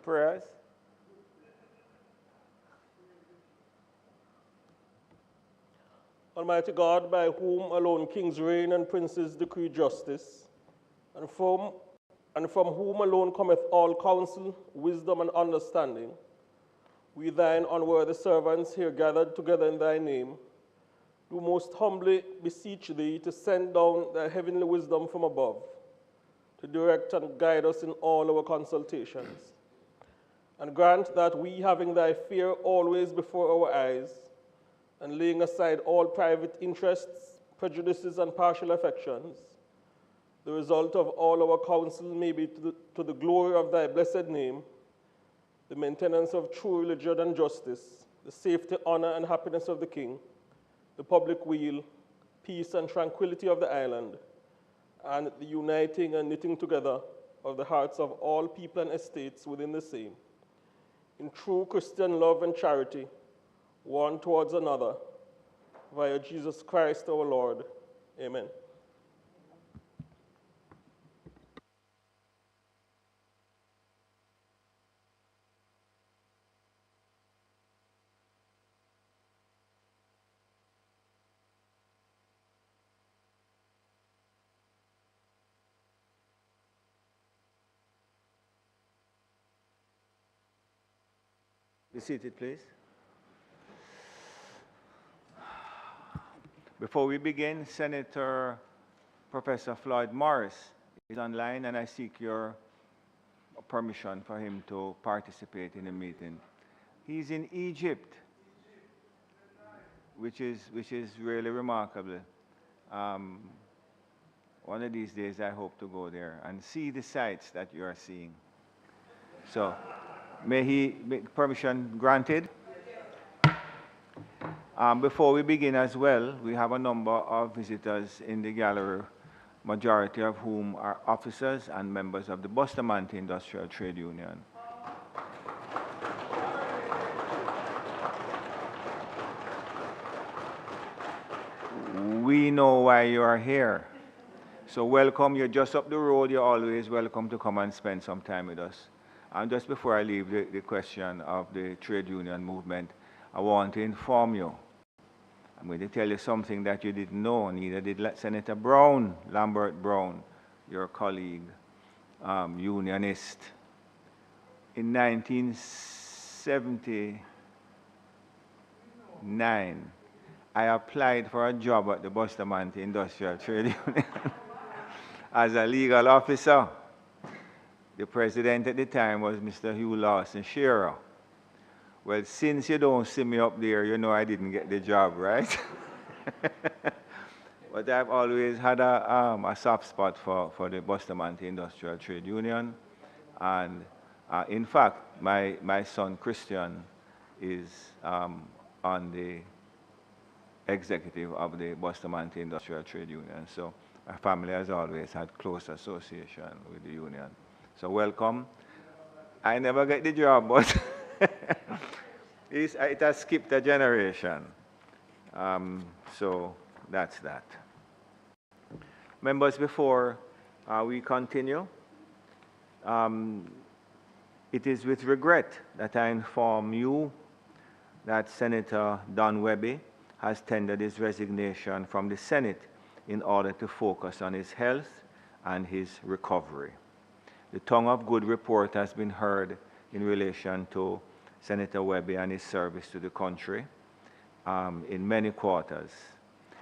Prayers. Almighty God, by whom alone kings reign and princes decree justice, and from whom alone cometh all counsel, wisdom, and understanding, we thine unworthy servants here gathered together in thy name, do most humbly beseech thee to send down thy heavenly wisdom from above, to direct and guide us in all our consultations. And grant that we, having thy fear always before our eyes, and laying aside all private interests, prejudices, and partial affections, the result of all our counsel may be to the glory of thy blessed name, the maintenance of true religion and justice, the safety, honor, and happiness of the king, the public weal, peace, and tranquility of the island, and the uniting and knitting together of the hearts of all people and estates within the same, in true Christian love and charity, one towards another, via Jesus Christ our Lord. Amen. Be seated, please. Before we begin, Senator Professor Floyd Morris is online, and I seek your permission for him to participate in the meeting. He's in Egypt, which is really remarkable. One of these days, I hope to go there and see the sights that you are seeing. So, permission granted? Before we begin as well, we have a number of visitors in the gallery, majority of whom are officers and members of the Bustamante Industrial Trade Union. We know why you are here. So welcome, you're just up the road, you're always welcome to come and spend some time with us. And just before I leave the question of the trade union movement, I want to inform you. I'm going to tell you something that you didn't know, neither did Senator Brown, Lambert Brown, your colleague, unionist. In 1979, I applied for a job at the Bustamante Industrial Trade Union as a legal officer. The president at the time was Mr. Hugh Lawson Shearer. Well, since you don't see me up there, you know I didn't get the job, right? But I've always had a soft spot for the Bustamante Industrial Trade Union. And in fact, my son Christian is on the executive of the Bustamante Industrial Trade Union. So my family has always had close association with the union. So welcome. I never get the job, but it has skipped a generation. So that's that. Members, before we continue, it is with regret that I inform you that Senator Don Webby has tendered his resignation from the Senate in order to focus on his health and his recovery. The tongue of good report has been heard in relation to Senator Webby and his service to the country in many quarters.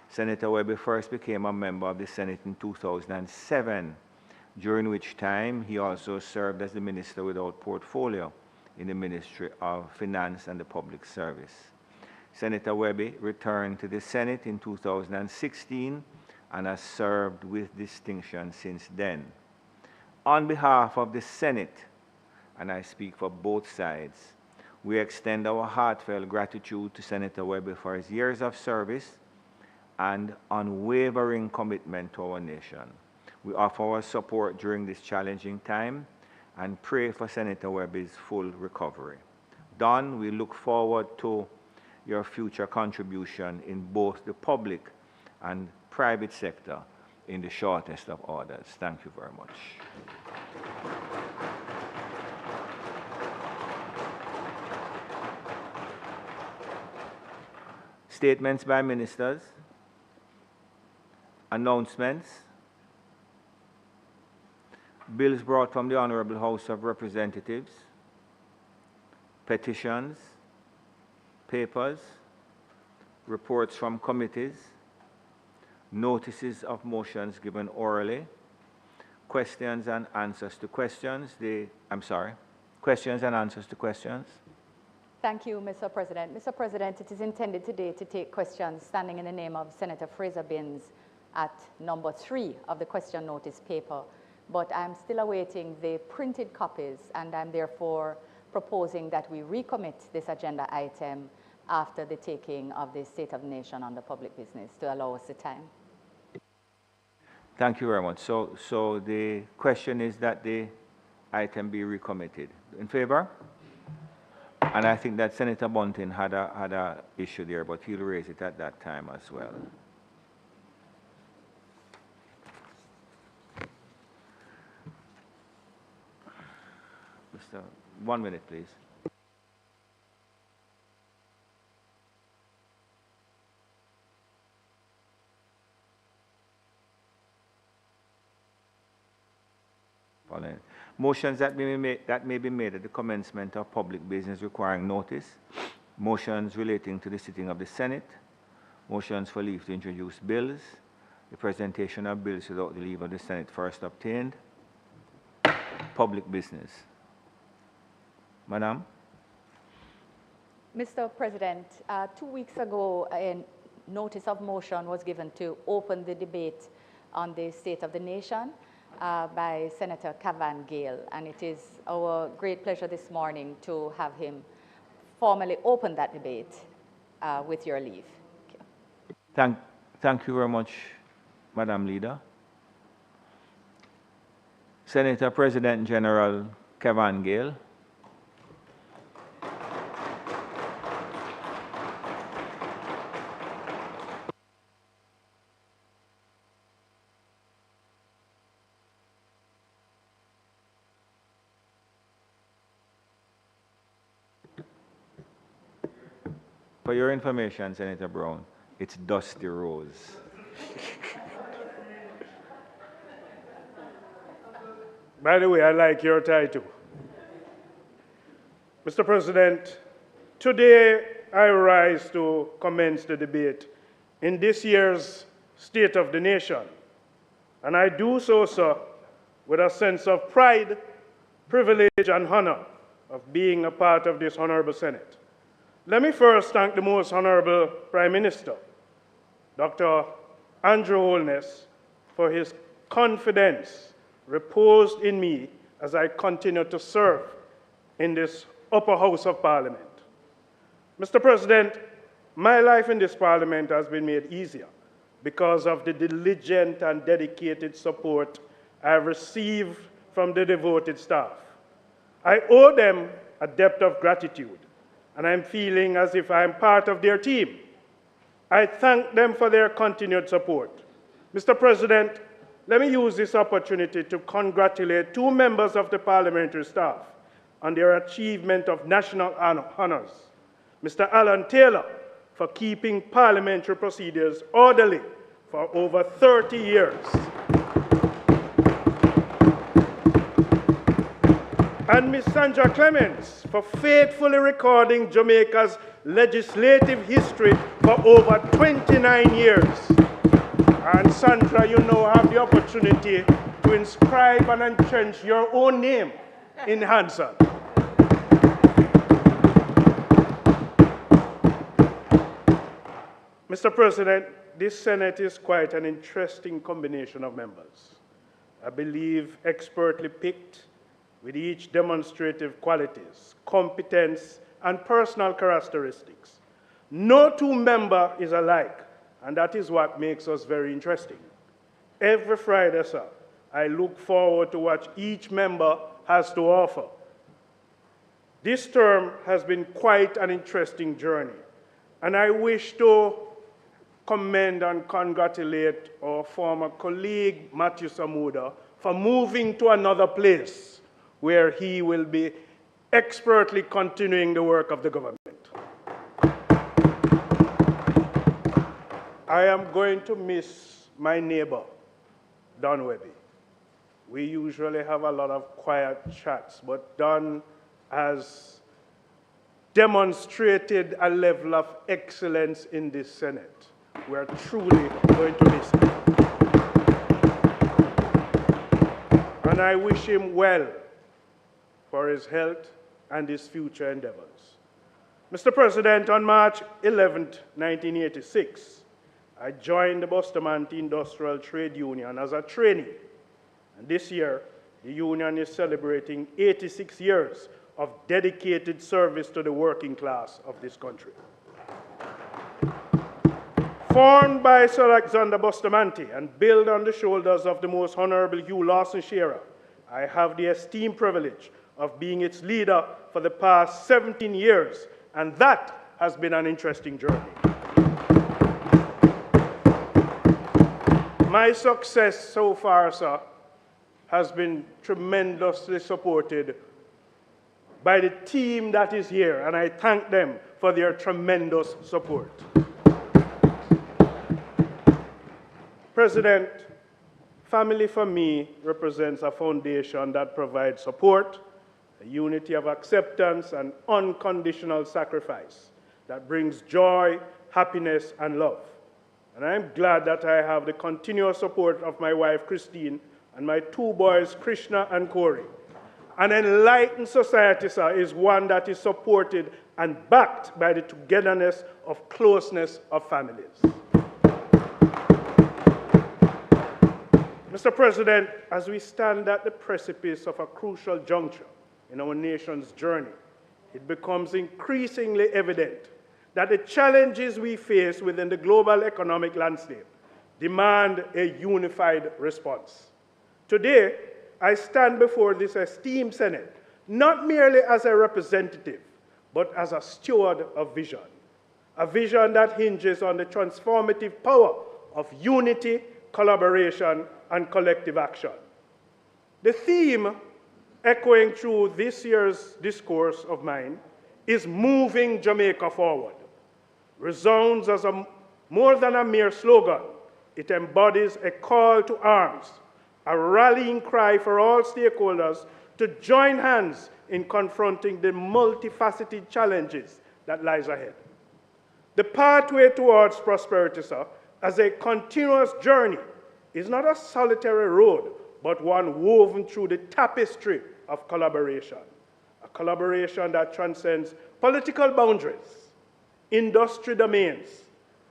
Senator Webby first became a member of the Senate in 2007, during which time he also served as the Minister without portfolio in the Ministry of Finance and the Public Service. Senator Webby returned to the Senate in 2016 and has served with distinction since then. On behalf of the Senate, and I speak for both sides, we extend our heartfelt gratitude to Senator Webby for his years of service and unwavering commitment to our nation. We offer our support during this challenging time and pray for Senator Webby's full recovery. Don, we look forward to your future contribution in both the public and private sector in the shortest of orders. Thank you very much. statements by ministers, announcements, bills brought from the Honorable House of Representatives, petitions, papers, reports from committees, notices of motions given orally, questions and answers to questions. Questions and answers to questions. Thank you, Mr. President. Mr. President, it is intended today to take questions standing in the name of Senator Fraser Binns at number 3 of the question notice paper, but I'm still awaiting the printed copies, and I'm therefore proposing that we recommit this agenda item after the taking of the State of the Nation on the public business to allow us the time. Thank you very much. So the question is that the item be recommitted. In favor? And I think that Senator Bunting had a issue there, but he'll raise it at that time as well. Mr. 1 minute, please. Motions that may be made at the commencement of public business requiring notice, motions relating to the sitting of the Senate, motions for leave to introduce bills, the presentation of bills without the leave of the Senate first obtained, public business. Madam? Mr. President, 2 weeks ago, a notice of motion was given to open the debate on the State of the Nation by Senator Cavan Gale, and it is our great pleasure this morning to have him formally open that debate with your leave. Thank you very much, Madam Leader. Senator President General Cavan Gale. For your information, Senator Brown, it's Dusty Rose. By the way, I like your title. Mr. President, today I rise to commence the debate in this year's State of the Nation, and I do so, sir, with a sense of pride, privilege, and honor of being a part of this honorable Senate. Let me first thank the Most Honorable Prime Minister, Dr. Andrew Holness, for his confidence reposed in me as I continue to serve in this upper house of Parliament. Mr. President, my life in this Parliament has been made easier because of the diligent and dedicated support I have received from the devoted staff. I owe them a debt of gratitude, and I'm feeling as if I'm part of their team. I thank them for their continued support. Mr. President, let me use this opportunity to congratulate 2 members of the parliamentary staff on their achievement of national honors. Mr. Alan Taylor for keeping parliamentary procedures orderly for over 30 years. And Ms. Sandra Clements for faithfully recording Jamaica's legislative history for over 29 years. And Sandra, you now have the opportunity to inscribe and entrench your own name in Hansard. Mr. President, this Senate is quite an interesting combination of members. I believe expertly picked, with each demonstrative qualities, competence, and personal characteristics. No 2 members is alike, and that is what makes us very interesting. Every Friday, sir, I look forward to what each member has to offer. This term has been quite an interesting journey, and I wish to commend and congratulate our former colleague, Matthew Samuda, for moving to another place where he will be expertly continuing the work of the government. I am going to miss my neighbor, Don Webby. We usually have a lot of quiet chats, but Don has demonstrated a level of excellence in this Senate. We are truly going to miss him. And I wish him well for his health and his future endeavors. Mr. President, on March 11, 1986, I joined the Bustamante Industrial Trade Union as a trainee. And this year, the union is celebrating 86 years of dedicated service to the working class of this country. Formed by Sir Alexander Bustamante and built on the shoulders of the most Honorable Hugh Lawson Shearer, I have the esteemed privilege of being its leader for the past 17 years, and that has been an interesting journey. My success so far, sir, has been tremendously supported by the team that is here, and I thank them for their tremendous support. President, family for me represents a foundation that provides support, a unity of acceptance, and unconditional sacrifice that brings joy, happiness, and love. And I'm glad that I have the continuous support of my wife, Christine, and my two boys, Krishna and Corey. An enlightened society, sir, is one that is supported and backed by the togetherness of closeness of families. Mr. President, as we stand at the precipice of a crucial juncture in our nation's journey, it becomes increasingly evident that the challenges we face within the global economic landscape demand a unified response. Today, I stand before this esteemed Senate, not merely as a representative, but as a steward of vision, a vision that hinges on the transformative power of unity, collaboration, and collective action. The theme echoing through this year's discourse of mine is moving Jamaica forward. Resounds as more than a mere slogan. It embodies a call to arms, a rallying cry for all stakeholders to join hands in confronting the multifaceted challenges that lies ahead. The pathway towards prosperity, sir, as a continuous journey, is not a solitary road, but one woven through the tapestry of collaboration, a collaboration that transcends political boundaries, industry domains,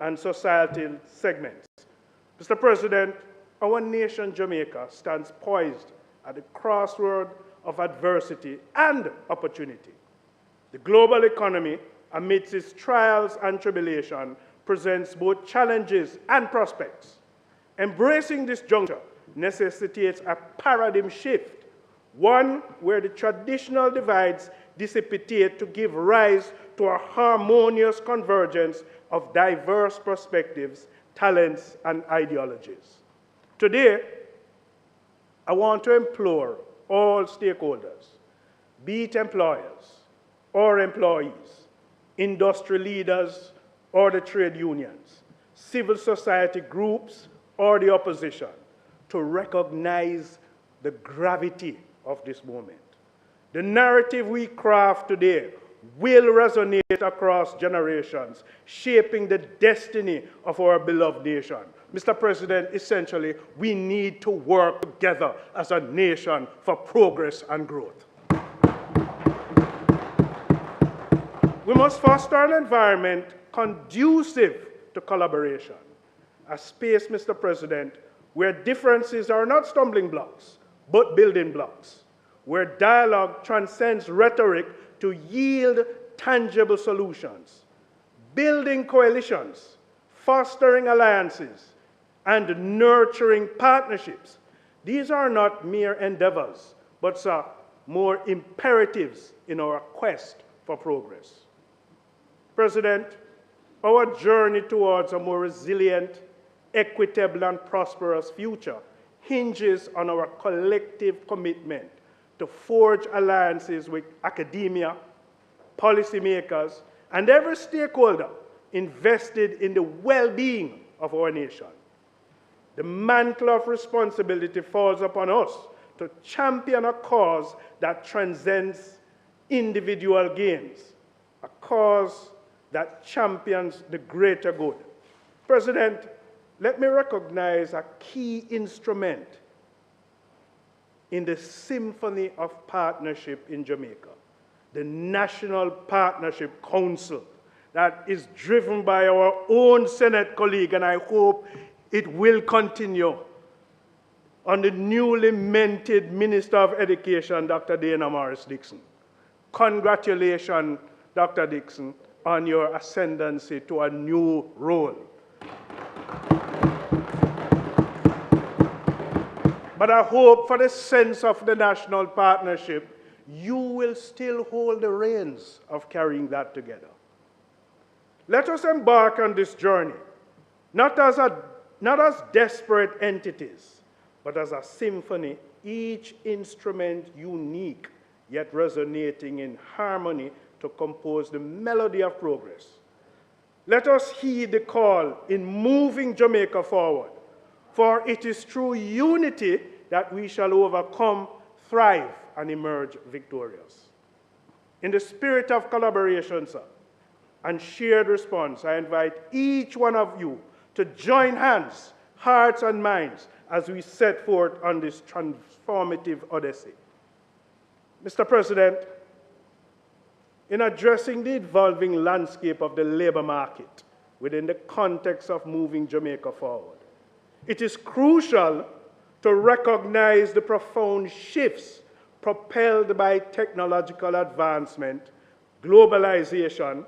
and societal segments. Mr. President, our nation, Jamaica, stands poised at the crossroad of adversity and opportunity. The global economy, amidst its trials and tribulation, presents both challenges and prospects. Embracing this juncture necessitates a paradigm shift, one where the traditional divides dissipate to give rise to a harmonious convergence of diverse perspectives, talents, and ideologies. Today, I want to implore all stakeholders, be it employers or employees, industry leaders or the trade unions, civil society groups or the opposition, to recognize the gravity of this moment. The narrative we craft today will resonate across generations, shaping the destiny of our beloved nation. Mr. President, essentially, we need to work together as a nation for progress and growth. We must foster an environment conducive to collaboration, a space, Mr. President, where differences are not stumbling blocks, but building blocks, where dialogue transcends rhetoric to yield tangible solutions, building coalitions, fostering alliances, and nurturing partnerships. These are not mere endeavors, but more imperatives in our quest for progress. President, our journey towards a more resilient, equitable, and prosperous future hinges on our collective commitment to forge alliances with academia, policymakers, and every stakeholder invested in the well-being of our nation. The mantle of responsibility falls upon us to champion a cause that transcends individual gains, a cause that champions the greater good. President, let me recognize a key instrument in the symphony of partnership in Jamaica, the National Partnership Council, that is driven by our own Senate colleague, and I hope it will continue, on the newly minted Minister of Education, Dr. Dana Morris-Dixon. Congratulations, Dr. Dixon, on your ascendancy to a new role. But I hope for the sense of the national partnership, you will still hold the reins of carrying that together. Let us embark on this journey, not as desperate entities, but as a symphony, each instrument unique, yet resonating in harmony to compose the melody of progress. Let us heed the call in moving Jamaica forward, for it is through unity that we shall overcome, thrive, and emerge victorious. In the spirit of collaboration, sir, and shared response, I invite each one of you to join hands, hearts, and minds as we set forth on this transformative odyssey. Mr. President, in addressing the evolving landscape of the labor market within the context of moving Jamaica forward, it is crucial to recognize the profound shifts propelled by technological advancement, globalization,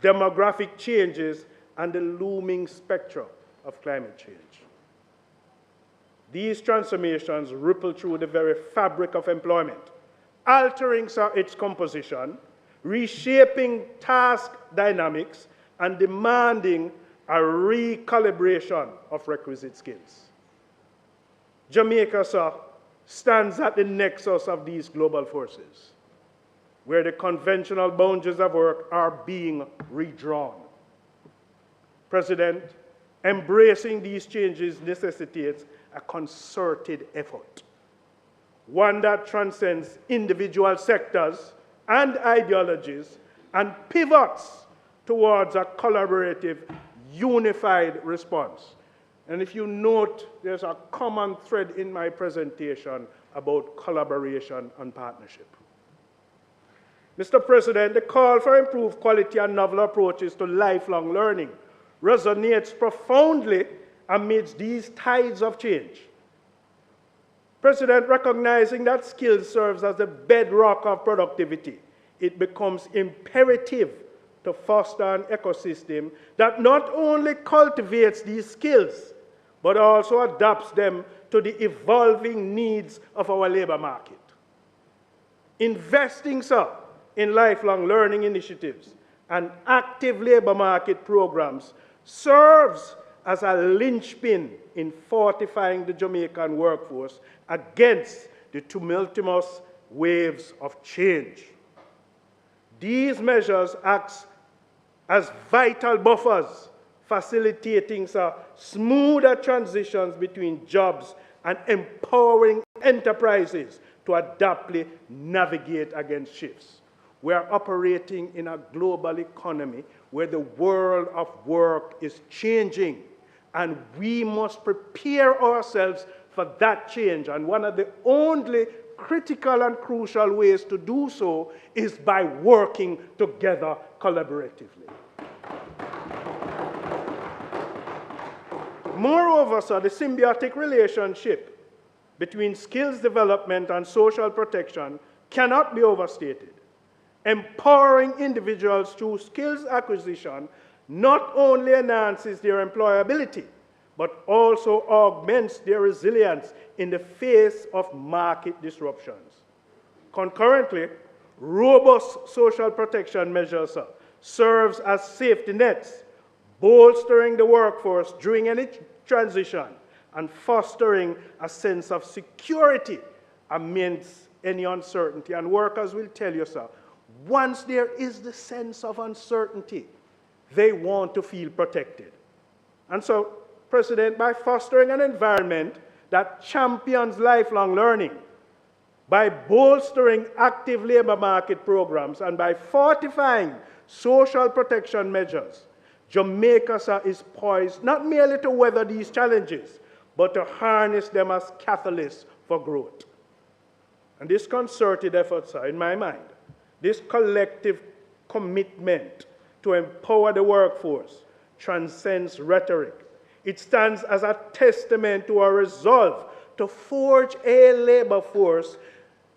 demographic changes, and the looming spectrum of climate change. These transformations ripple through the very fabric of employment, altering its composition, reshaping task dynamics, and demanding a recalibration of requisite skills. Jamaica, sir, stands at the nexus of these global forces, where the conventional boundaries of work are being redrawn. President, embracing these changes necessitates a concerted effort, one that transcends individual sectors and ideologies and pivots towards a collaborative, unified response. And if you note, there's a common thread in my presentation about collaboration and partnership. Mr. President, the call for improved quality and novel approaches to lifelong learning resonates profoundly amidst these tides of change. President, recognizing that skill serves as the bedrock of productivity, it becomes imperative to foster an ecosystem that not only cultivates these skills, but also adapts them to the evolving needs of our labor market. Investing, sir, in lifelong learning initiatives and active labor market programs serves as a linchpin in fortifying the Jamaican workforce against the tumultuous waves of change. These measures act as vital buffers, facilitating smoother transitions between jobs and empowering enterprises to adaptly navigate against shifts. We are operating in a global economy where the world of work is changing, and we must prepare ourselves for that change. And one of the only critical and crucial ways to do so is by working together collaboratively. Moreover, sir, the symbiotic relationship between skills development and social protection cannot be overstated. Empowering individuals through skills acquisition not only enhances their employability, but also augments their resilience in the face of market disruptions. Concurrently, robust social protection measures serves as safety nets, bolstering the workforce during any transition and fostering a sense of security amidst any uncertainty. And workers will tell you, sir, once there is the sense of uncertainty, they want to feel protected. And so, President, by fostering an environment that champions lifelong learning, by bolstering active labor market programs, and by fortifying social protection measures, Jamaica, sir, is poised not merely to weather these challenges, but to harness them as catalysts for growth. And this concerted effort, sir, in my mind, this collective commitment to empower the workforce transcends rhetoric. It stands as a testament to our resolve to forge a labor force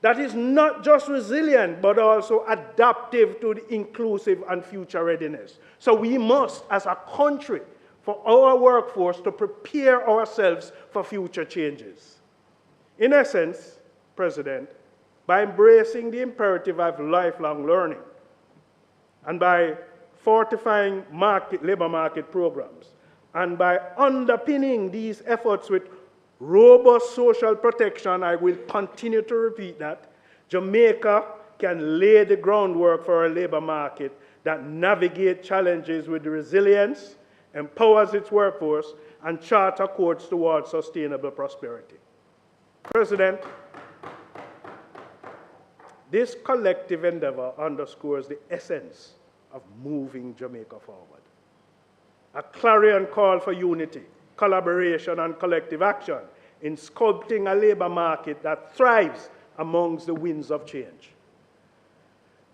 that is not just resilient, but also adaptive to the inclusive and future readiness. So we must, as a country, for our workforce to prepare ourselves for future changes. In essence, President, by embracing the imperative of lifelong learning and by fortifying labor market programs and by underpinning these efforts with robust social protection, I will continue to repeat that, Jamaica can lay the groundwork for a labor market that navigates challenges with resilience, empowers its workforce, and charts a course towards sustainable prosperity. President, this collective endeavor underscores the essence of moving Jamaica forward. A clarion call for unity, collaboration, and collective action in sculpting a labor market that thrives amongst the winds of change.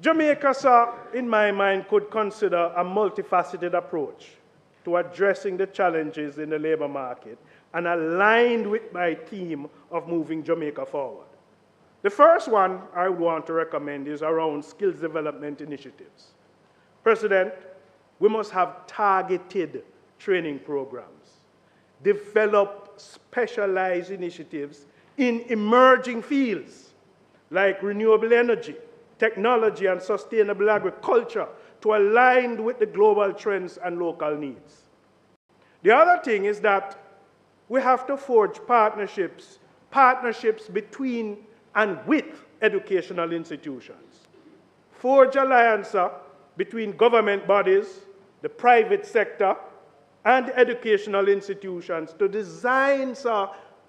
Jamaica, sir, in my mind, could consider a multifaceted approach to addressing the challenges in the labor market and aligned with my theme of moving Jamaica forward. The first one I would want to recommend is around skills development initiatives. President, we must have targeted training programs, develop specialized initiatives in emerging fields like renewable energy, technology, and sustainable agriculture to align with the global trends and local needs. The other thing is that we have to forge partnerships between and with educational institutions. Forge alliances between government bodies, the private sector, and educational institutions to design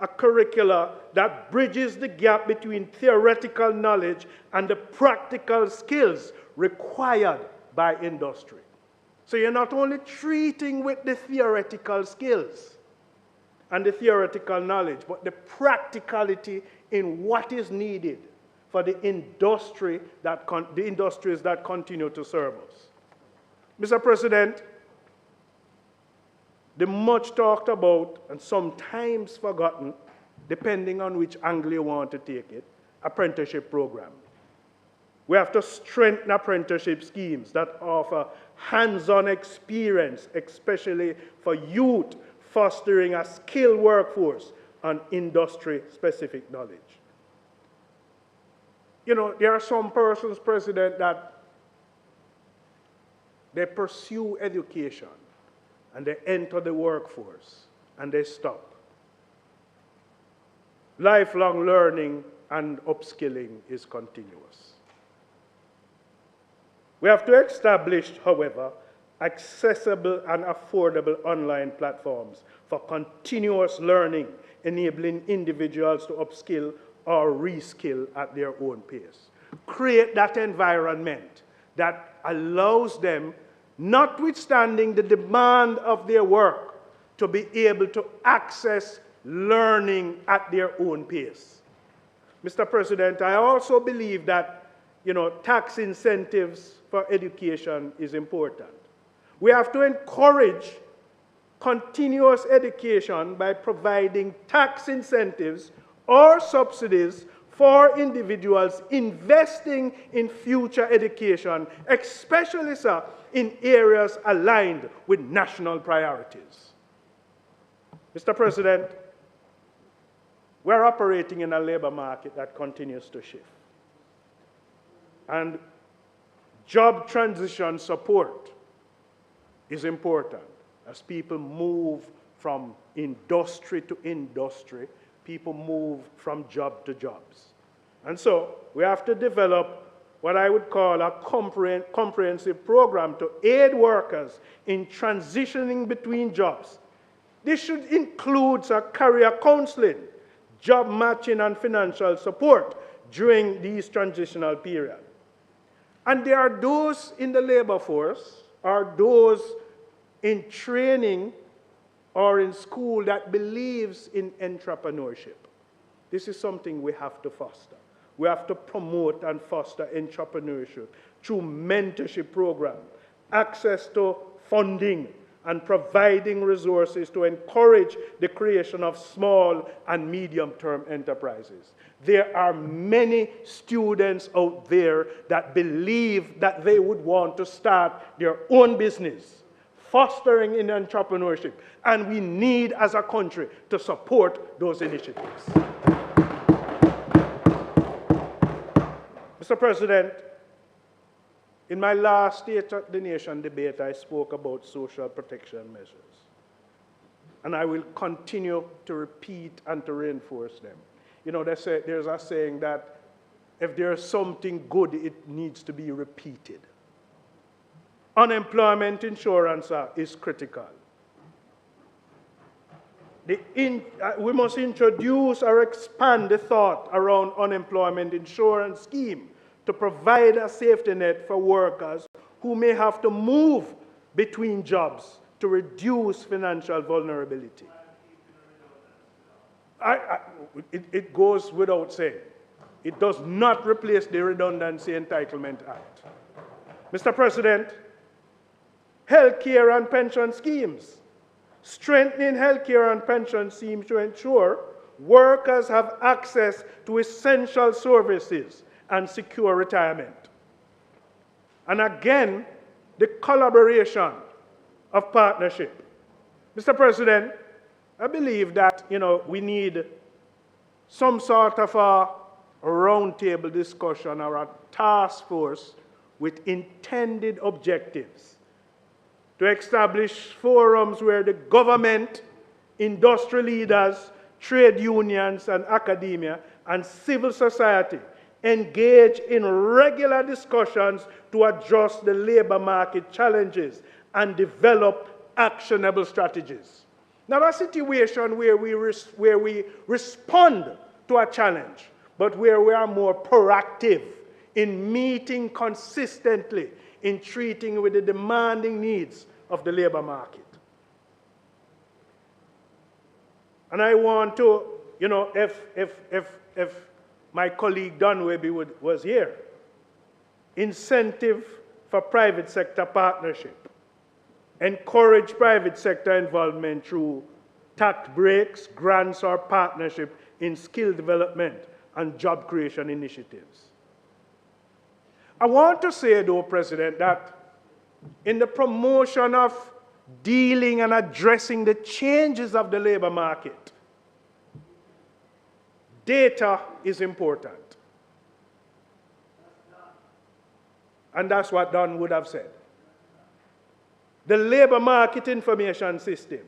a curricula that bridges the gap between theoretical knowledge and the practical skills required by industry. So you're not only treating with the theoretical skills and the theoretical knowledge, but the practicality in what is needed for the industries that continue to serve us. Mr. President, the much talked about and sometimes forgotten, depending on which angle you want to take it, apprenticeship program. We have to strengthen apprenticeship schemes that offer hands-on experience, especially for youth, fostering a skilled workforce and industry-specific knowledge. You know, there are some persons, President, that they pursue education and they enter the workforce and they stop. Lifelong learning and upskilling is continuous. We have to establish, however, accessible and affordable online platforms for continuous learning, enabling individuals to upskill or reskill at their own pace. Create that environment that allows them, notwithstanding the demand of their work, to be able to access learning at their own pace. Mr. President, I also believe that tax incentives for education is important. We have to encourage continuous education by providing tax incentives or subsidies for individuals investing in future education, especially, sir, in areas aligned with national priorities. Mr. President, we're operating in a labor market that continues to shift. And job transition support is important as people move from industry to industry, people move from job to jobs. And so we have to develop what I would call a comprehensive program to aid workers in transitioning between jobs, This should include career counseling, job matching, and financial support during these transitional periods. And there are those in the labor force, or those in training or in school that believes in entrepreneurship. This is something we have to foster. We have to promote and foster entrepreneurship through mentorship programs, access to funding, and providing resources to encourage the creation of small and medium-term enterprises. There are many students out there that believe that they would want to start their own business, fostering in entrepreneurship, and we need, as a country, to support those initiatives. Mr. President, in my last State of the Nation debate, I spoke about social protection measures. And I will continue to repeat and to reinforce them. You know, there's a saying that if there's something good, it needs to be repeated. Unemployment insurance is critical. We must introduce or expand the thought around unemployment insurance scheme to provide a safety net for workers who may have to move between jobs to reduce financial vulnerability. It goes without saying. It does not replace the Redundancy Entitlement Act. Mr. President, healthcare and pension schemes. Strengthening healthcare and pension schemes to ensure workers have access to essential services and secure retirement. And again, the collaboration of partnership. Mr. President, I believe that, we need some sort of a roundtable discussion or a task force with intended objectives to establish forums where the government, industry leaders, trade unions, and academia, and civil society engage in regular discussions to address the labor market challenges and develop actionable strategies. Not a situation where we respond to a challenge, but where we are more proactive in meeting consistently, in treating with the demanding needs of the labor market. And I want to, if my colleague Dunwebby was here, incentive for private sector partnership, encourage private sector involvement through tax breaks, grants, or partnership in skill development and job creation initiatives. I want to say, though, President, that in the promotion of dealing and addressing the changes of the labor market, data is important. And that's what Don would have said. The labor market information system,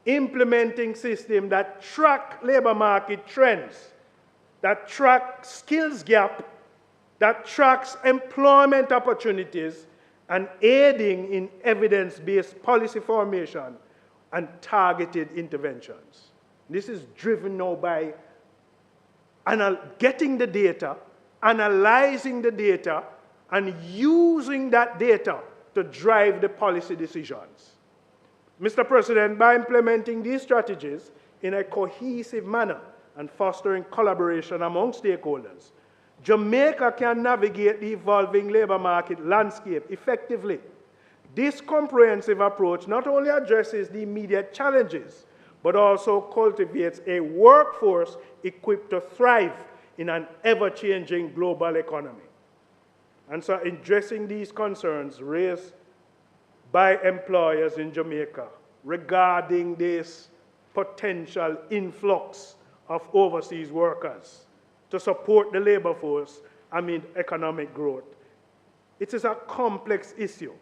implementing system that track labor market trends, that track skills gap, that tracks employment opportunities, and aiding in evidence-based policy formation and targeted interventions. This is driven now by getting the data, analyzing the data, and using that data to drive the policy decisions. Mr. President, by implementing these strategies in a cohesive manner and fostering collaboration among stakeholders, Jamaica can navigate the evolving labor market landscape effectively. This comprehensive approach not only addresses the immediate challenges, but also cultivates a workforce equipped to thrive in an ever-changing global economy. And so, in addressing these concerns raised by employers in Jamaica regarding this potential influx of overseas workers to support the labor force amid economic growth, it is a complex issue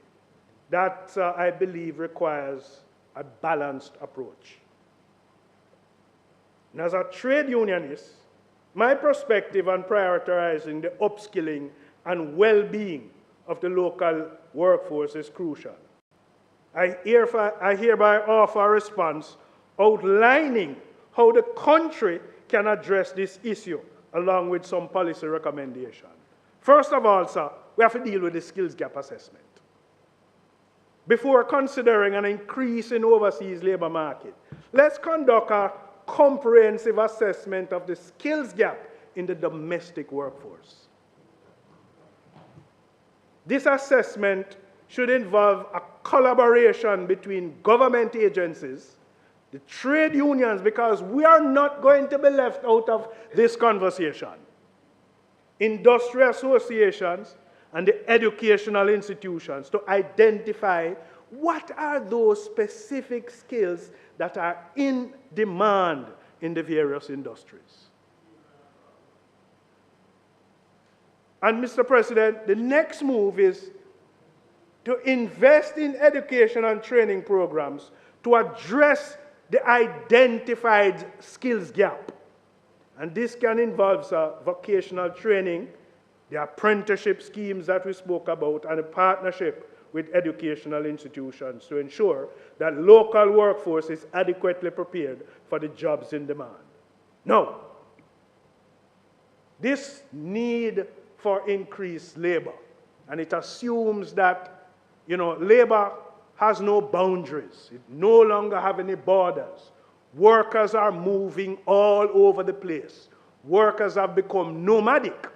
that I believe requires a balanced approach. And as a trade unionist, my perspective on prioritizing the upskilling and well-being of the local workforce is crucial. I hereby offer a response outlining how the country can address this issue, along with some policy recommendations. First of all, sir, we have to deal with the skills gap assessment. Before considering an increase in overseas labor market, let's conduct a comprehensive assessment of the skills gap in the domestic workforce. This assessment should involve a collaboration between government agencies, the trade unions, because we are not going to be left out of this conversation, industry associations, and the educational institutions to identify what are those specific skills that are in demand in the various industries. And Mr. President, the next move is to invest in education and training programs to address the identified skills gap. And this can involve vocational training, the apprenticeship schemes that we spoke about, and a partnership with educational institutions to ensure that local workforce is adequately prepared for the jobs in demand. Now, this need for increased labor, and it assumes that labor has no boundaries. It no longer has any borders. Workers are moving all over the place. Workers have become nomadic.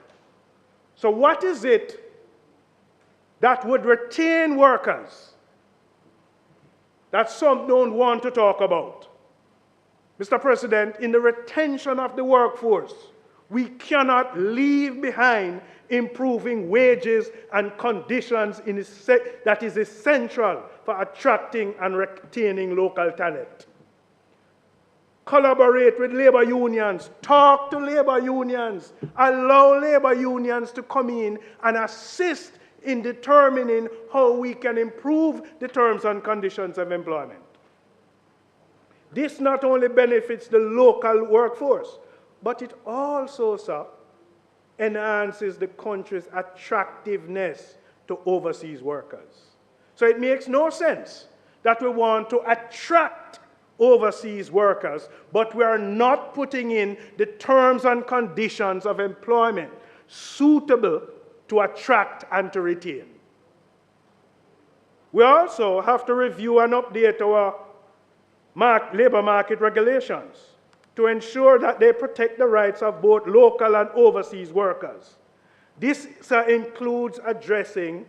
So what is it that would retain workers that some don't want to talk about? Mr. President, in the retention of the workforce, we cannot leave behind improving wages and conditions that is essential for attracting and retaining local talent. Collaborate with labor unions, talk to labor unions, allow labor unions to come in and assist in determining how we can improve the terms and conditions of employment. This not only benefits the local workforce, but it also, sir, enhances the country's attractiveness to overseas workers. So it makes no sense that we want to attract overseas workers, but we are not putting in the terms and conditions of employment suitable to attract and to retain. We also have to review and update our labor market regulations to ensure that they protect the rights of both local and overseas workers. This includes addressing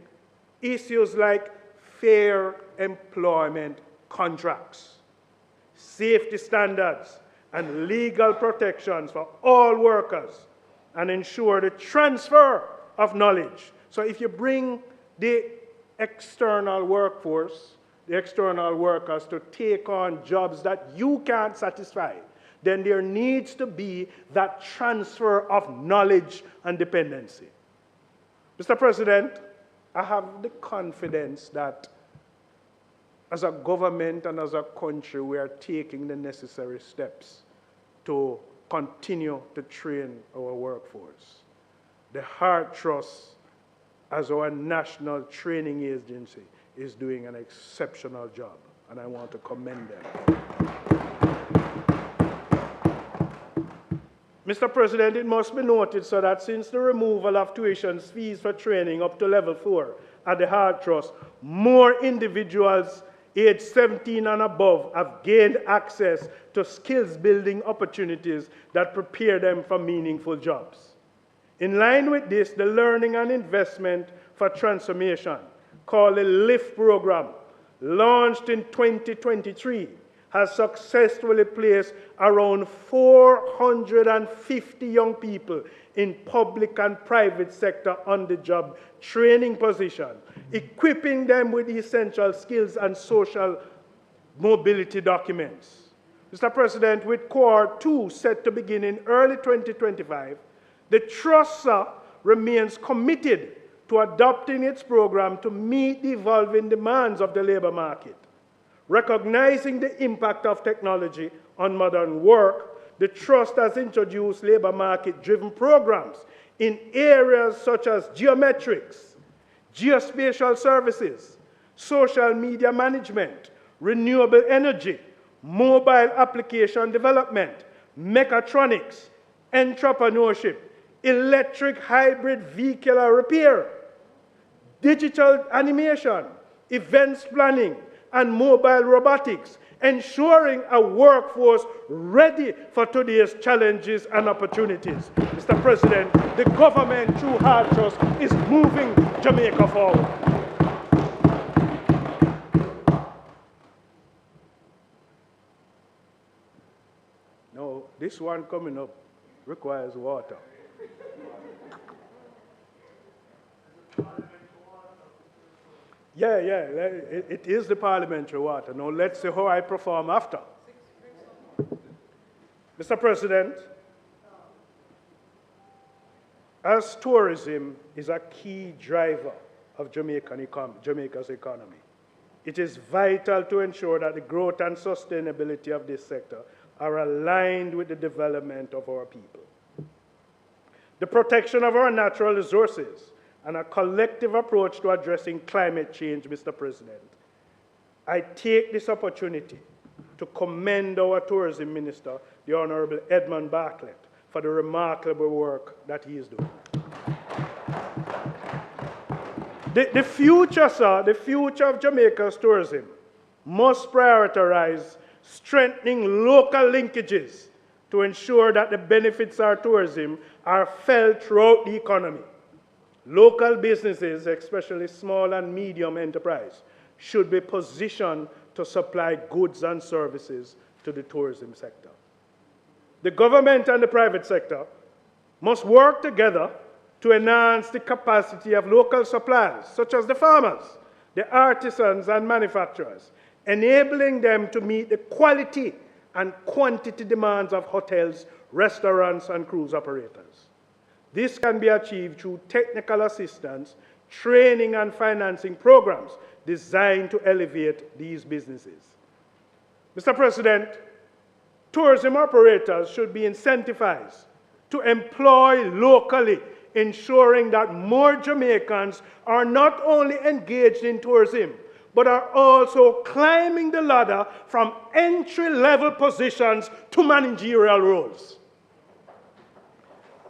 issues like fair employment contracts, safety standards, and legal protections for all workers, and ensure the transfer of knowledge. So if you bring the external workforce, the external workers to take on jobs that you can't satisfy, then there needs to be that transfer of knowledge and dependency. Mr. President, I have the confidence that as a government and as a country, we are taking the necessary steps to continue to train our workforce. The Heart Trust, as our national training agency, is doing an exceptional job, and I want to commend them. Mr. President, it must be noted, so that since the removal of tuition fees for training up to level 4 at the Heart Trust, more individuals aged 17 and above have gained access to skills-building opportunities that prepare them for meaningful jobs. In line with this, the Learning and Investment for Transformation, called the LIFT program, launched in 2023, has successfully placed around 450 young people in public and private sector on-the-job training positions, equipping them with essential skills and social mobility documents. Mr. President, with Cohort 2 set to begin in early 2025, the Trust remains committed to adopting its program to meet the evolving demands of the labor market. Recognizing the impact of technology on modern work, the Trust has introduced labor market-driven programs in areas such as geometrics, geospatial services, social media management, renewable energy, mobile application development, mechatronics, entrepreneurship, electric hybrid vehicular repair, digital animation, events planning, and mobile robotics, ensuring a workforce ready for today's challenges and opportunities. Mr. President, the government, through Hard Trust, is moving Jamaica forward. No, this one coming up requires water. Yeah, it is the parliamentary water. Now let's see how I perform after. Mr. President, as tourism is a key driver of Jamaica's economy, it is vital to ensure that the growth and sustainability of this sector are aligned with the development of our people. The protection of our natural resources and a collective approach to addressing climate change, Mr. President. I take this opportunity to commend our tourism minister, the Honorable Edmund Bartlett, for the remarkable work that he is doing. The future, sir, the future of Jamaica's tourism must prioritize strengthening local linkages to ensure that the benefits of tourism are felt throughout the economy. Local businesses, especially small and medium enterprise, should be positioned to supply goods and services to the tourism sector. The government and the private sector must work together to enhance the capacity of local suppliers, such as the farmers, the artisans and manufacturers, enabling them to meet the quality and quantity demands of hotels, restaurants, and cruise operators. This can be achieved through technical assistance, training, and financing programs designed to elevate these businesses. Mr. President, tourism operators should be incentivized to employ locally, ensuring that more Jamaicans are not only engaged in tourism, but are also climbing the ladder from entry-level positions to managerial roles.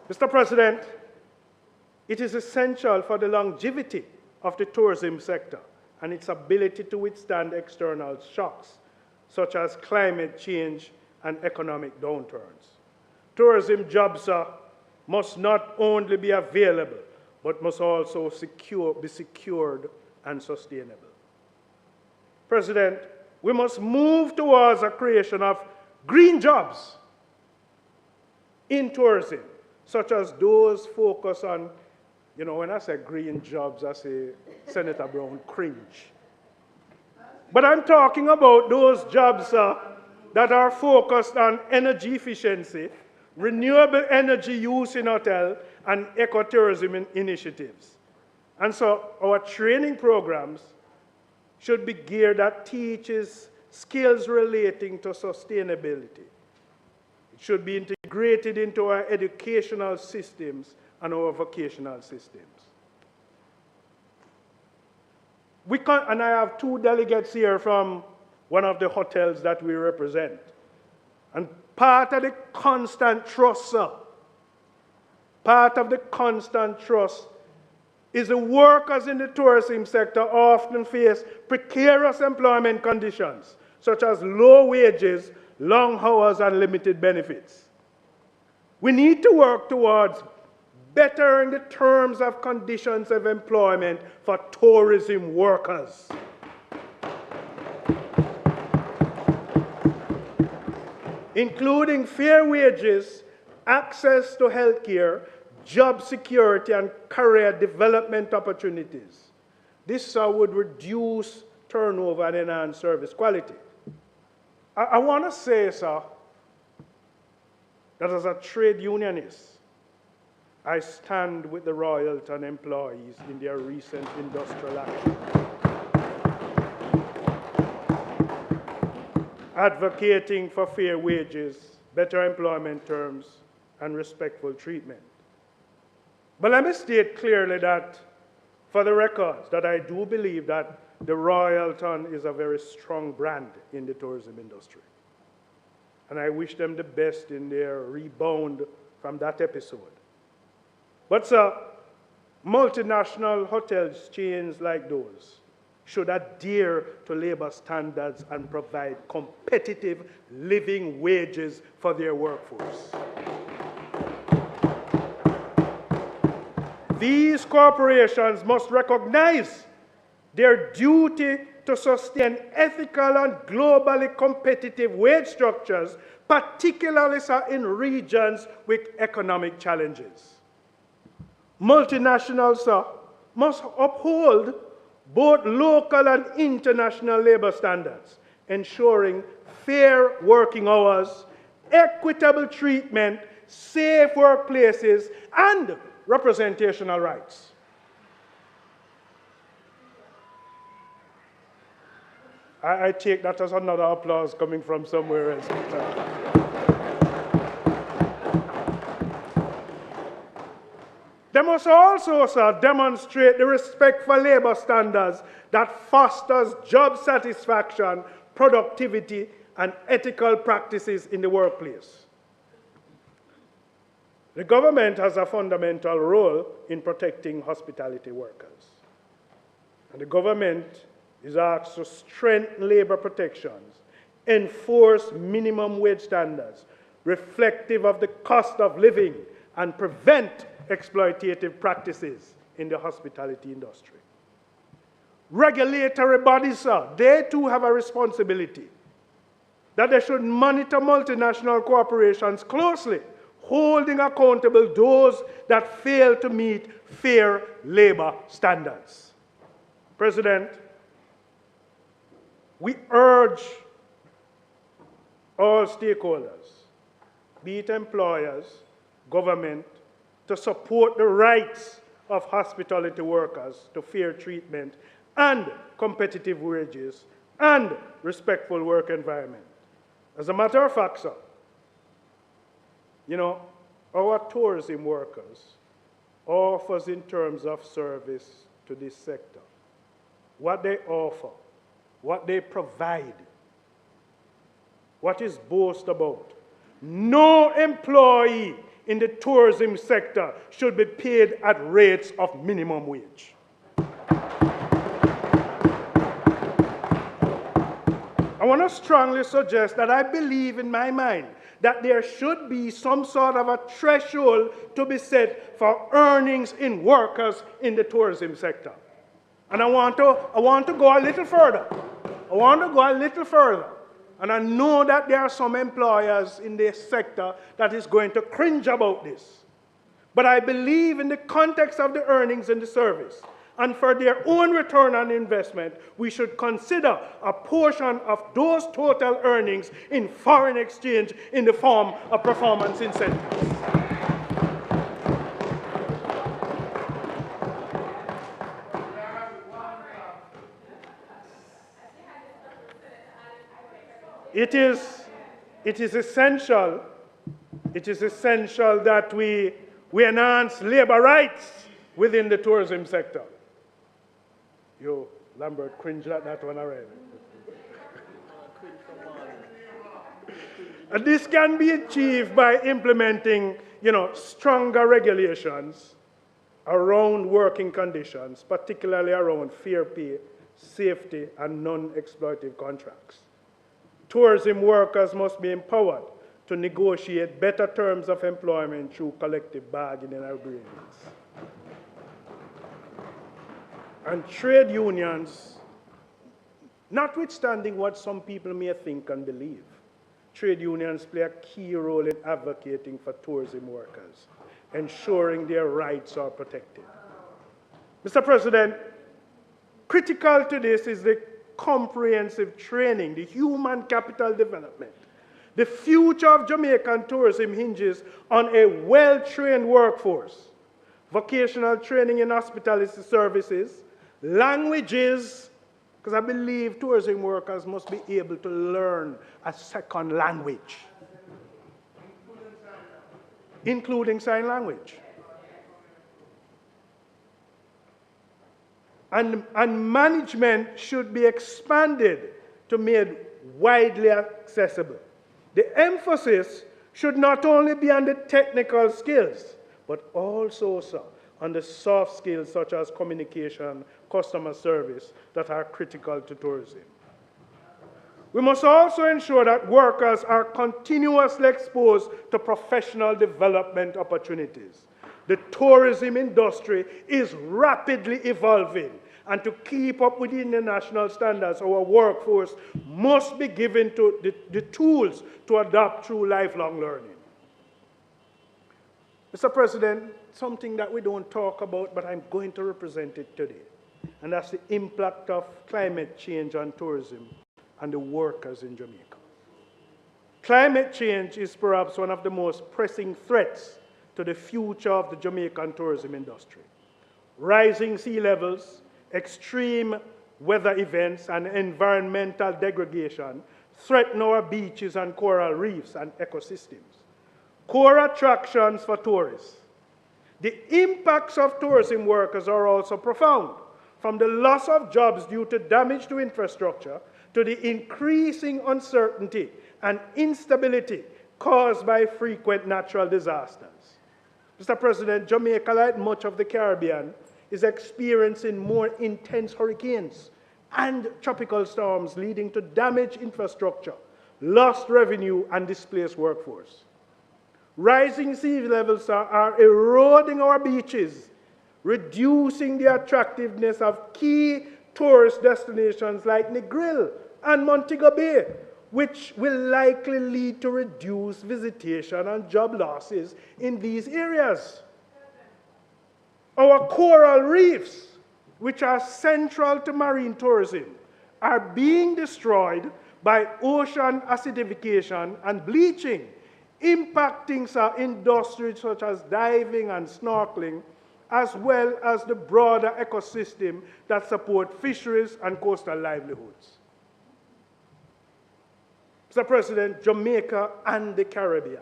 Mr. President, it is essential for the longevity of the tourism sector and its ability to withstand external shocks, such as climate change and economic downturns. Tourism jobs must not only be available, but must also be secured and sustainable. President, we must move towards a creation of green jobs in tourism, such as those focused on, when I say green jobs, I say Senator Brown cringe. But I'm talking about those jobs that are focused on energy efficiency, renewable energy use in hotel, and ecotourism initiatives. And so our training programs should be geared that teaches skills relating to sustainability. It should be integrated into our educational systems and our vocational systems. And I have two delegates here from one of the hotels that we represent. And part of the constant trust, sir, part of the constant trust is the workers in the tourism sector often face precarious employment conditions, such as low wages, long hours, and limited benefits. We need to work towards bettering the terms of conditions of employment for tourism workers. Including fair wages, access to health care, job security, and career development opportunities. This would reduce turnover and enhance service quality. I want to say, sir, that as a trade unionist, I stand with the Royalton employees in their recent industrial action, advocating for fair wages, better employment terms, and respectful treatment. But let me state clearly that for the records that I do believe that the Royalton is a very strong brand in the tourism industry. And I wish them the best in their rebound from that episode. But sir, multinational hotels chains like those should adhere to labor standards and provide competitive living wages for their workforce. These corporations must recognize their duty to sustain ethical and globally competitive wage structures, particularly in regions with economic challenges. Multinationals must uphold both local and international labor standards, ensuring fair working hours, equitable treatment, safe workplaces, and representational rights. I take that as another applause coming from somewhere else. They must also, sir, demonstrate the respect for labor standards that fosters job satisfaction, productivity, and ethical practices in the workplace. The government has a fundamental role in protecting hospitality workers. And the government is asked to strengthen labor protections, enforce minimum wage standards reflective of the cost of living, and prevent exploitative practices in the hospitality industry. Regulatory bodies, sir, they too have a responsibility that they should monitor multinational corporations closely, holding accountable those that fail to meet fair labor standards. President, we urge all stakeholders, be it employers, government, to support the rights of hospitality workers to fair treatment and competitive wages and respectful work environment. As a matter of fact, sir, our tourism workers offers in terms of service to this sector, what they offer, what they provide, what is boast about. No employee in the tourism sector should be paid at rates of minimum wage. I want to strongly suggest that I believe in my mind that there should be some sort of a threshold to be set for earnings in workers in the tourism sector. And I want to go a little further. And I know that there are some employers in this sector that is going to cringe about this. But I believe in the context of the earnings in the service, and for their own return on investment, we should consider a portion of those total earnings in foreign exchange in the form of performance incentives. It is essential that we enhance labor rights within the tourism sector. Yo, Lambert cringed at that one already. And this can be achieved by implementing, stronger regulations around working conditions, particularly around fair pay, safety, and non-exploitive contracts. Tourism workers must be empowered to negotiate better terms of employment through collective bargaining agreements. And trade unions, notwithstanding what some people may think and believe, trade unions play a key role in advocating for tourism workers, ensuring their rights are protected. Mr. President, critical to this is the comprehensive training, the human capital development. The future of Jamaican tourism hinges on a well-trained workforce, vocational training in hospitality services, languages, because I believe tourism workers must be able to learn a second language, including sign language. and management should be expanded to made widely accessible. The emphasis should not only be on the technical skills, but also on the soft skills such as communication, customer service that are critical to tourism. We must also ensure that workers are continuously exposed to professional development opportunities. The tourism industry is rapidly evolving, and to keep up with the international standards, our workforce must be given the tools to adapt through lifelong learning. Mr. President, something that we don't talk about, but I'm going to represent it today, and that's the impact of climate change on tourism and the workers in Jamaica. Climate change is perhaps one of the most pressing threats to the future of the Jamaican tourism industry. Rising sea levels, extreme weather events, and environmental degradation threaten our beaches and coral reefs and ecosystems. Core attractions for tourists. The impacts of tourism workers are also profound, from the loss of jobs due to damage to infrastructure to the increasing uncertainty and instability caused by frequent natural disasters. Mr. President, Jamaica, like much of the Caribbean, is experiencing more intense hurricanes and tropical storms leading to damaged infrastructure, lost revenue, and displaced workforce. Rising sea levels are eroding our beaches, reducing the attractiveness of key tourist destinations like Negril and Montego Bay, which will likely lead to reduced visitation and job losses in these areas. Our coral reefs, which are central to marine tourism, are being destroyed by ocean acidification and bleaching, impacting industries such as diving and snorkeling, as well as the broader ecosystem that support fisheries and coastal livelihoods. Mr. President, Jamaica and the Caribbean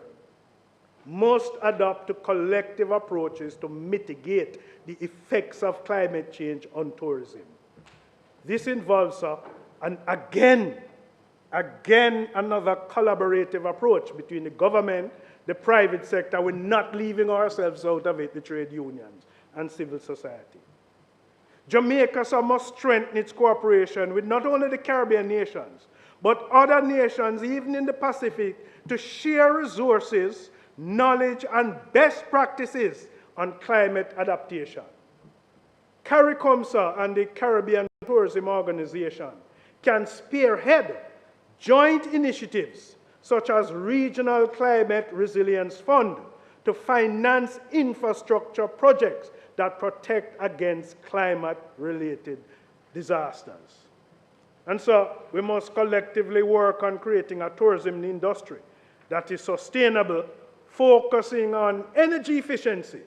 must adopt collective approaches to mitigate the effects of climate change on tourism. This involves, again, another collaborative approach between the government, the private sector. We're not leaving ourselves out of it, the trade unions and civil society. Jamaica must strengthen its cooperation with not only the Caribbean nations, but other nations, even in the Pacific, to share resources, knowledge, and best practices on climate adaptation. CARICOM and the Caribbean Tourism Organization can spearhead joint initiatives such as Regional Climate Resilience Fund to finance infrastructure projects that protect against climate-related disasters. And so we must collectively work on creating a tourism industry that is sustainable, focusing on energy efficiency.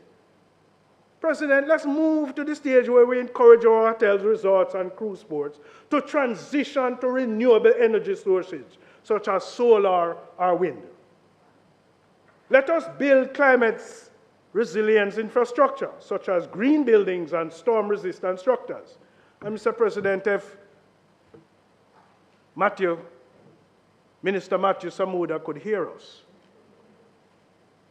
President, let's move to the stage where we encourage our hotels, resorts, and cruise ports to transition to renewable energy sources, such as solar or wind. Let us build climate resilience infrastructure, such as green buildings and storm-resistant structures. And Mr. President, if Minister Matthew Samuda could hear us,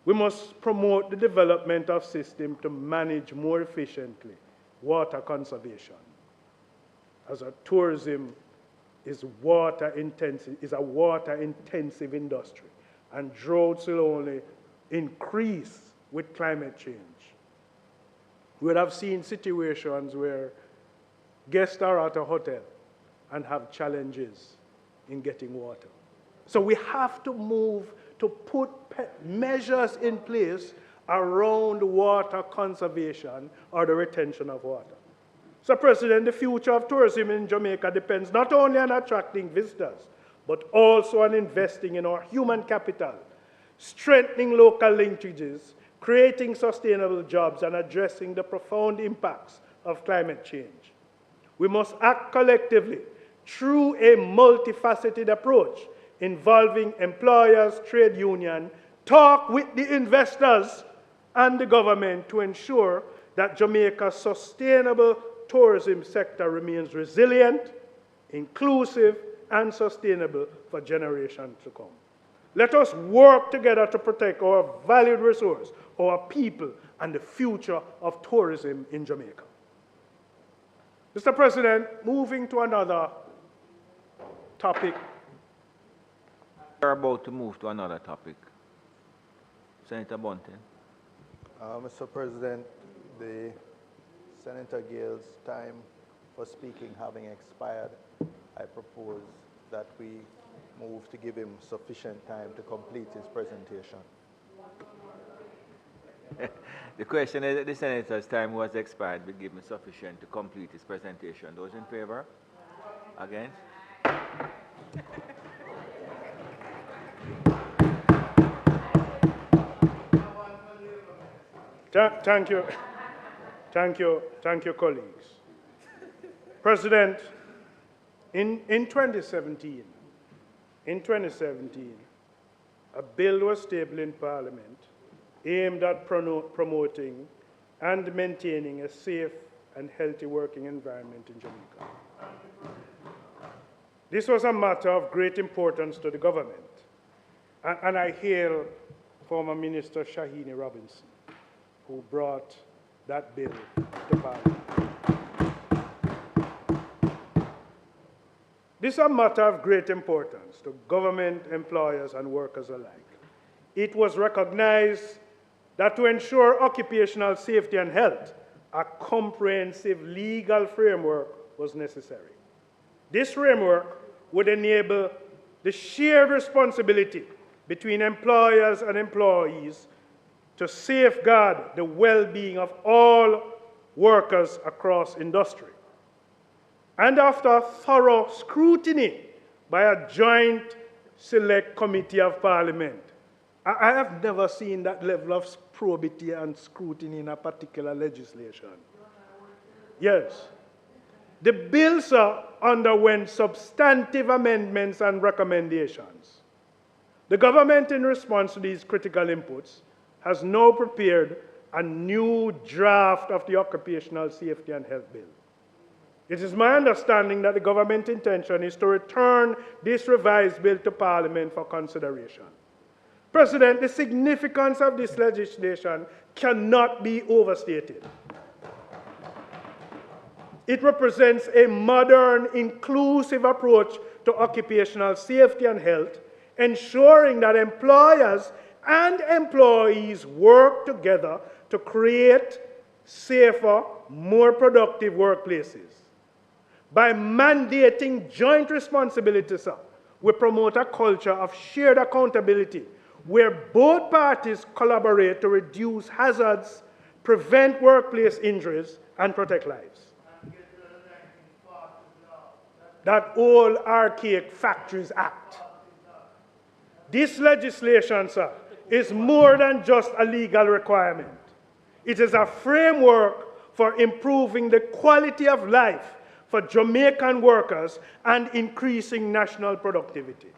we must promote the development of systems to manage more efficiently water conservation. As a tourism is a water-intensive industry, and droughts will only increase with climate change. We would have seen situations where guests are at a hotel and have challenges in getting water. So we have to move to put measures in place around water conservation or the retention of water. So, President, the future of tourism in Jamaica depends not only on attracting visitors, but also on investing in our human capital, strengthening local linkages, creating sustainable jobs, and addressing the profound impacts of climate change. We must act collectively through a multifaceted approach involving employers, trade unions, talk with the investors and the government to ensure that Jamaica's sustainable tourism sector remains resilient, inclusive, and sustainable for generations to come. Let us work together to protect our valued resource, our people, and the future of tourism in Jamaica. Mr. President, moving to another topic. We're about to move to another topic. Senator Bunting. Mr. President, the Senator Gale's time for speaking having expired, I propose that we move to give him sufficient time to complete his presentation. The question is that the Senator's time was expired. We give him sufficient to complete his presentation. Those in favor? Against? Thank you. Thank you, colleagues. President, in 2017, a bill was tabled in Parliament aimed at promoting and maintaining a safe and healthy working environment in Jamaica. This was a matter of great importance to the government, and I hail former Minister Shahini Robinson, who brought that bill to Parliament. This is a matter of great importance to government, employers, and workers alike. It was recognized that to ensure occupational safety and health, a comprehensive legal framework was necessary. This framework would enable the shared responsibility between employers and employees to safeguard the well-being of all workers across industry. And after thorough scrutiny by a joint select committee of Parliament, I have never seen that level of probity and scrutiny in a particular legislation. Yes. The bill, sir, underwent substantive amendments and recommendations. The government, in response to these critical inputs, has now prepared a new draft of the Occupational Safety and Health Bill. It is my understanding that the government intention is to return this revised bill to Parliament for consideration. President, the significance of this legislation cannot be overstated. It represents a modern, inclusive approach to occupational safety and health, ensuring that employers and employees work together to create safer, more productive workplaces. By mandating joint responsibility, sir, we promote a culture of shared accountability where both parties collaborate to reduce hazards, prevent workplace injuries, and protect lives. That old archaic Factories Act. This legislation, sir, is more than just a legal requirement. It is a framework for improving the quality of life for Jamaican workers and increasing national productivity.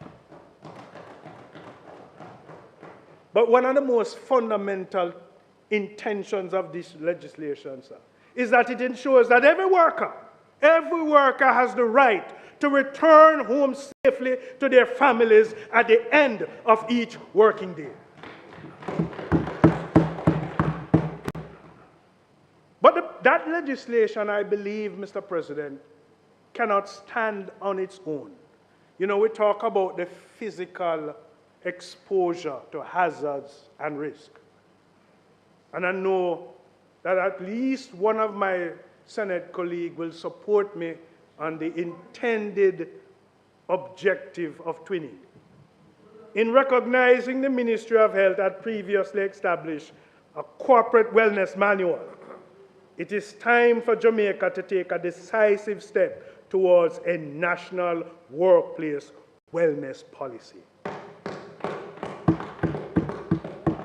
But one of the most fundamental intentions of this legislation, sir, is that it ensures that every worker has the right to return home safely to their families at the end of each working day. But that legislation, I believe, Mr. President, cannot stand on its own. You know, we talk about the physical exposure to hazards and risk. And I know that at least one of my Senate colleagues will support me on the intended objective of twinning. In recognizing the Ministry of Health had previously established a corporate wellness manual, it is time for Jamaica to take a decisive step towards a national workplace wellness policy.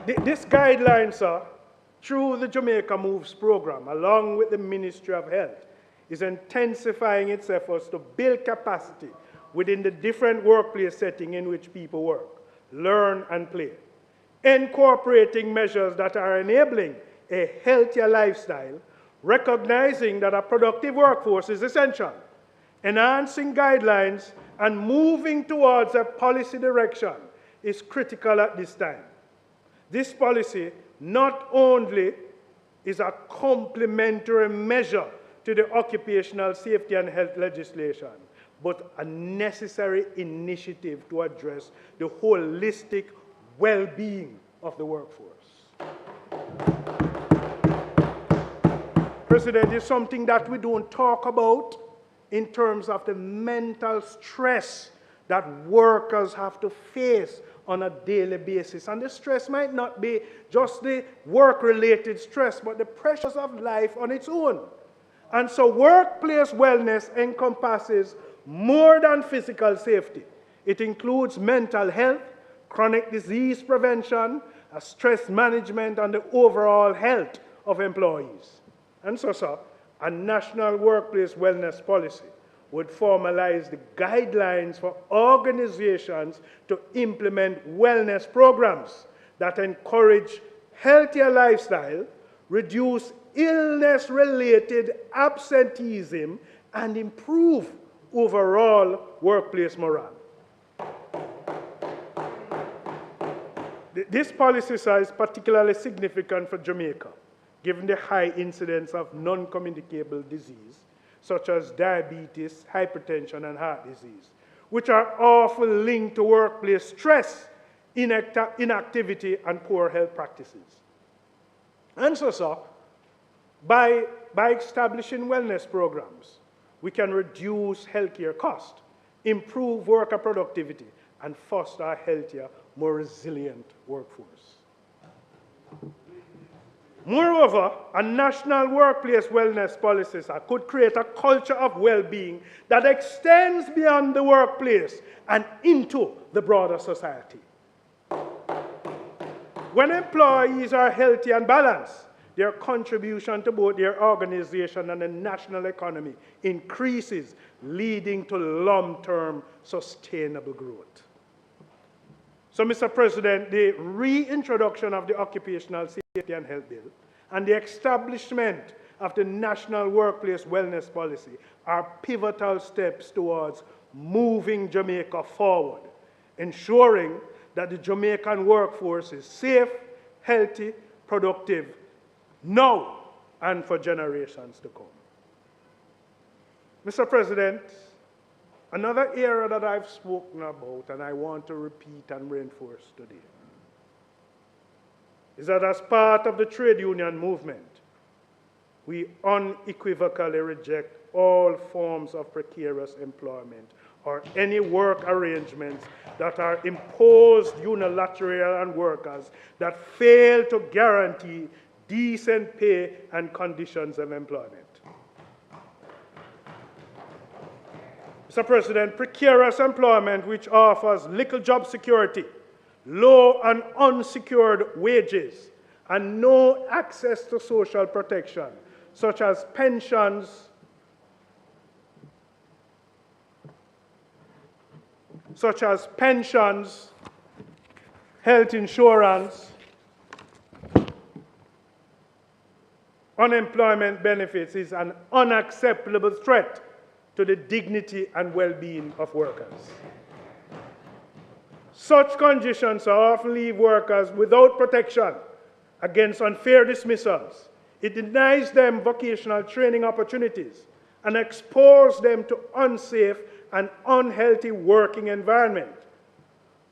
This guideline, sir, through the Jamaica Moves program, along with the Ministry of Health, is intensifying its efforts to build capacity within the different workplace settings in which people work, learn, and play, incorporating measures that are enabling a healthier lifestyle, recognizing that a productive workforce is essential, enhancing guidelines and moving towards a policy direction is critical at this time. This policy not only is a complementary measure to the occupational safety and health legislation, but a necessary initiative to address the holistic well-being of the workforce. President, is something that we don't talk about in terms of the mental stress that workers have to face on a daily basis. And the stress might not be just the work-related stress, but the pressures of life on its own. And so workplace wellness encompasses more than physical safety. It includes mental health, chronic disease prevention, stress management, and the overall health of employees. And so, a national workplace wellness policy would formalize the guidelines for organizations to implement wellness programs that encourage healthier lifestyle, reduce illness-related absenteeism, and improve overall workplace morale. This policy is particularly significant for Jamaica, given the high incidence of non-communicable disease, such as diabetes, hypertension, and heart disease, which are often linked to workplace stress, inactivity, and poor health practices. And so, by establishing wellness programs, we can reduce healthcare costs, improve worker productivity, and foster a healthier, more resilient workforce. Moreover, a national workplace wellness policy could create a culture of well-being that extends beyond the workplace and into the broader society. When employees are healthy and balanced, their contribution to both their organization and the national economy increases, leading to long-term sustainable growth. So, Mr. President, the reintroduction of the Occupational Safety and Health Bill and the establishment of the National Workplace Wellness Policy are pivotal steps towards moving Jamaica forward, ensuring that the Jamaican workforce is safe, healthy, productive, now and for generations to come. Mr. President, another area that I've spoken about and I want to repeat and reinforce today is that as part of the trade union movement, we unequivocally reject all forms of precarious employment or any work arrangements that are imposed unilaterally on workers that fail to guarantee decent pay and conditions of employment. Mr. President, precarious employment which offers little job security, low and unsecured wages, and no access to social protection, such as pensions, health insurance, unemployment benefits, is an unacceptable threat to the dignity and well-being of workers. Such conditions often leave workers without protection against unfair dismissals. It denies them vocational training opportunities and exposes them to unsafe and unhealthy working environment.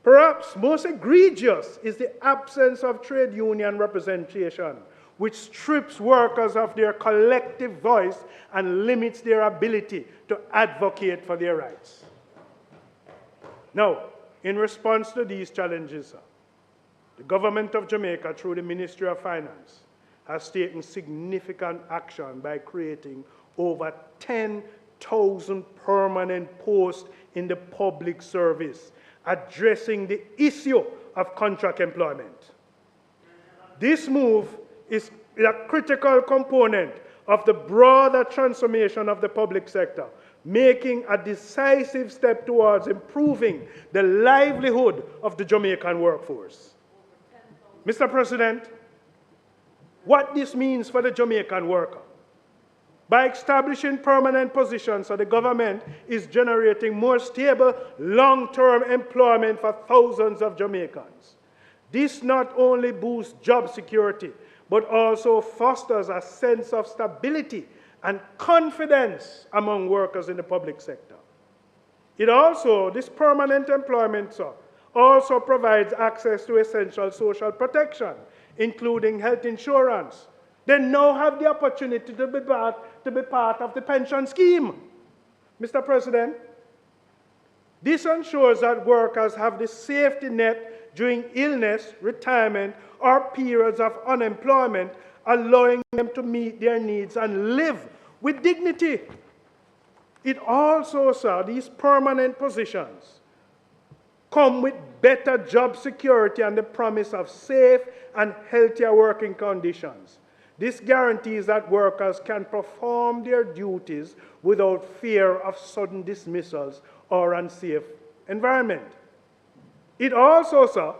Perhaps most egregious is the absence of trade union representation, which strips workers of their collective voice and limits their ability to advocate for their rights. Now, in response to these challenges, the government of Jamaica, through the Ministry of Finance, has taken significant action by creating over 10,000 permanent posts in the public service, addressing the issue of contract employment. This move is a critical component of the broader transformation of the public sector, making a decisive step towards improving the livelihood of the Jamaican workforce. Mr. President, what this means for the Jamaican worker by establishing permanent positions, so the government is generating more stable, long-term employment for thousands of Jamaicans. This not only boosts job security, but also fosters a sense of stability and confidence among workers in the public sector. This permanent employment also provides access to essential social protection, including health insurance. They now have the opportunity to be part of the pension scheme. Mr. President, this ensures that workers have the safety net during illness, retirement, or periods of unemployment, allowing them to meet their needs and live with dignity. It also, sir, these permanent positions come with better job security and the promise of safe and healthier working conditions. This guarantees that workers can perform their duties without fear of sudden dismissals or unsafe environment. It also, sir,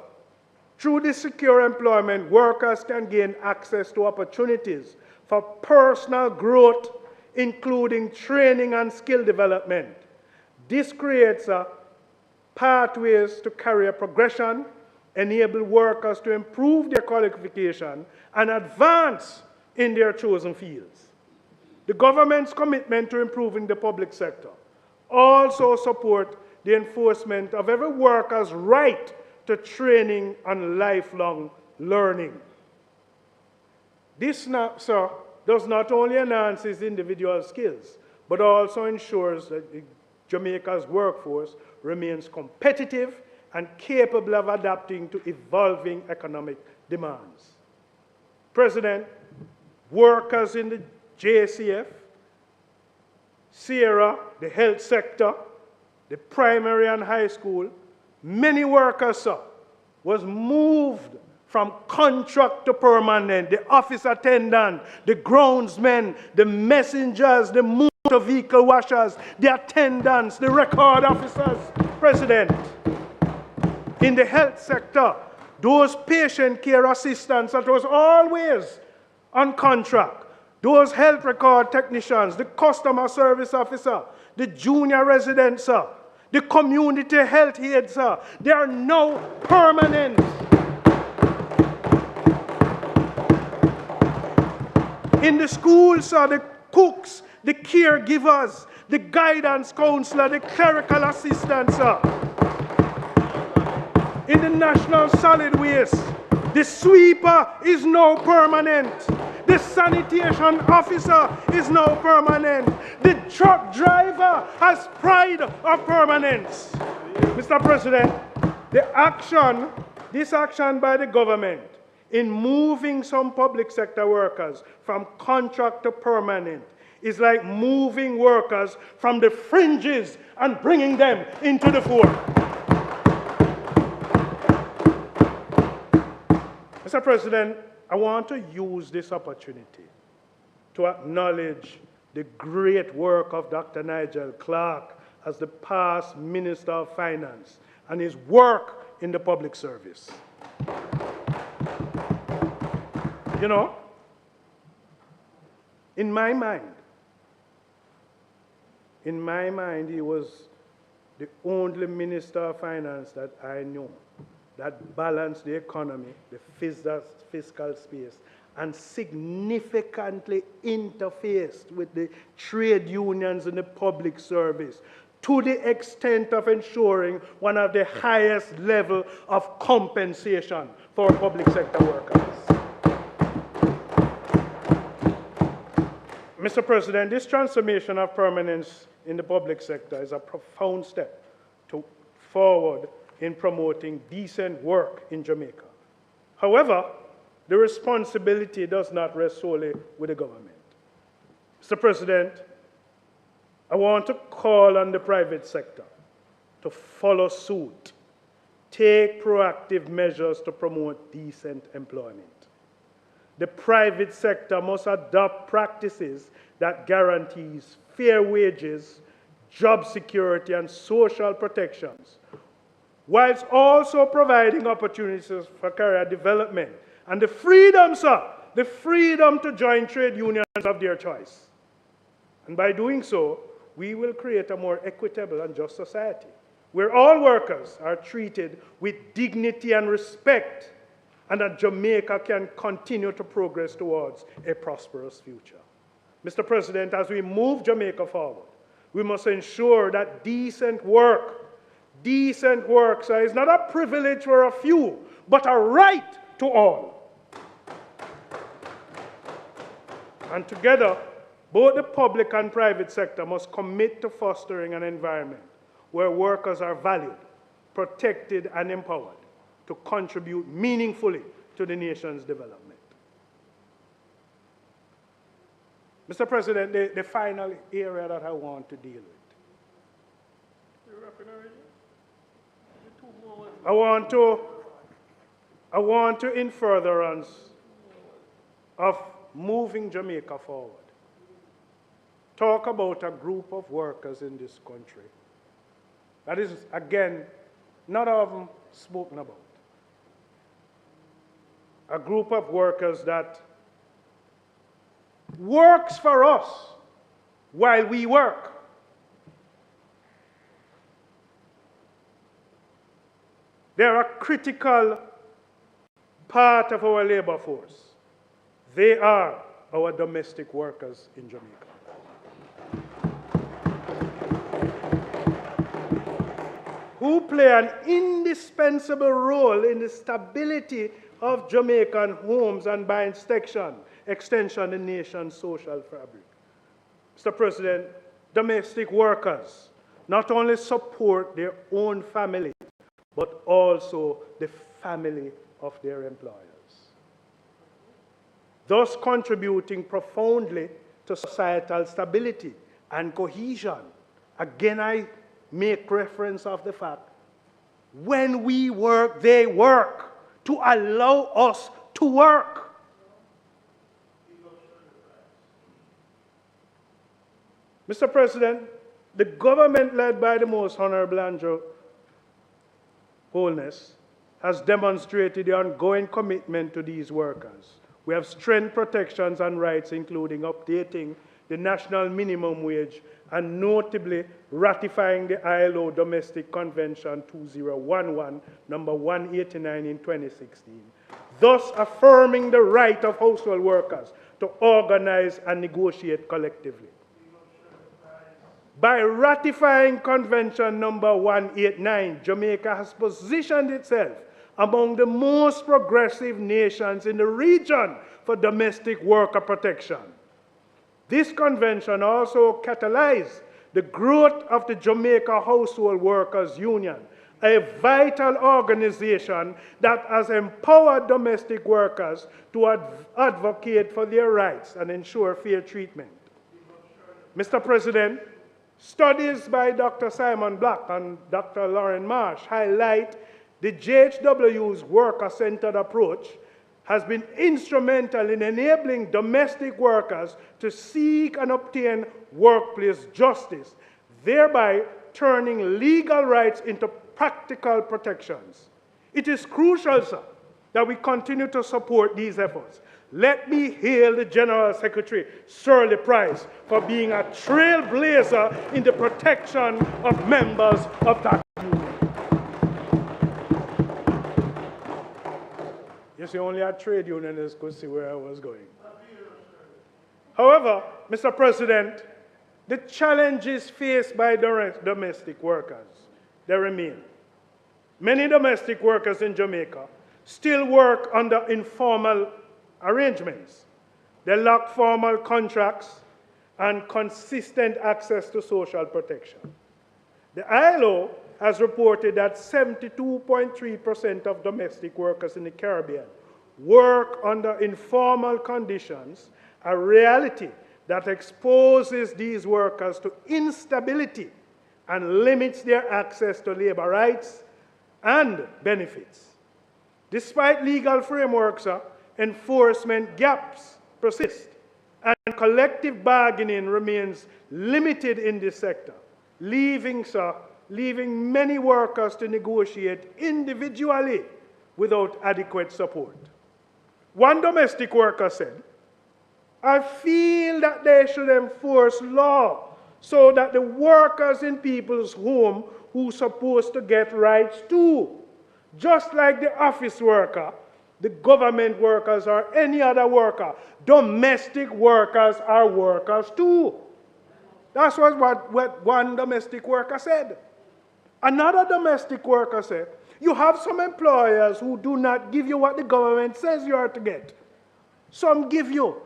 through this secure employment, workers can gain access to opportunities for personal growth, including training and skill development. This creates pathways to career progression, enable workers to improve their qualification and advance in their chosen fields. The government's commitment to improving the public sector also supports the enforcement of every worker's right to training and lifelong learning. This, sir, does not only enhance individual skills, but also ensures that Jamaica's workforce remains competitive and capable of adapting to evolving economic demands. President, workers in the JCF, Sierra, the health sector, the primary and high school, many workers, sir, was moved from contract to permanent. The office attendant, the groundsmen, the messengers, the motor vehicle washers, the attendants, the record officers. President, in the health sector, those patient care assistants that was always on contract, those health record technicians, the customer service officer, the junior resident, sir, the community health aide, sir, they are now permanent. In the schools, sir, the cooks, the caregivers, the guidance counselor, the clerical assistants, sir. In the national solid waste, the sweeper is now permanent. The sanitation officer is now permanent. The truck driver has pride of permanence. Mr. President, this action by the government in moving some public sector workers from contract to permanent is like moving workers from the fringes and bringing them into the fore. Mr. President, I want to use this opportunity to acknowledge the great work of Dr. Nigel Clarke as the past Minister of Finance and his work in the public service. You know, in my mind, he was the only Minister of Finance that I knew that balanced the economy, the fiscal space, and significantly interfaced with the trade unions in the public service to the extent of ensuring one of the highest level of compensation for public sector workers. Mr. President, this transformation of permanence in the public sector is a profound step forward in promoting decent work in Jamaica. However, the responsibility does not rest solely with the government. Mr. President, I want to call on the private sector to follow suit, take proactive measures to promote decent employment. The private sector must adopt practices that guarantees fair wages, job security, and social protections, whilst also providing opportunities for career development and the freedom, sir, the freedom to join trade unions of their choice. And by doing so, we will create a more equitable and just society, where all workers are treated with dignity and respect, and that Jamaica can continue to progress towards a prosperous future. Mr. President, as we move Jamaica forward, we must ensure that decent work is not a privilege for a few, but a right to all. And together, both the public and private sector must commit to fostering an environment where workers are valued, protected, and empowered to contribute meaningfully to the nation's development. Mr. President, the final area that I want to deal with. I want to, in furtherance of moving Jamaica forward, talk about a group of workers in this country that is, again, not often spoken about. A group of workers that works for us while we work. They're a critical part of our labor force. They are our domestic workers in Jamaica. Who play an indispensable role in the stability of Jamaican homes and by extension, the nation's social fabric. Mr. President, domestic workers not only support their own family, but also the family of their employers, thus contributing profoundly to societal stability and cohesion. Again, I make reference of the fact, when we work, they work to allow us to work. Mr. President, the government led by the Most Honorable Andrew Holness has demonstrated the ongoing commitment to these workers. We have strengthened protections and rights, including updating the national minimum wage and notably ratifying the ILO Domestic Convention 2011, number 189 in 2016, thus affirming the right of household workers to organize and negotiate collectively. By ratifying Convention number 189, Jamaica has positioned itself among the most progressive nations in the region for domestic worker protection. This convention also catalyzed the growth of the Jamaica Household Workers Union, a vital organization that has empowered domestic workers to advocate for their rights and ensure fair treatment. Mr. President, studies by Dr. Simon Black and Dr. Lauren Marsh highlight the JHW's worker-centered approach has been instrumental in enabling domestic workers to seek and obtain workplace justice, thereby turning legal rights into practical protections. It is crucial, sir, that we continue to support these efforts. Let me hail the General Secretary, Shirley Price, for being a trailblazer in the protection of members of that union. You see, only a trade unionists could see where I was going. However, Mr. President, the challenges faced by domestic workers, they remain. Many domestic workers in Jamaica still work under informal arrangements. They lack formal contracts and consistent access to social protection. The ILO has reported that 72.3% of domestic workers in the Caribbean work under informal conditions, a reality that exposes these workers to instability and limits their access to labor rights and benefits. Despite legal frameworks, enforcement gaps persist, and collective bargaining remains limited in this sector, leaving many workers to negotiate individually without adequate support. One domestic worker said, I feel that they should enforce law so that the workers in people's home who are supposed to get rights too, just like the office worker, the government workers, or any other worker, domestic workers are workers too. That's what one domestic worker said. Another domestic worker said, you have some employers who do not give you what the government says you are to get. Some give you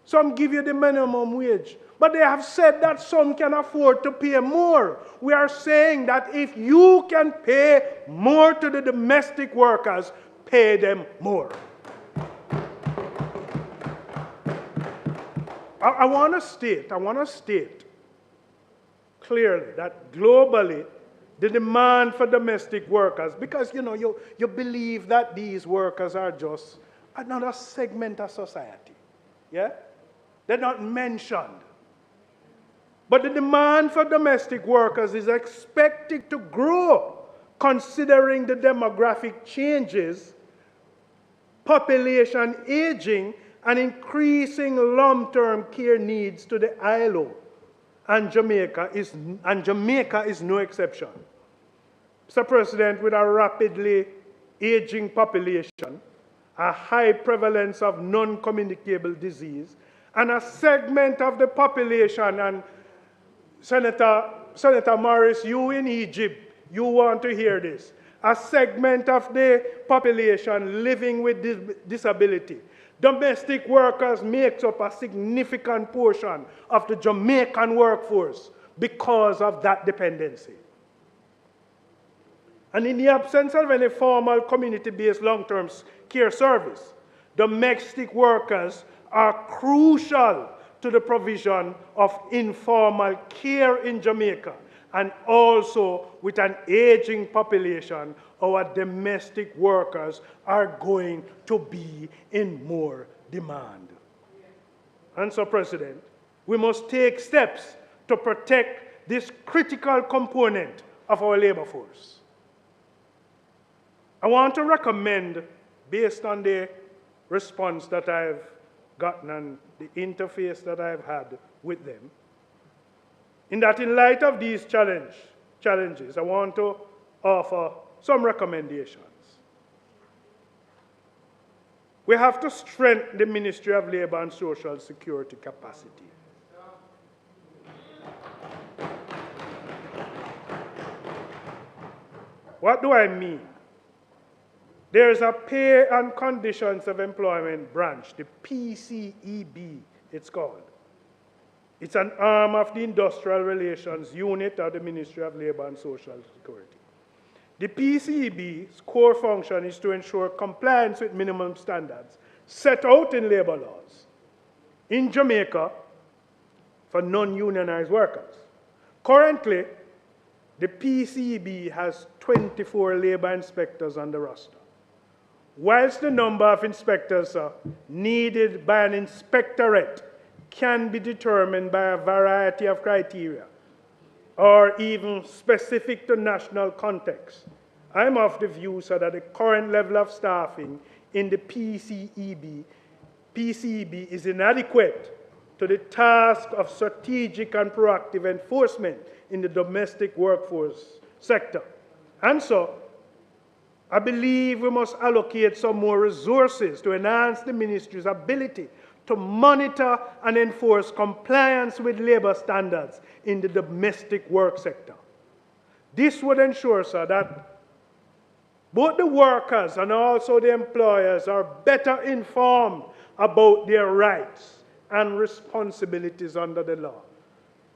the minimum wage. But they have said that some can afford to pay more. We are saying that if you can pay more to the domestic workers, pay them more. I want to state clearly that globally, the demand for domestic workers, because you believe that these workers are just another segment of society. Yeah? They're not mentioned. But the demand for domestic workers is expected to grow considering the demographic changes, population aging, and increasing long-term care needs to the ILO. And Jamaica is no exception. Mr. President, with a rapidly aging population, a high prevalence of non-communicable disease, and a segment of the population, and Senator Morris, you in Egypt, you want to hear this, a segment of the population living with disability. Domestic workers makes up a significant portion of the Jamaican workforce because of that dependency. And in the absence of any formal community-based long-term care service, domestic workers are crucial to the provision of informal care in Jamaica. And also, with an aging population, our domestic workers are going to be in more demand. And so, President, we must take steps to protect this critical component of our labor force. I want to recommend, based on the response that I've gotten and the interface that I've had with them, in light of these challenges, I want to offer some recommendations. We have to strengthen the Ministry of Labor and Social Security capacity. What do I mean? There is a Pay and Conditions of Employment branch, the PCEB, it's called. It's an arm of the Industrial Relations Unit of the Ministry of Labor and Social Security. The PCEB's core function is to ensure compliance with minimum standards set out in labor laws in Jamaica for non-unionized workers. Currently, the PCEB has 24 labor inspectors on the roster. Whilst the number of inspectors needed by an inspectorate can be determined by a variety of criteria, or even specific to national context, I'm of the view that the current level of staffing in the PCEB is inadequate to the task of strategic and proactive enforcement in the domestic workforce sector. And so, I believe we must allocate some more resources to enhance the ministry's ability to monitor and enforce compliance with labor standards in the domestic work sector. This would ensure, sir, that both the workers and also the employers are better informed about their rights and responsibilities under the law.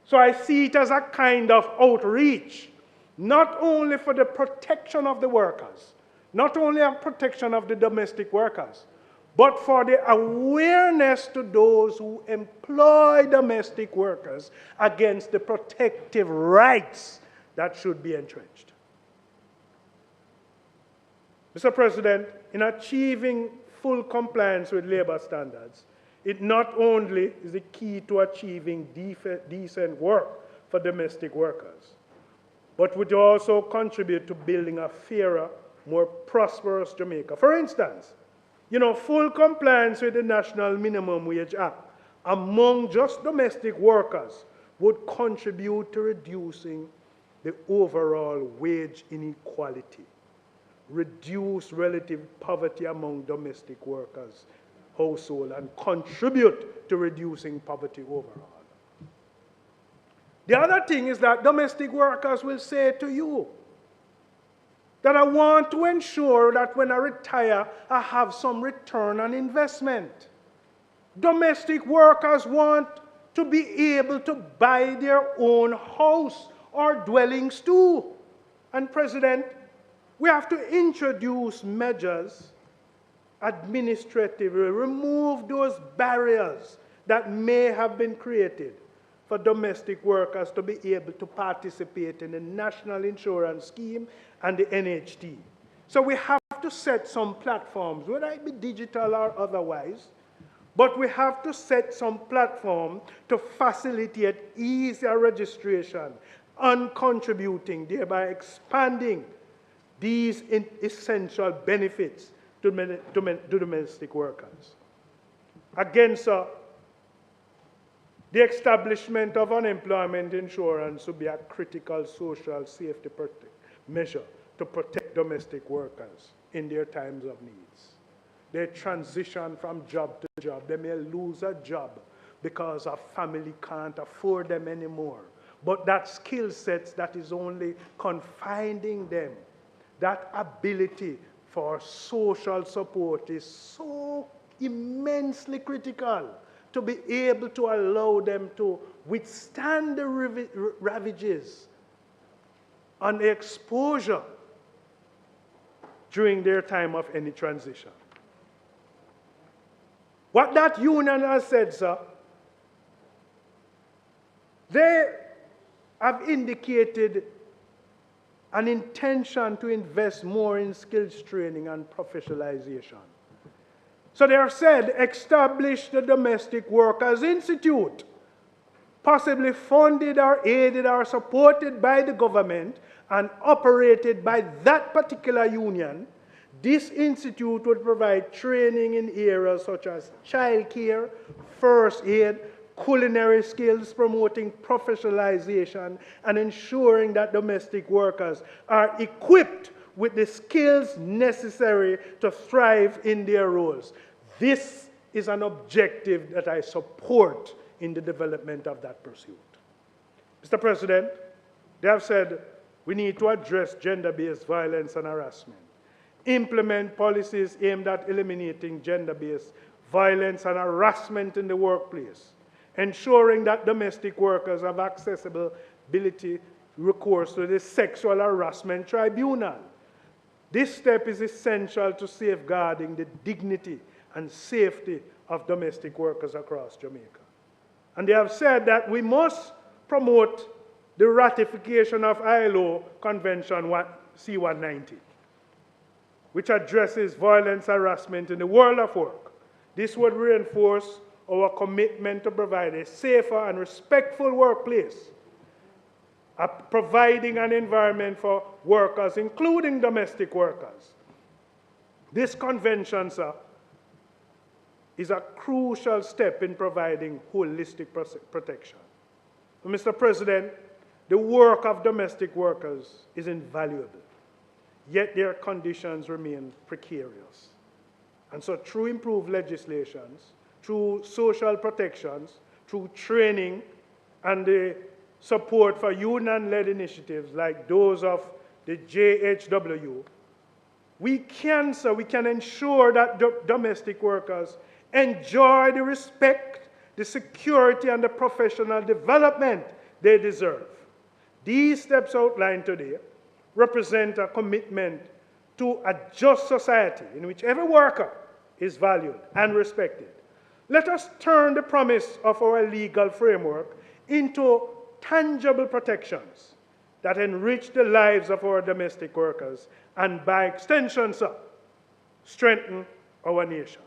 So I see it as a kind of outreach, not only for the protection of the workers, not only a protection of the domestic workers, but for the awareness to those who employ domestic workers against the protective rights that should be entrenched. Mr. President, in achieving full compliance with labor standards, it not only is the key to achieving decent work for domestic workers, but would also contribute to building a fairer, more prosperous Jamaica. For instance, full compliance with the National Minimum Wage Act among just domestic workers would contribute to reducing the overall wage inequality, reduce relative poverty among domestic workers, household, and contribute to reducing poverty overall. The other thing is that domestic workers will say to you that I want to ensure that when I retire, I have some return on investment. Domestic workers want to be able to buy their own house or dwellings too. And President, we have to introduce measures administratively, remove those barriers that may have been created for domestic workers to be able to participate in the National Insurance Scheme and the NHT. So we have to set some platforms, whether it be digital or otherwise, but we have to set some platform to facilitate easier registration and contributing, thereby expanding these essential benefits to domestic workers. Again, sir, the establishment of unemployment insurance would be a critical social safety measure to protect domestic workers in their times of needs. They transition from job to job. They may lose a job because a family can't afford them anymore. But that skill set that is only confining them, that ability for social support is so immensely critical to be able to allow them to withstand the ravages and the exposure during their time of any transition. What that union has said, sir, they have indicated an intention to invest more in skills training and professionalization. So they have said, establish the Domestic Workers Institute, possibly funded or aided or supported by the government and operated by that particular union. This institute would provide training in areas such as childcare, first aid, culinary skills, promoting professionalization, and ensuring that domestic workers are equipped with the skills necessary to thrive in their roles. This is an objective that I support in the development of that pursuit. Mr. President, they have said we need to address gender-based violence and harassment, implement policies aimed at eliminating gender-based violence and harassment in the workplace, ensuring that domestic workers have accessibility recourse to the Sexual Harassment Tribunal. This step is essential to safeguarding the dignity and safety of domestic workers across Jamaica. And they have said that we must promote the ratification of ILO Convention C-190, which addresses violence harassment in the world of work. This would reinforce our commitment to provide a safer and respectful workplace, providing an environment for workers, including domestic workers. This convention, sir, is a crucial step in providing holistic protection. Mr. President, the work of domestic workers is invaluable, yet their conditions remain precarious. And so through improved legislations, through social protections, through training, and the support for union-led initiatives like those of the JHW, we can ensure that domestic workers enjoy the respect, the security, and the professional development they deserve. These steps outlined today represent a commitment to a just society in which every worker is valued and respected. Let us turn the promise of our legal framework into tangible protections that enrich the lives of our domestic workers and, by extension, sir, strengthen our nation.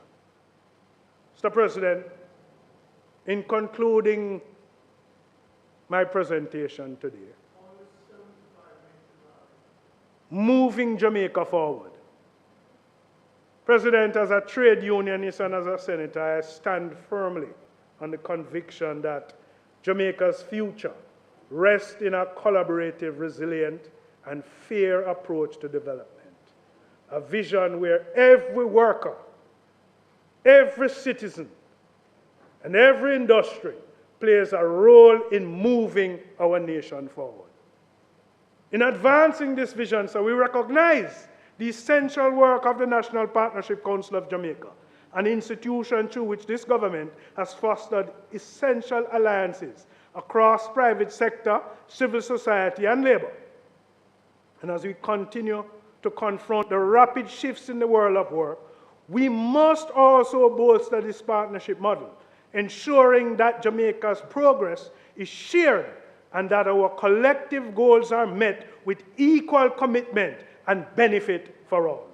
Mr. President, in concluding my presentation today, moving Jamaica forward, President, as a trade unionist and as a senator, I stand firmly on the conviction that Jamaica's future rests in a collaborative, resilient, and fair approach to development. A vision where every worker, every citizen, and every industry plays a role in moving our nation forward. In advancing this vision, so we recognize the essential work of the National Partnership Council of Jamaica, an institution through which this government has fostered essential alliances across private sector, civil society, and labor. And as we continue to confront the rapid shifts in the world of work, we must also bolster this partnership model, ensuring that Jamaica's progress is shared and that our collective goals are met with equal commitment and benefit for all.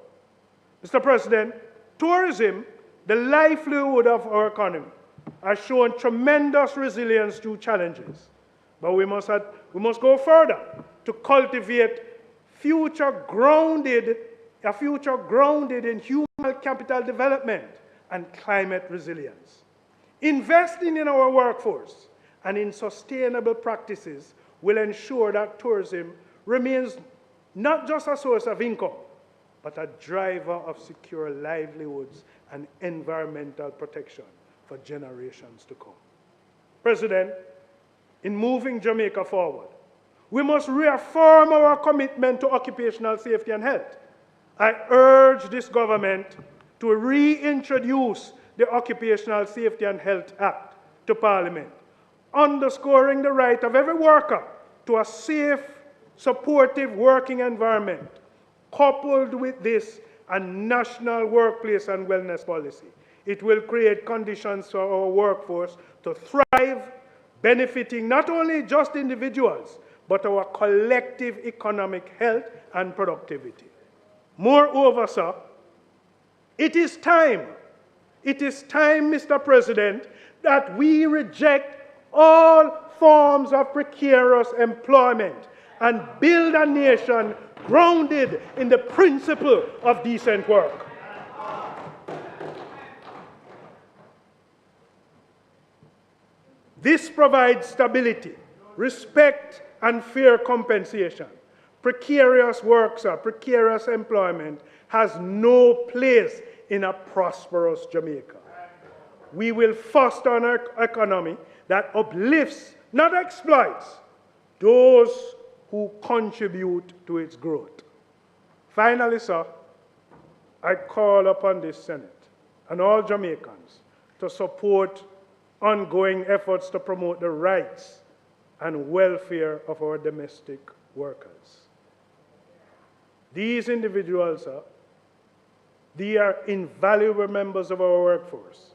Mr. President, tourism, the livelihood of our economy, has shown tremendous resilience through challenges. But we must go further to cultivate a future grounded in human capital development and climate resilience. Investing in our workforce and in sustainable practices will ensure that tourism remains not just a source of income, but a driver of secure livelihoods and environmental protection for generations to come. President, in moving Jamaica forward, we must reaffirm our commitment to occupational safety and health. I urge this government to reintroduce the Occupational Safety and Health Act to Parliament, underscoring the right of every worker to a safe, supportive working environment. Coupled with this, a national workplace and wellness policy. It will create conditions for our workforce to thrive, benefiting not only just individuals, but our collective economic health and productivity. Moreover, sir, it is time, Mr. President, that we reject all forms of precarious employment and build a nation grounded in the principle of decent work. This provides stability, respect, and fair compensation. Precarious work, sir, precarious employment has no place in a prosperous Jamaica. We will foster an economy that uplifts, not exploits, those who contribute to its growth. Finally, sir, I call upon this Senate and all Jamaicans to support ongoing efforts to promote the rights and welfare of our domestic workers. These individuals, sir, they are invaluable members of our workforce.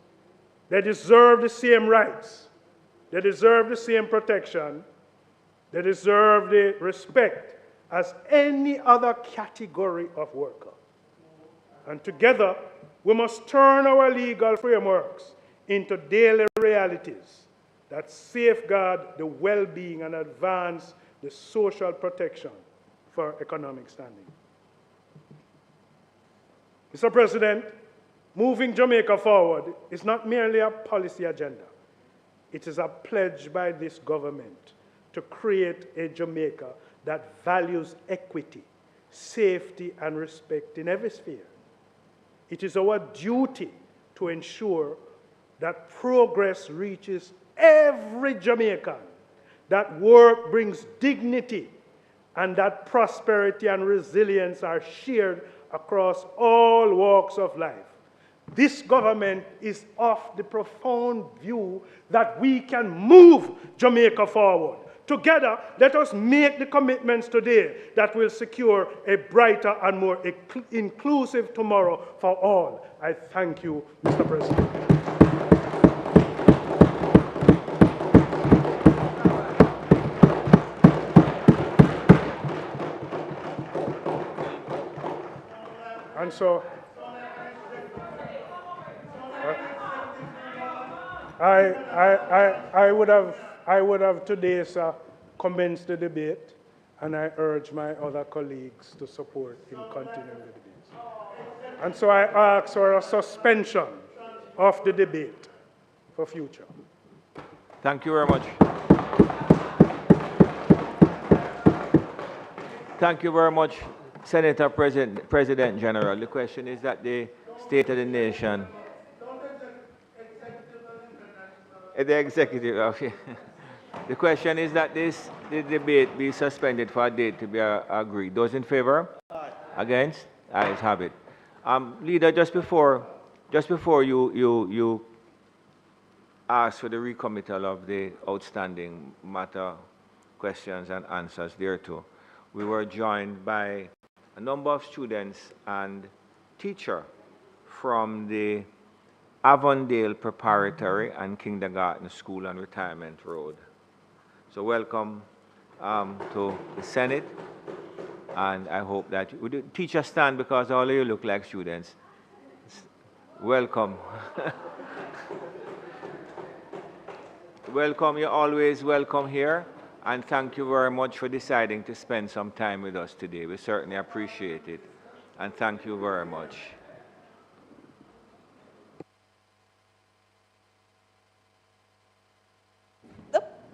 They deserve the same rights. They deserve the same protection. They deserve the respect as any other category of worker. And together, we must turn our legal frameworks into daily realities that safeguard the well-being and advance the social protection for economic standing. Mr. President, moving Jamaica forward is not merely a policy agenda. It is a pledge by this government to create a Jamaica that values equity, safety, and respect in every sphere. It is our duty to ensure that progress reaches every Jamaican, that work brings dignity, and that prosperity and resilience are shared across all walks of life. This government is of the profound view that we can move Jamaica forward. Together, let us make the commitments today that will secure a brighter and more inclusive tomorrow for all. I thank you, Mr. President. And so, I would have today, sir, commenced the debate, and I urge my other colleagues to support in continuing the debate. And so I ask for a suspension of the debate for future. Thank you very much. Thank you very much, Senator President General. The question is that the State of the Nation. The executive, okay. The question is that the debate be suspended for a date to be agreed. Those in favor? Aye. Against? Ayes have it. Leader, just before you ask for the recommittal of the outstanding matter questions and answers thereto, we were joined by a number of students and teachers from the Avondale Preparatory and Kindergarten School on Retirement Road. So welcome to the Senate, and I hope that would you teachers stand because all of you look like students. Welcome. Welcome, you're always welcome here, and thank you very much for deciding to spend some time with us today. We certainly appreciate it, and thank you very much.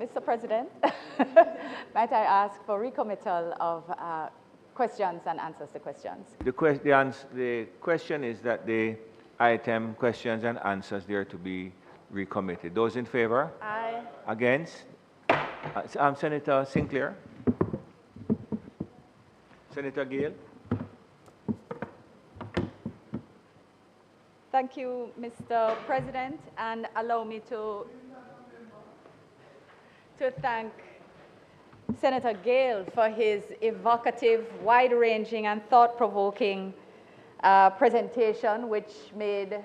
Mr. President, might I ask for recommittal of questions and answers to questions? The question is that the item questions and answers there to be recommitted. Those in favor? Aye. Against? Senator Sinclair? Senator Gale? Thank you, Mr. President, and allow me to thank Senator Gale for his evocative, wide-ranging, and thought-provoking presentation, which made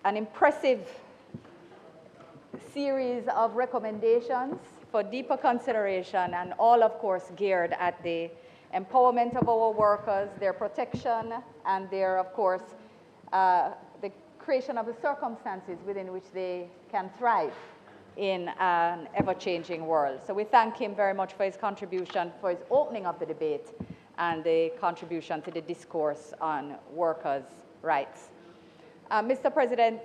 an impressive series of recommendations for deeper consideration, and all, of course, geared at the empowerment of our workers, their protection, and their, of course, the creation of the circumstances within which they can thrive in an ever-changing world. So we thank him very much for his contribution, for his opening of the debate, and the contribution to the discourse on workers' rights. Mr. President,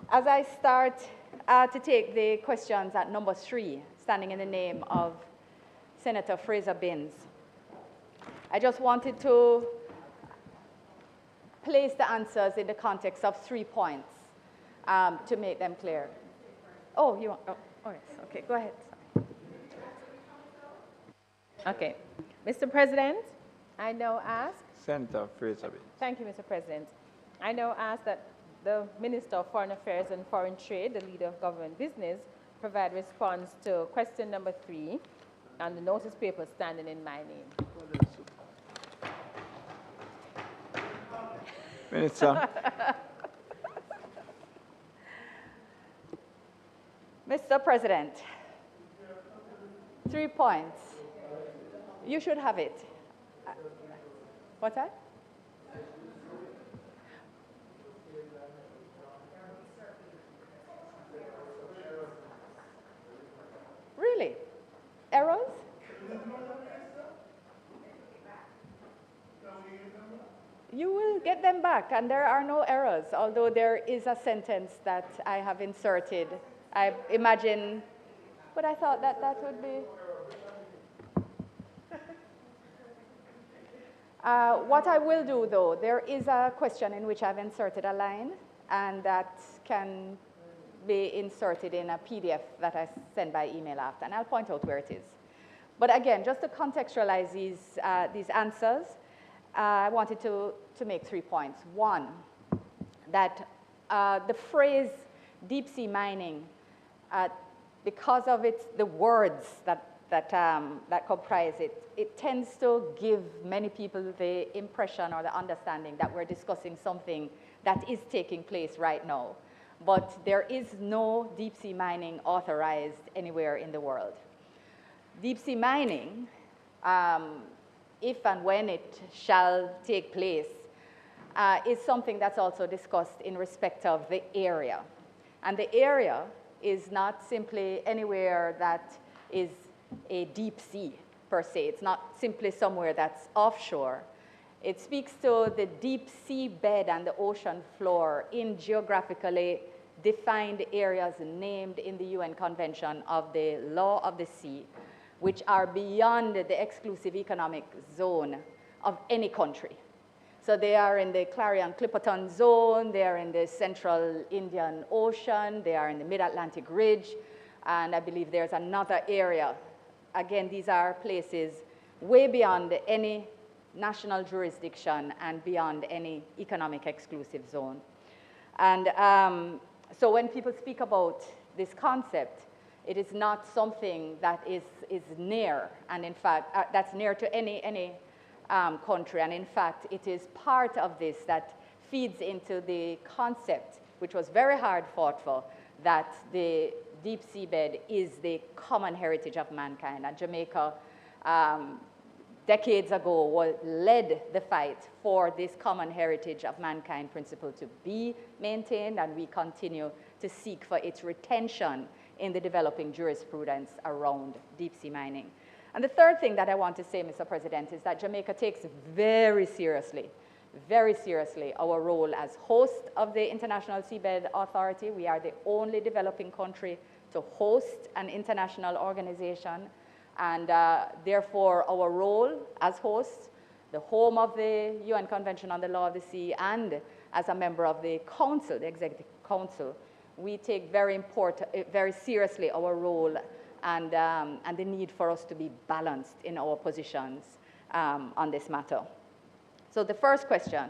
as I start to take the questions at number 3, standing in the name of Senator Fraser Binns, I just wanted to place the answers in the context of 3 points to make them clear. Oh, you want, oh, yes, okay, go ahead. Sorry. Okay. Mr. President, I now ask. Senator Fraser Binns. Thank you, Mr. President. I now ask that the Minister of Foreign Affairs and Foreign Trade, the leader of government business, provide response to question number 3 and the notice paper standing in my name. Minister. Mr. President, 3 points. You should have it. What's that? Really? Errors? You will get them back, and there are no errors, although there is a sentence that I have inserted. I imagine, but I thought that that would be. What I will do, though, there is a question in which I've inserted a line, and that can be inserted in a PDF that I send by email after, and I'll point out where it is. But again, just to contextualize these answers, I wanted to make 3 points. One, that the phrase deep sea mining, because of the words that comprise it, it tends to give many people the impression or the understanding that we're discussing something that is taking place right now. But there is no deep sea mining authorized anywhere in the world. Deep sea mining, if and when it shall take place, is something that's also discussed in respect of the area. And the area is not simply anywhere that is a deep sea, per se. It's not simply somewhere that's offshore. It speaks to the deep sea bed and the ocean floor in geographically defined areas named in the UN Convention of the Law of the Sea, which are beyond the exclusive economic zone of any country. So they are in the Clarion-Clipperton zone, they are in the Central Indian Ocean, they are in the Mid-Atlantic Ridge, and I believe there's another area. Again, these are places way beyond any national jurisdiction and beyond any economic exclusive zone. And so when people speak about this concept, it is not something that is near, and in fact, that's near to any country, and in fact, it is part of this that feeds into the concept, which was very hard fought for, that the deep seabed is the common heritage of mankind. And Jamaica, decades ago, led the fight for this common heritage of mankind principle to be maintained, and we continue to seek for its retention in the developing jurisprudence around deep sea mining. And the third thing that I want to say, Mr. President, is that Jamaica takes very seriously, our role as host of the International Seabed Authority. We are the only developing country to host an international organization, and therefore our role as host, the home of the UN Convention on the Law of the Sea, and as a member of the Council, the Executive Council, we take very seriously our role and the need for us to be balanced in our positions on this matter. So the first question,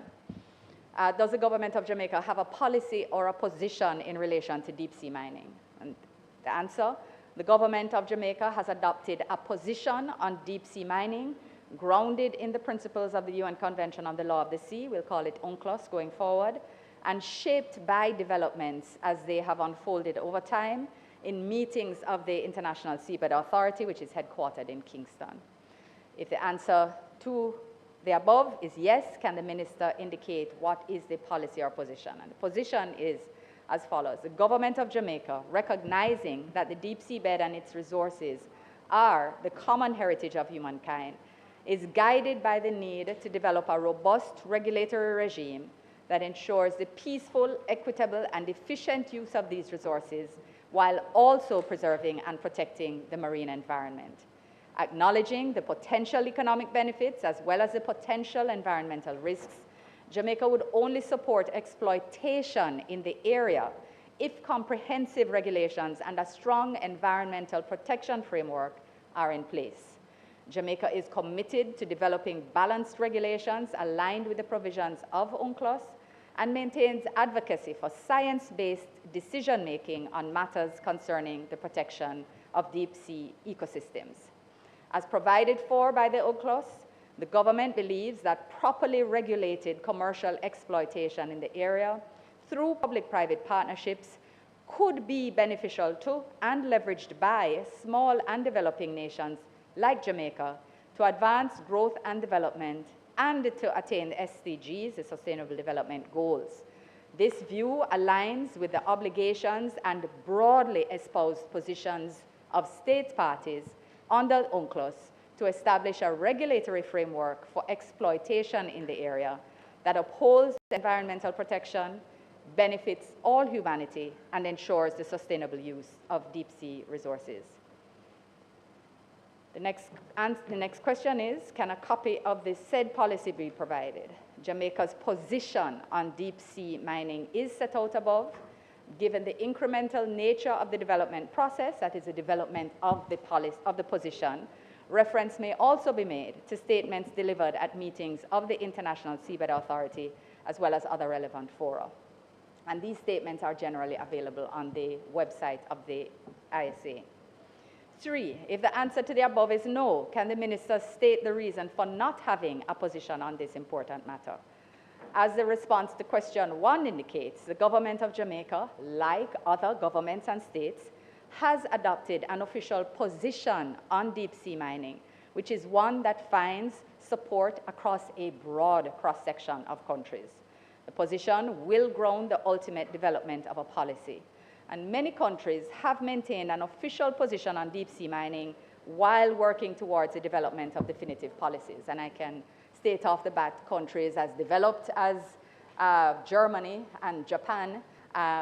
does the government of Jamaica have a policy or a position in relation to deep sea mining? And the answer, the government of Jamaica has adopted a position on deep sea mining grounded in the principles of the UN Convention on the Law of the Sea, we'll call it UNCLOS going forward, and shaped by developments as they have unfolded over time in meetings of the International Seabed Authority, which is headquartered in Kingston. If the answer to the above is yes, can the minister indicate what is the policy or position? And the position is as follows. The government of Jamaica, recognizing that the deep seabed and its resources are the common heritage of humankind, is guided by the need to develop a robust regulatory regime that ensures the peaceful, equitable, and efficient use of these resources while also preserving and protecting the marine environment. Acknowledging the potential economic benefits as well as the potential environmental risks, Jamaica would only support exploitation in the area if comprehensive regulations and a strong environmental protection framework are in place. Jamaica is committed to developing balanced regulations aligned with the provisions of UNCLOS and maintains advocacy for science-based decision-making on matters concerning the protection of deep-sea ecosystems. As provided for by the UNCLOS, the government believes that properly regulated commercial exploitation in the area through public-private partnerships could be beneficial to and leveraged by small and developing nations like Jamaica to advance growth and development and to attain the SDGs, the Sustainable Development Goals. This view aligns with the obligations and broadly espoused positions of state parties under UNCLOS to establish a regulatory framework for exploitation in the area that upholds environmental protection, benefits all humanity, and ensures the sustainable use of deep-sea resources. The next question is, can a copy of the said policy be provided? Jamaica's position on deep-sea mining is set out above. Given the incremental nature of the development process, that is the development of the position, reference may also be made to statements delivered at meetings of the International Seabed Authority, as well as other relevant fora. And these statements are generally available on the website of the ISA. 3, if the answer to the above is no, can the minister state the reason for not having a position on this important matter? As the response to question 1 indicates, the government of Jamaica, like other governments and states, has adopted an official position on deep-sea mining, which is one that finds support across a broad cross-section of countries. The position will ground the ultimate development of a policy. And many countries have maintained an official position on deep-sea mining while working towards the development of definitive policies. And I can state off the bat countries as developed as Germany and Japan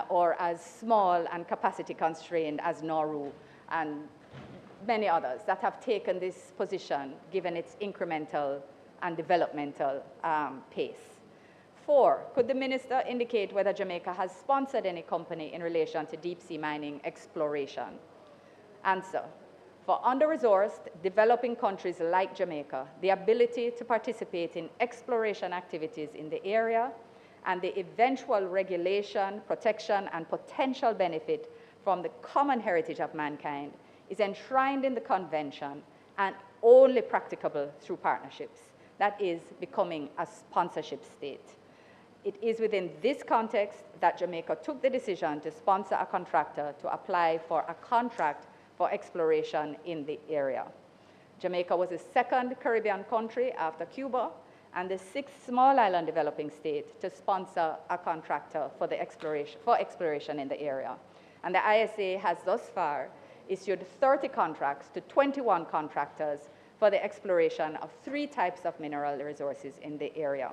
or as small and capacity constrained as Nauru and many others that have taken this position given its incremental and developmental pace. 4, could the minister indicate whether Jamaica has sponsored any company in relation to deep sea mining exploration? Answer. For under-resourced, developing countries like Jamaica, the ability to participate in exploration activities in the area and the eventual regulation, protection, and potential benefit from the common heritage of mankind is enshrined in the Convention and only practicable through partnerships. That is, becoming a sponsorship state. It is within this context that Jamaica took the decision to sponsor a contractor to apply for a contract for exploration in the area. Jamaica was the second Caribbean country after Cuba and the 6th small island developing state to sponsor a contractor for exploration in the area. And the ISA has thus far issued 30 contracts to 21 contractors for the exploration of 3 types of mineral resources in the area.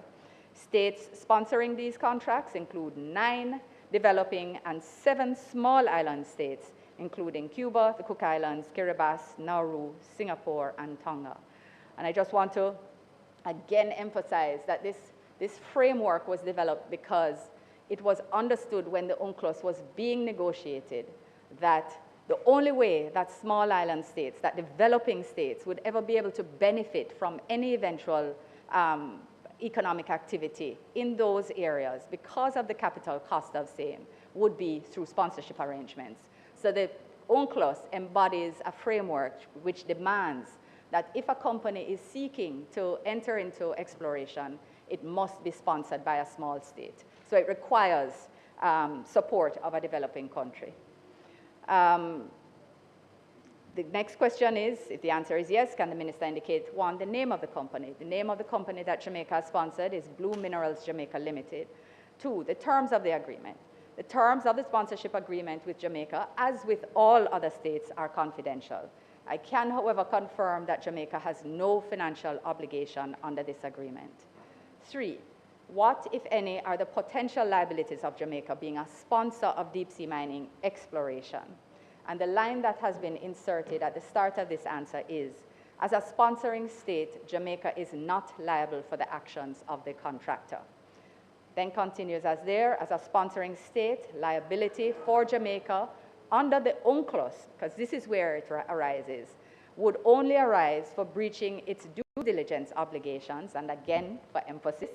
States sponsoring these contracts include 9 developing and 7 small island states, including Cuba, the Cook Islands, Kiribati, Nauru, Singapore, and Tonga. And I just want to again emphasize that this framework was developed because it was understood when the UNCLOS was being negotiated that the only way that small island states, that developing states would ever be able to benefit from any eventual economic activity in those areas because of the capital cost of same would be through sponsorship arrangements. So the UNCLOS embodies a framework which demands that if a company is seeking to enter into exploration, it must be sponsored by a small state. So it requires support of a developing country. The next question is, if the answer is yes, can the minister indicate, 1, the name of the company? The name of the company that Jamaica has sponsored is Blue Minerals Jamaica Limited. 2, the terms of the agreement. The terms of the sponsorship agreement with Jamaica, as with all other states, are confidential. I can, however, confirm that Jamaica has no financial obligation under this agreement. 3, what, if any, are the potential liabilities of Jamaica being a sponsor of deep sea mining exploration? And the line that has been inserted at the start of this answer is, as a sponsoring state, Jamaica is not liable for the actions of the contractor. Then continues as a sponsoring state, liability for Jamaica under the UNCLOS, because this is where it arises, would only arise for breaching its due diligence obligations, and again, for emphasis,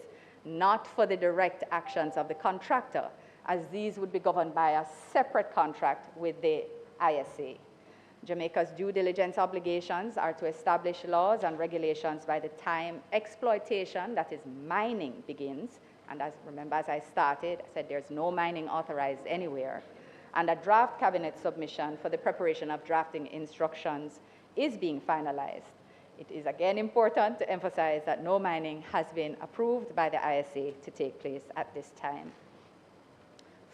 not for the direct actions of the contractor, as these would be governed by a separate contract with the ISA. Jamaica's due diligence obligations are to establish laws and regulations by the time exploitation, that is mining, begins. And remember, as I started, I said there's no mining authorized anywhere. And a draft cabinet submission for the preparation of drafting instructions is being finalized. It is again important to emphasize that no mining has been approved by the ISA to take place at this time.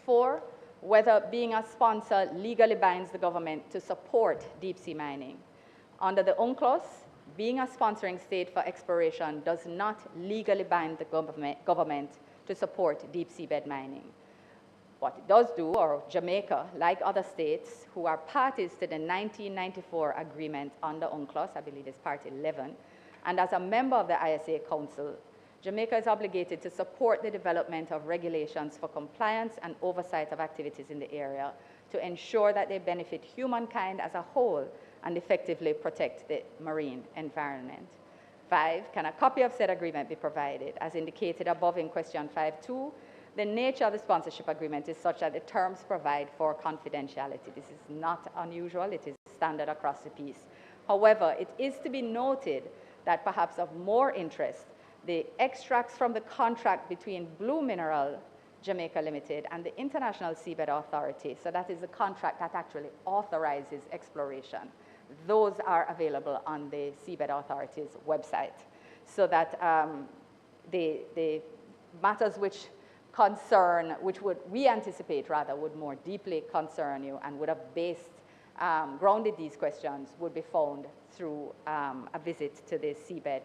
4, whether being a sponsor legally binds the government to support deep sea mining. Under the UNCLOS, being a sponsoring state for exploration does not legally bind the government to support deep seabed mining. What it does do, or Jamaica, like other states who are parties to the 1994 agreement under UNCLOS, I believe it's part 11, and as a member of the ISA Council, Jamaica is obligated to support the development of regulations for compliance and oversight of activities in the area to ensure that they benefit humankind as a whole and effectively protect the marine environment. 5, can a copy of said agreement be provided? As indicated above in question 5.2, the nature of the sponsorship agreement is such that the terms provide for confidentiality. This is not unusual, it is standard across the piece. However, it is to be noted that perhaps of more interest, the extracts from the contract between Blue Mineral Jamaica Limited and the International Seabed Authority, so that is the contract that actually authorizes exploration. Those are available on the Seabed Authority's website, so that the matters which concern, which we anticipate rather would more deeply concern you and would have grounded these questions would be found through a visit to the Seabed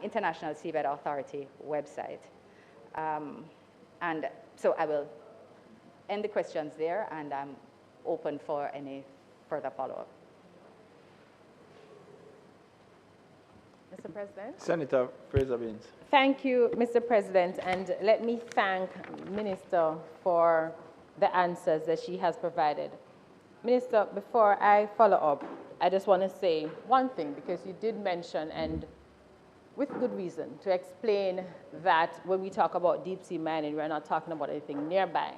International Seabed Authority website. And so I will end the questions there, and I'm open for any further follow-up. Mr. President. Senator Fraser-Binns. Thank you, Mr. President, and let me thank Minister for the answers that she has provided. Minister, before I follow up, I just want to say one thing, because you did mention, and with good reason, to explain that when we talk about deep sea mining, we're not talking about anything nearby.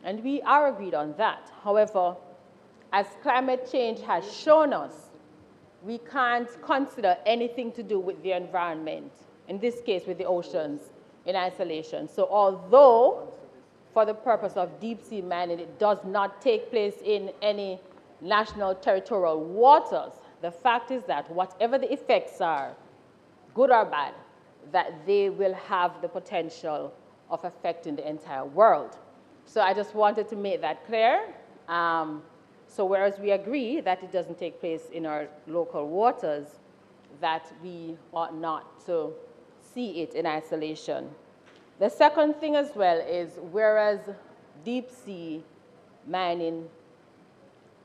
And we are agreed on that. However, as climate change has shown us, we can't consider anything to do with the environment, in this case with the oceans, in isolation. So although, for the purpose of deep sea mining, it does not take place in any national territorial waters, the fact is that whatever the effects are, good or bad, that they will have the potential of affecting the entire world. So I just wanted to make that clear. So whereas we agree that it doesn't take place in our local waters, that we ought not to see it in isolation. The second thing as well is, whereas deep sea mining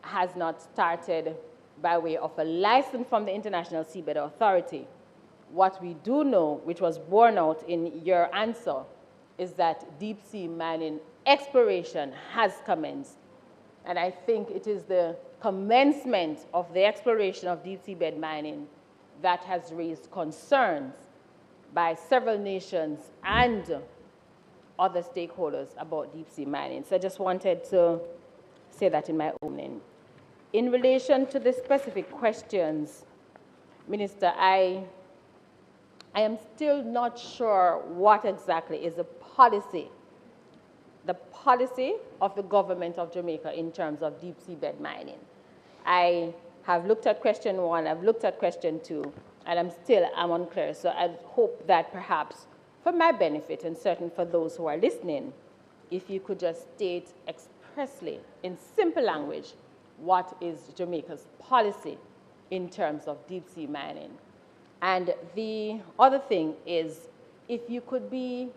has not started by way of a license from the International Seabed Authority, what we do know, which was borne out in your answer, is that deep sea mining exploration has commenced. And I think it is the commencement of the exploration of deep seabed mining that has raised concerns by several nations and other stakeholders about deep sea mining. So I just wanted to say that in my opening. In relation to the specific questions, Minister, I am still not sure what exactly is the policy of the government of Jamaica in terms of deep seabed mining. I have looked at question 1, I've looked at question 2, and I'm unclear. So I hope that perhaps for my benefit, and certainly for those who are listening, if you could just state expressly in simple language what is Jamaica's policy in terms of deep sea mining. And the other thing is, if you could be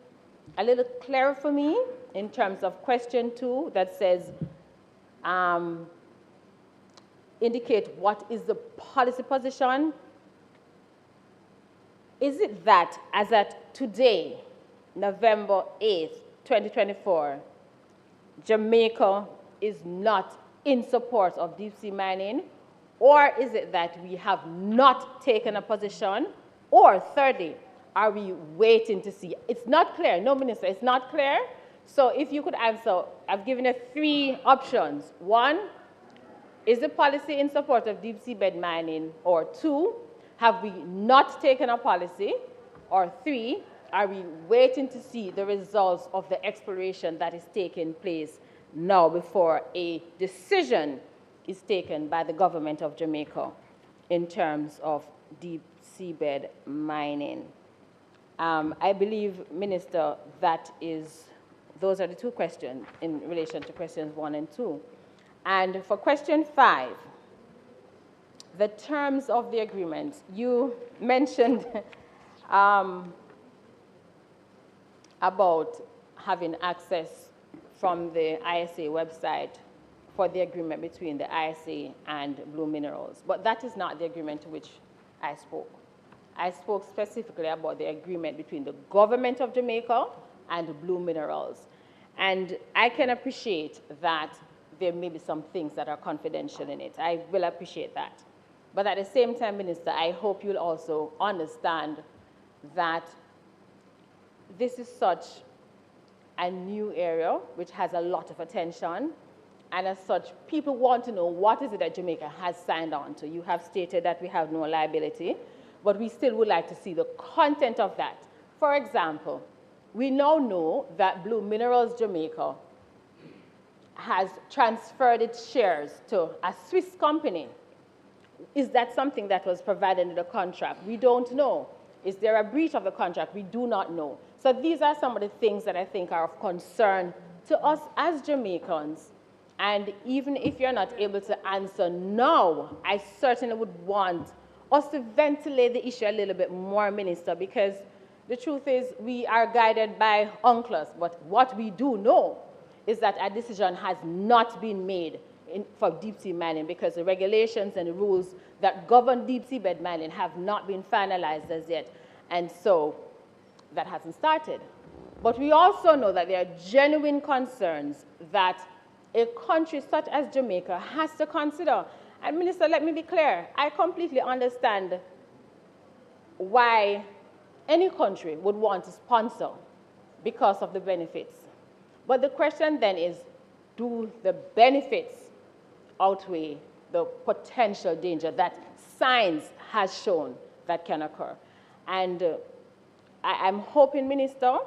a little clearer for me in terms of question 2 that says, indicate what is the policy position. Is it that, as at today, November 8th, 2024, Jamaica is not in support of deep sea mining? Or is it that we have not taken a position? Or thirdly, are we waiting to see? It's not clear. No, Minister, it's not clear. So if you could answer, I've given you 3 options. 1, is the policy in support of deep seabed mining? Or 2, have we not taken a policy? Or 3, are we waiting to see the results of the exploration that is taking place now before a decision is taken by the government of Jamaica in terms of deep seabed mining? I believe, Minister, those are the 2 questions in relation to questions 1 and 2. And for question 5, the terms of the agreement, you mentioned about having access from the ISA website for the agreement between the ISA and Blue Minerals. But that is not the agreement to which I spoke. I spoke specifically about the agreement between the government of Jamaica and Blue Minerals. And I can appreciate that there may be some things that are confidential in it. I will appreciate that. But at the same time, Minister, I hope you'll also understand that this is such a new area which has a lot of attention. And as such, people want to know what is it that Jamaica has signed on to. You have stated that we have no liability, but we still would like to see the content of that. For example, we now know that Blue Minerals Jamaica has transferred its shares to a Swiss company. Is that something that was provided in the contract? We don't know. Is there a breach of the contract? We do not know. So these are some of the things that I think are of concern to us as Jamaicans. And even if you're not able to answer now, I certainly would want us to ventilate the issue a little bit more, Minister, because the truth is we are guided by UNCLOS. But what we do know is that a decision has not been made for deep-sea mining because the regulations and the rules that govern deep-sea bed mining have not been finalized as yet. And so that hasn't started. But we also know that there are genuine concerns that a country such as Jamaica has to consider. And Minister, let me be clear, I completely understand why any country would want to sponsor because of the benefits. But the question then is, do the benefits outweigh the potential danger that science has shown that can occur? And I'm hoping, Minister,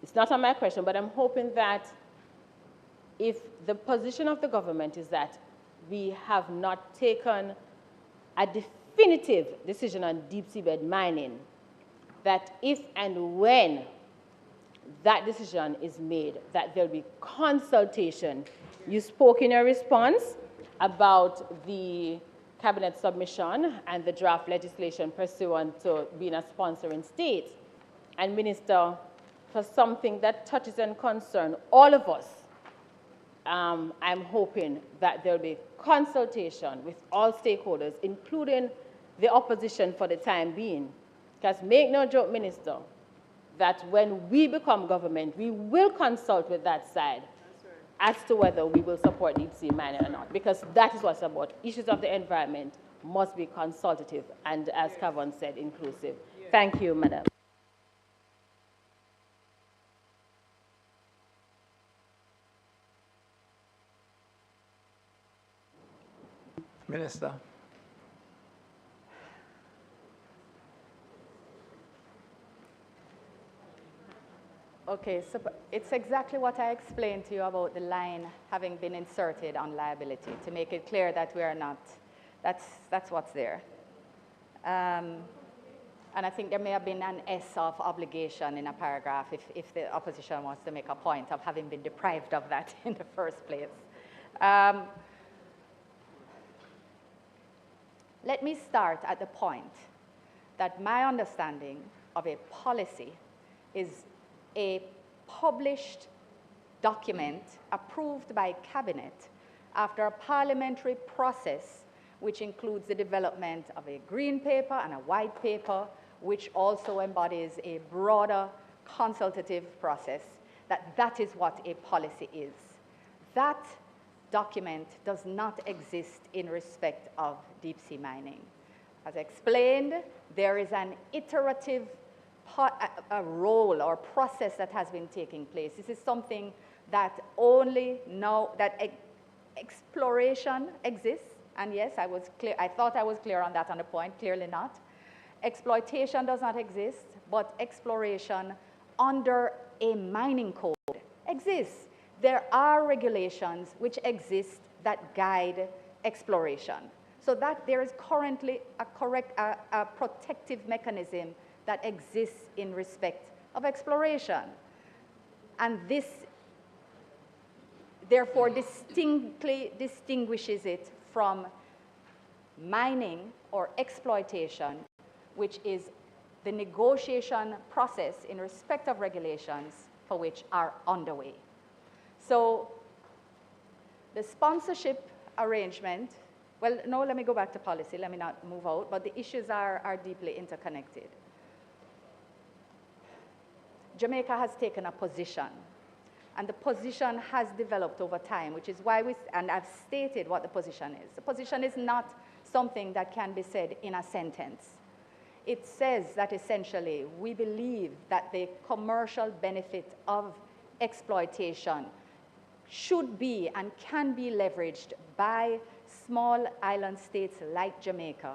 it's not on my question, but I'm hoping that if the position of the government is that we have not taken a definitive decision on deep seabed mining, that if and when that decision is made, that there'll be consultation. You spoke in your response about the cabinet submission and the draft legislation pursuant to being a sponsoring state. And Minister, for something that touches and concerns all of us, I'm hoping that there'll be consultation with all stakeholders, including the opposition for the time being. Because make no joke, Minister, that when we become government, we will consult with that side as to whether we will support deep sea mining or not, because that is what's about. Issues of the environment must be consultative and, as Kavon said, inclusive. Thank you, Madam. Minister. Okay, so it's exactly what I explained to you about the line having been inserted on liability, to make it clear that we are not, that's what's there. And I think there may have been an S of obligation in a paragraph if the opposition wants to make a point of having been deprived of that in the first place. Let me start at the point that my understanding of a policy is a published document approved by cabinet after a parliamentary process which includes the development of a green paper and a white paper, which also embodies a broader consultative process, that is what a policy is. That document does not exist in respect of deep sea mining. As explained, there is an iterative a role or process that has been taking place. This is something that only now that exploration exists, and yes, I was clear. I thought I was clear on that on the point. Clearly not. Exploitation does not exist, but exploration under a mining code exists. There are regulations which exist that guide exploration, so that there is currently a protective mechanism that exists in respect of exploration. And this, therefore, distinctly distinguishes it from mining or exploitation, which is the negotiation process in respect of regulations for which are underway. So the sponsorship arrangement, well, no, let me go back to policy. Let me not move out, but the issues are deeply interconnected. Jamaica has taken a position, and the position has developed over time, which is why and I've stated what the position is. The position is not something that can be said in a sentence. It says that essentially we believe that the commercial benefit of exploitation should be and can be leveraged by small island states like Jamaica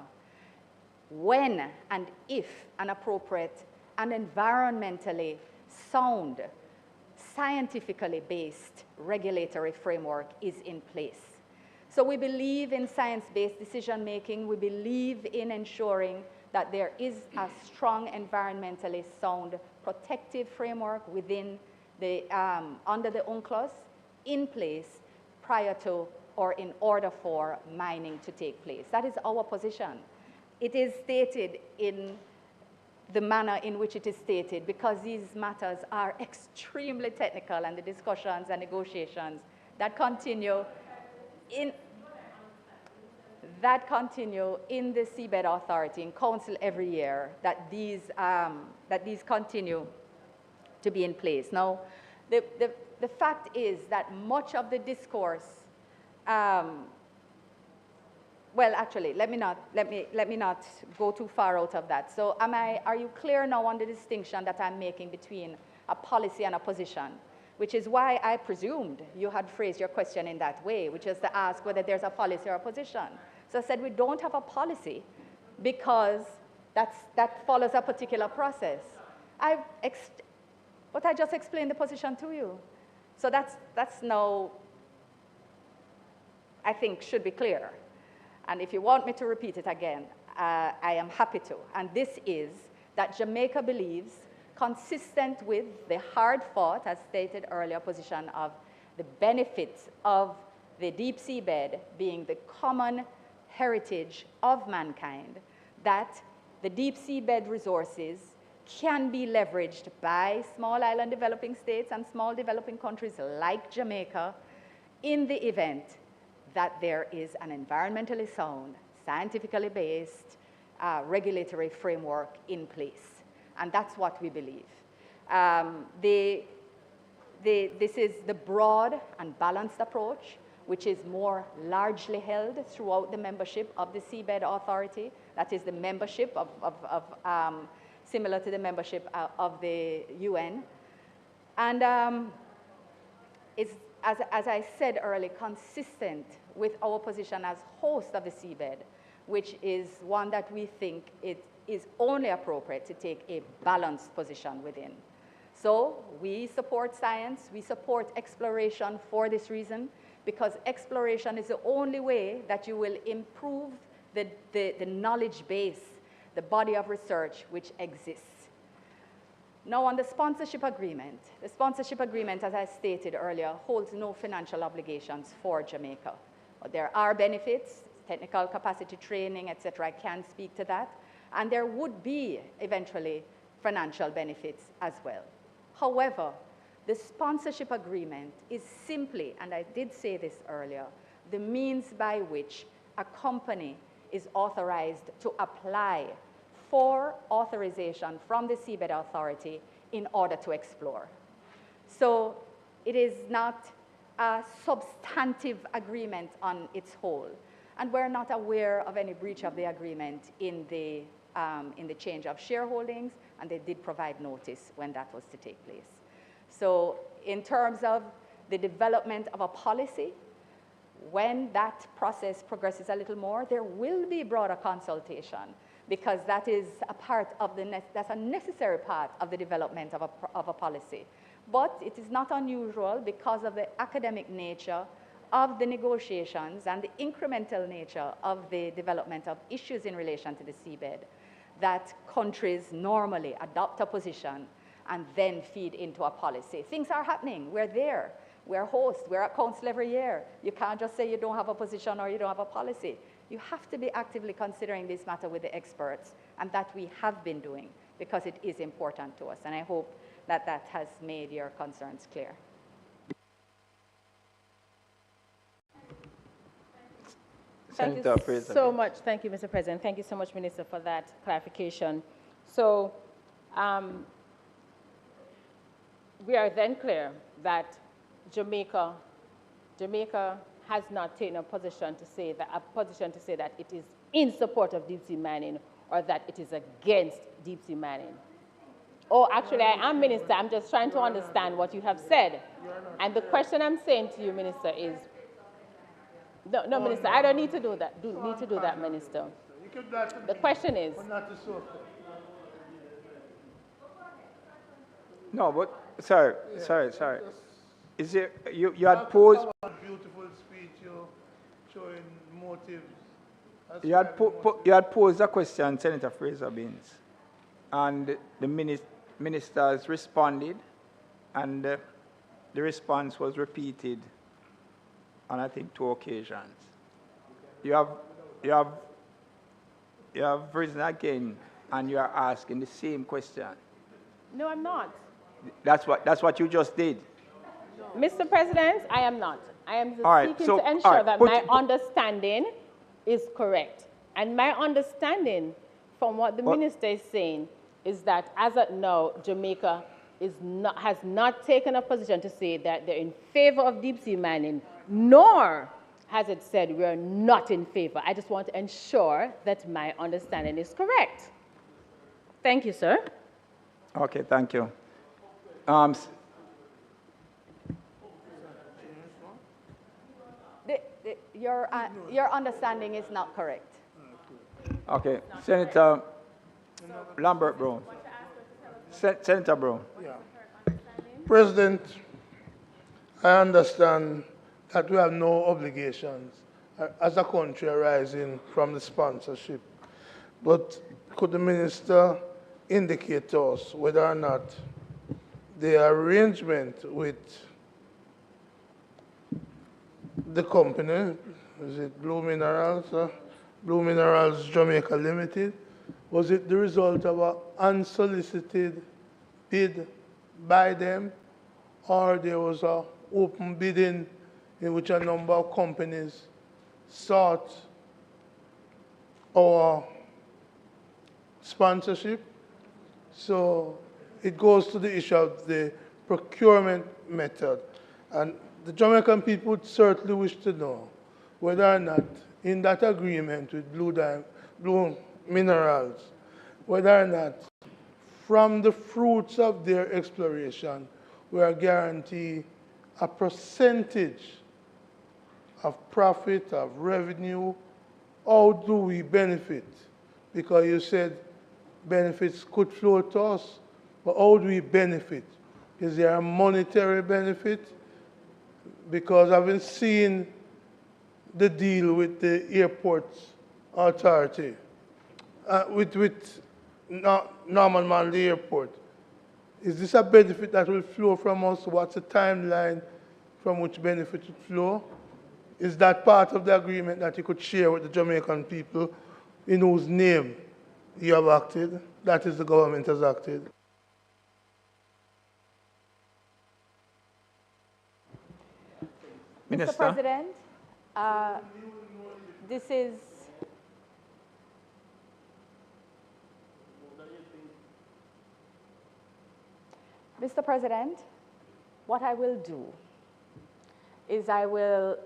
when and if an appropriate and environmentally sound, scientifically based regulatory framework is in place. So we believe in science-based decision-making. We believe in ensuring that there is a strong environmentally sound protective framework within the, under the UNCLOS in place prior to or in order for mining to take place. That is our position. It is stated in the manner in which it is stated, because these matters are extremely technical, and the discussions and negotiations that continue in the Seabed Authority, in Council every year, that these continue to be in place. Now, the fact is that much of the discourse, well, actually, let me not go too far out of that. So are you clear now on the distinction that I'm making between a policy and a position? Which is why I presumed you had phrased your question in that way, which is to ask whether there's a policy or a position. So I said we don't have a policy because that follows a particular process. But I just explained the position to you. So that's now, I think, should be clear. And if you want me to repeat it again, I am happy to. And this is that Jamaica believes, consistent with the hard-fought, as stated earlier, position of the benefits of the deep seabed being the common heritage of mankind, that the deep seabed resources can be leveraged by small island developing states and small developing countries like Jamaica in the event that there is an environmentally sound, scientifically based regulatory framework in place. And that's what we believe. This is the broad and balanced approach, which is more largely held throughout the membership of the Seabed Authority. That is the membership similar to the membership of the UN. And it's, as I said earlier, consistent with our position as host of the Seabed, which is one that we think it is only appropriate to take a balanced position within. So we support science, we support exploration for this reason, because exploration is the only way that you will improve the knowledge base, the body of research which exists. Now on the sponsorship agreement, as I stated earlier, holds no financial obligations for Jamaica. But there are benefits, technical capacity training, etc. I can speak to that. And there would be eventually financial benefits as well. However, the sponsorship agreement is simply, and I did say this earlier, the means by which a company is authorized to apply for authorization from the Seabed Authority in order to explore. So it is not a substantive agreement on its whole. And we're not aware of any breach of the agreement in the change of shareholdings, and they did provide notice when that was to take place. So in terms of the development of a policy, when that process progresses a little more, there will be broader consultation, because that is a part of that's a necessary part of the development of a policy. But it is not unusual, because of the academic nature of the negotiations and the incremental nature of the development of issues in relation to the seabed, that countries normally adopt a position and then feed into a policy. Things are happening. We're there. We're hosts. We're at council every year. You can't just say you don't have a position or you don't have a policy. You have to be actively considering this matter with the experts, and that we have been doing, because it is important to us. And I hope that that has made your concerns clear. Thank you so much. Thank you, Mr. President. Thank you so much, Minister, for that clarification. So we are then clear that Jamaica has not taken a position to say that it is in support of deep sea mining or that it is against deep sea mining. Oh, actually, I am, Minister. I'm just trying to understand what you have said. And the question I'm saying to you, Minister, is, no, Minister, I don't need to do that. Minister. The question is. No, but sorry. Is there you had posed beautiful speech, you're showing motives. You had posed a question, Senator Fraser-Binns, and the ministers responded, and the response was repeated on, I think, 2 occasions. You have risen again and you are asking the same question. No, I'm not. That's what you just did. Mr. President, I am not. I am just All right, seeking so, to all ensure right, that my understanding is correct. And my understanding from what the minister is saying is that as of now, Jamaica has not taken a position to say that they're in favor of deep sea mining, nor has it said we're not in favor. I just want to ensure that my understanding is correct. Thank you, sir. Okay, thank you. Your understanding is not correct. Okay, Senator Lambert Brown. Senator Brown. Yeah. President, I understand that we have no obligations as a country arising from the sponsorship. But could the minister indicate to us whether or not the arrangement with the company, is it Blue Minerals, Blue Minerals Jamaica Limited, was it the result of an unsolicited bid by them, or there was an open bidding in which a number of companies sought our sponsorship? So it goes to the issue of the procurement method. And the Jamaican people would certainly wish to know whether or not in that agreement with Blue Minerals, whether or not from the fruits of their exploration, we are guaranteed a percentage of profit, of revenue. How do we benefit? Because you said benefits could flow to us, but how do we benefit? Is there a monetary benefit? Because I've been seeing the deal with the airports authority, with Norman Manley Airport. Is this a benefit that will flow from us? What's the timeline from which benefit will flow? Is that part of the agreement that you could share with the Jamaican people in whose name you have acted? That is, the government has acted. Minister? Mr. President, this is Mr. President, what I will do is I will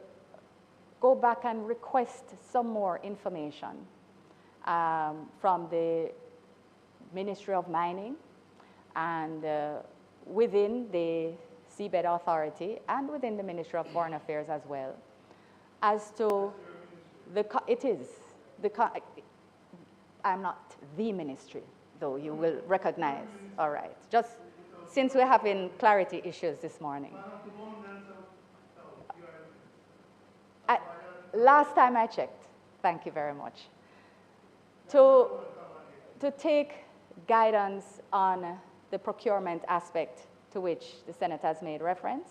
go back and request some more information from the Ministry of Mining and within the Seabed Authority and within the Ministry of Foreign Affairs as well, as to I'm not the ministry, though you will recognize, all right, just since we're having clarity issues this morning. Last time I checked, thank you very much, to take guidance on the procurement aspect to which the Senator has made reference.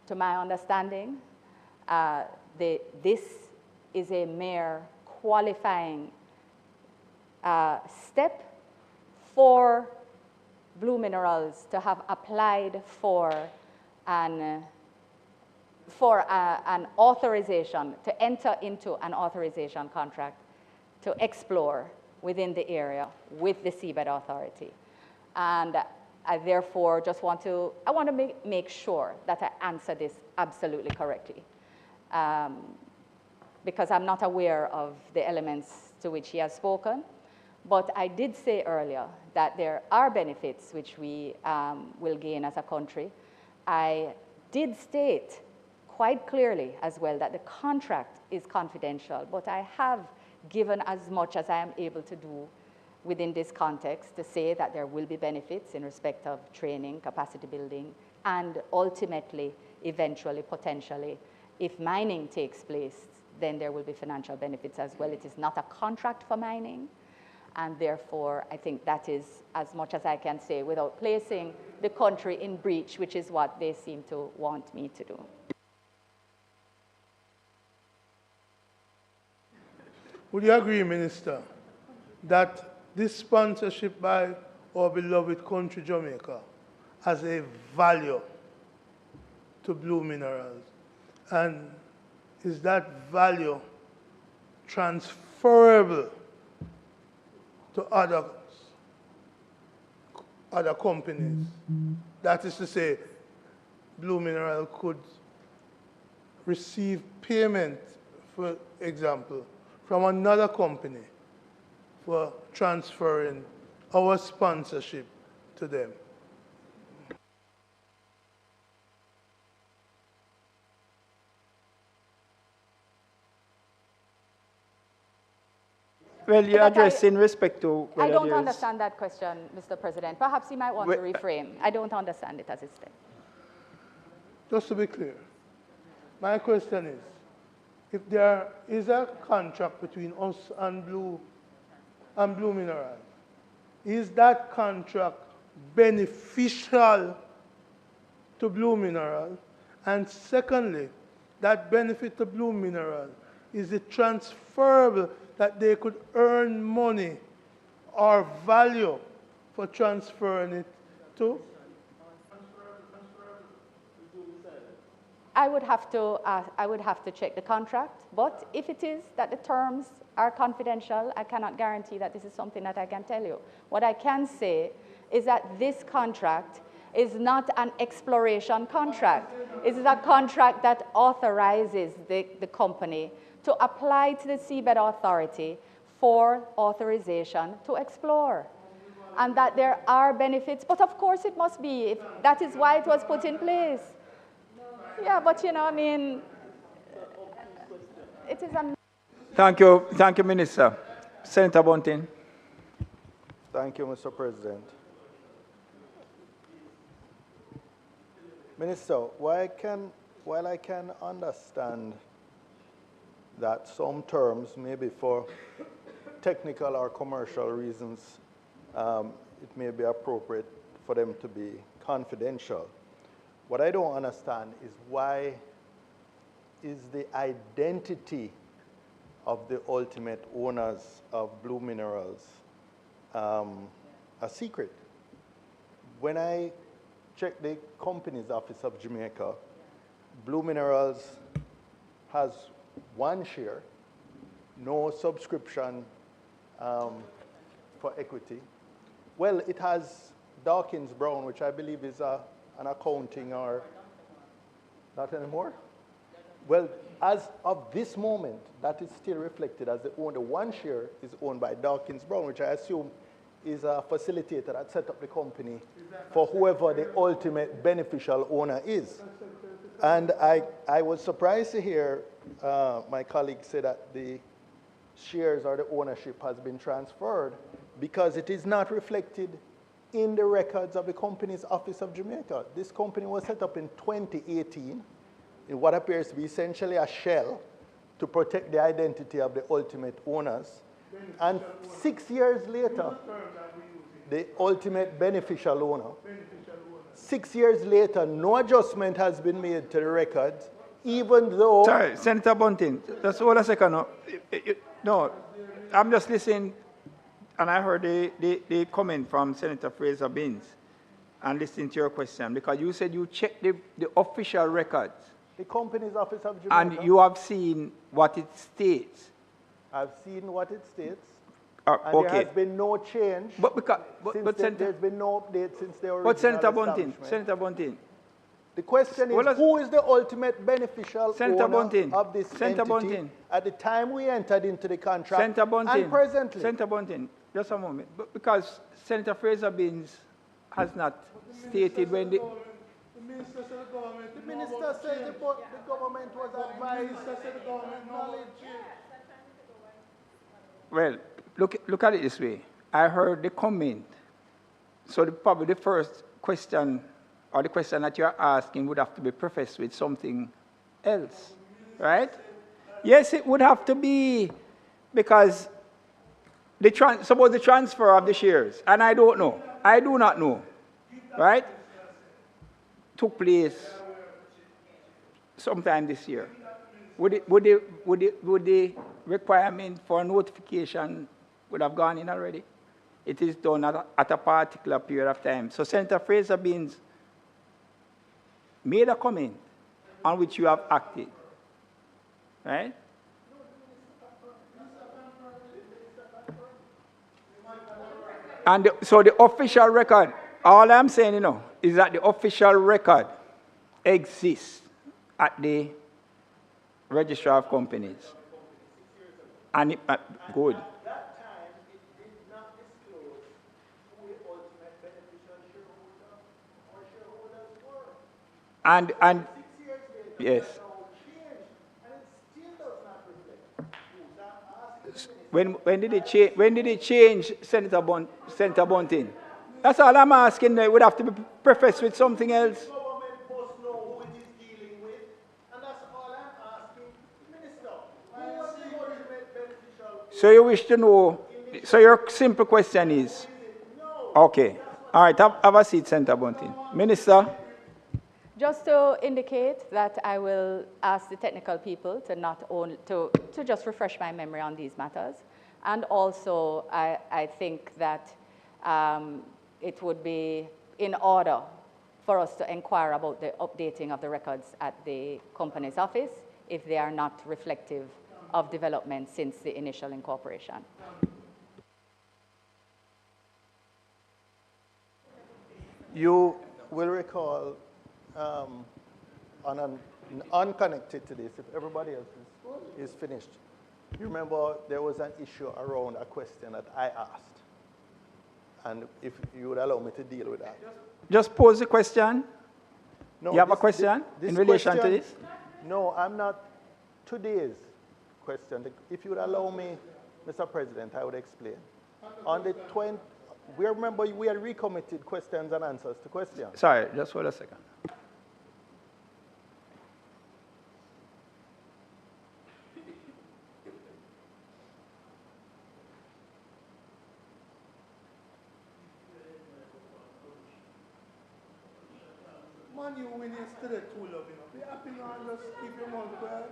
To my understanding, this is a mere qualifying step for Blue Minerals to have applied for an authorization, to enter into an authorization contract to explore within the area with the Seabed Authority. And I therefore just want to make sure that I answer this absolutely correctly, because I'm not aware of the elements to which he has spoken. But I did say earlier that there are benefits which we will gain as a country. I did state quite clearly as well that the contract is confidential, but I have given as much as I am able to do within this context to say that there will be benefits in respect of training, capacity building, and ultimately, eventually, potentially, if mining takes place, then there will be financial benefits as well. It is not a contract for mining, and therefore, I think that is as much as I can say without placing the country in breach, which is what they seem to want me to do. Would you agree, Minister, that this sponsorship by our beloved country, Jamaica, has a value to Blue Minerals? And is that value transferable to other companies? That is to say, Blue Mineral could receive payment, for example, from another company for transferring our sponsorship to them. Well, you're addressing respect to I don't understand that question, Mr. President. Perhaps you might want to reframe. I don't understand it as it stands. Just to be clear, my question is, if there is a contract between us and Blue Mineral, is that contract beneficial to Blue Mineral? And secondly, that benefit to Blue Mineral, is it transferable, that they could earn money or value for transferring it to? I would have to check the contract, but if it is that the terms are confidential, I cannot guarantee that this is something that I can tell you. What I can say is that this contract is not an exploration contract. It is a contract that authorizes the company to apply to the Seabed Authority for authorization to explore. And that there are benefits, but of course it must be. That is why it was put in place. Yeah, but you know, I mean, it is a... Thank you, Minister. Senator Bunting. Thank you, Mr. President. Minister, while I can understand that some terms, maybe for technical or commercial reasons, it may be appropriate for them to be confidential. What I don't understand is why is the identity of the ultimate owners of Blue Minerals a secret. When I checked the Companies Office of Jamaica, Blue Minerals has one share, no subscription for equity. Well, it has Dawkins Brown, which I believe is an accounting or not anymore? Well, as of this moment, that is still reflected as the one share is owned by Dawkins Brown, which I assume is a facilitator that set up the company for whoever the ultimate beneficial owner is. And I was surprised to hear my colleague say that the shares or the ownership has been transferred because it is not reflected in the records of the Companies Office of Jamaica. This company was set up in 2018 in what appears to be essentially a shell to protect the identity of the ultimate owners. And 6 years later, the ultimate beneficial owner, 6 years later, no adjustment has been made to the records, even though... Sorry, Senator Bunting, just hold a second. No, I'm just listening, and I heard the comment from Senator Fraser-Binns and listening to your question, because you said you checked the official records. The Companies Office of Jamaica. And you have seen what it states. I've seen what it states. And okay. There has been no change. There's been no update since the original establishment. Senator Bunting. The question is, who is the ultimate beneficial owner of this entity at the time we entered into the contract and presently? Senator Bunting, just a moment. Because Senator Fraser-Binns has not stated when the... The minister said the government was advised. The government knowledge. Well, look at it this way. I heard the comment. So probably the first question, or the question that you're asking, would have to be prefaced with something else, right? Yes, it would have to be, because suppose the transfer of the shares, and I don't know, I do not know, right? Took place sometime this year. Would the requirement for notification would have gone in already? it is done at a particular period of time. So Senator Fraser Beans made a comment on which you have acted, right? And so the official record, all I'm saying, is that the official record exists at the Registrar of Companies. And good. And yes. When did it change, Senator Bunting? That's all I'm asking. It would have to be prefaced with something else. The government must know who it is dealing with, and that's all I'm asking, Minister. Who was the ultimate beneficial? So you wish to know? So your simple question is? Okay. All right. Have a seat, Senator Bunting. Minister. Just to indicate that I will ask the technical people to not only to just refresh my memory on these matters, and also I think that it would be in order for us to inquire about the updating of the records at the company's office if they are not reflective of development since the initial incorporation. You will recall, unconnected to this, if everybody else is finished, you remember there was an issue around a question that I asked, and if you would allow me to deal with that. Just pose the question. No, you have a question in relation to this? No, I'm not. Today's question, if you would allow me, Mr. President, I would explain. On the 20, we remember we had recommitted questions and answers to questions. Sorry, just hold a second. Man, you win yesterday too, love, Be happy now and just keep your mouth quiet.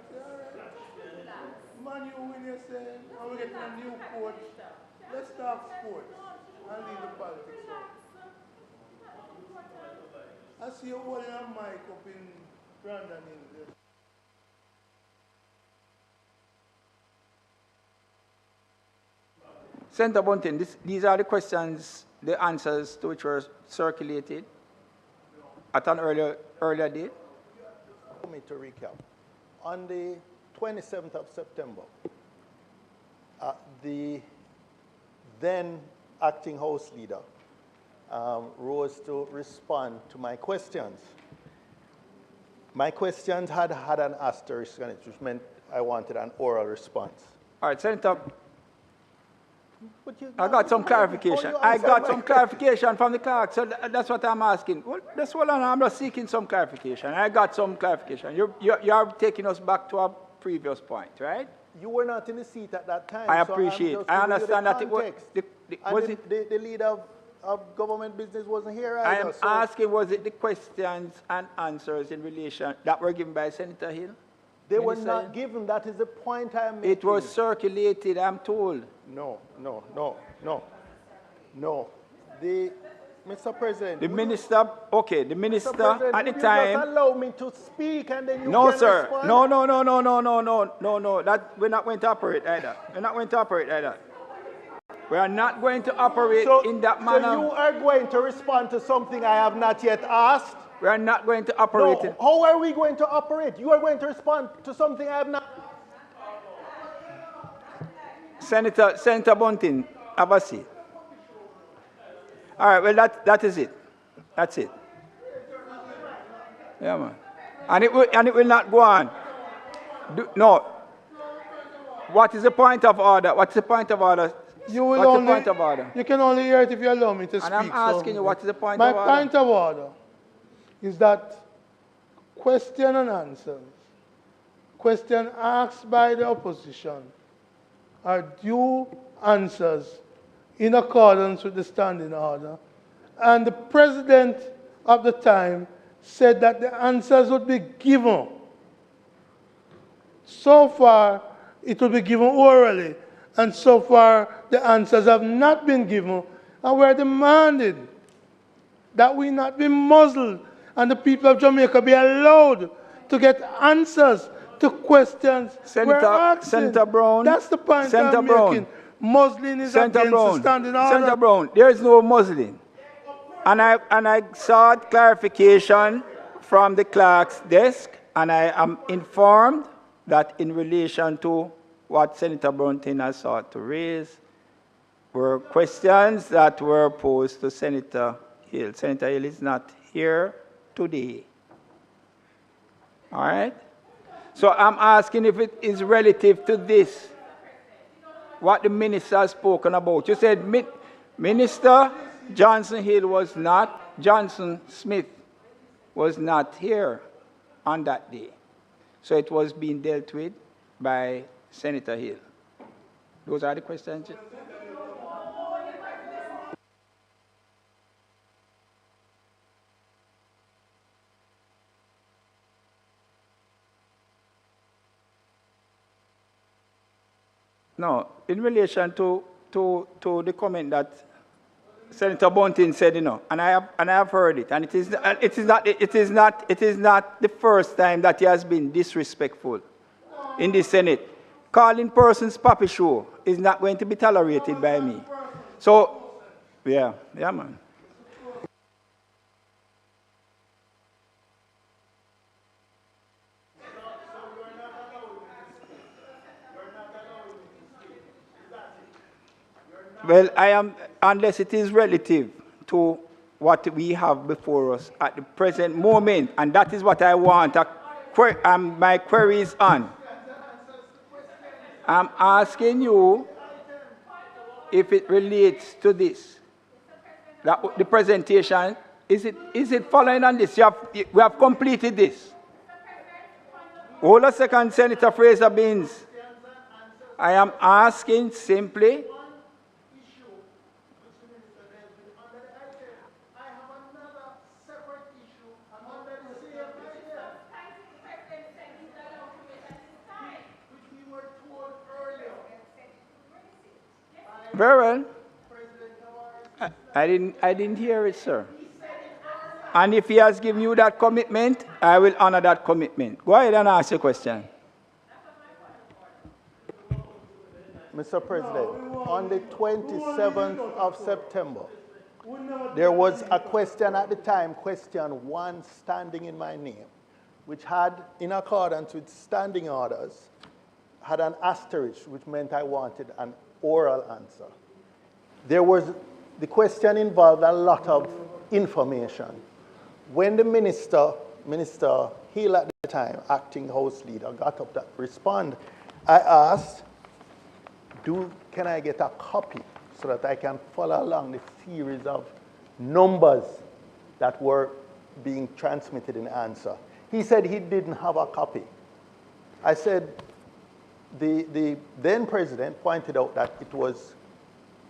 Man, you win yesterday, and we're getting a new coach. Let's talk sports and leave the politics out. I see you holding a mic up in Brandon English. Senator Bunting, these are the questions, the answers to which were circulated at an earlier date. For me to recap, on the 27th of September, the then acting House Leader rose to respond to my questions. My questions had an asterisk on it, which meant I wanted an oral response. All right, Senator. I got some clarification. I got some clarification from the clerk, so that's what I'm asking. Well, that's what I'm just seeking some clarification. I got some clarification. You're taking us back to our previous point, right? You were not in the seat at that time. I appreciate. So I understand that it was. The leader of government business wasn't here either. I am asking, was it the questions and answers in relation that were given by Senator Hill? They were not given. That is the point I'm making. It was circulated, I'm told. No. Mr. President. The minister, okay, the minister at the time. Just allow me to speak and then you no, can sir. respond. No. We're not going to operate either. We're not going to operate either. We are not going to operate in that manner. So you are going to respond to something I have not yet asked? We are not going to operate. No. How are we going to operate? You are going to respond to something I have not. Senator Bunting, have a seat. All right, well, that is it. That's it. Yeah, man. And it will not go on. No. What is the point of order? What's the point of order? The point of order? You can only hear it if you allow me to speak. And I'm asking you, what is the point of order? My point of order is that question and answers, question asked by the opposition, are due answers in accordance with the standing order. And the president of the time said that the answers would be given. So far, it will be given orally. And so far, the answers have not been given And we're demanding that we not be muzzled and the people of Jamaica be allowed to get answers to questions we're asking. Senator Brown. That's the point I'm making. Muzzling is against the standing order. Senator Brown, there is no muzzling. And I sought clarification from the clerk's desk, and I am informed that in relation to what Senator Brownton has sought to raise were questions that were posed to Senator Hill. Senator Hill is not here today. All right? So I'm asking if it is relative to this, what the minister has spoken about. You said Minister Johnson Hill was not, Johnson Smith was not here on that day. So it was being dealt with by Senator Hill. Those are the questions. No, in relation to the comment that Senator Bunting said, you know, and I have heard it, and it is not the first time that he has been disrespectful in the Senate. Calling persons Papi Show is not going to be tolerated by me. So, yeah, man. Well, I am, unless it is relative to what we have before us at the present moment, and that is what I want my queries on. I'm asking you if it relates to this. That the presentation, is it following on this? We have completed this. Hold a second, Senator Fraser Binns. I am asking simply. Very well. I didn't hear it, sir. And if he has given you that commitment, I will honor that commitment. Go ahead and ask your question. Mr. President, on the 27th of September, there was a question at the time, question 1, standing in my name, which had, in accordance with standing orders, had an asterisk, which meant I wanted an oral answer. The question involved a lot of information. When the Minister Hill at the time, acting House Leader, got up to respond, I asked, can I get a copy so that I can follow along the series of numbers that were being transmitted in answer? He said he didn't have a copy. I said, the then president pointed out that it was,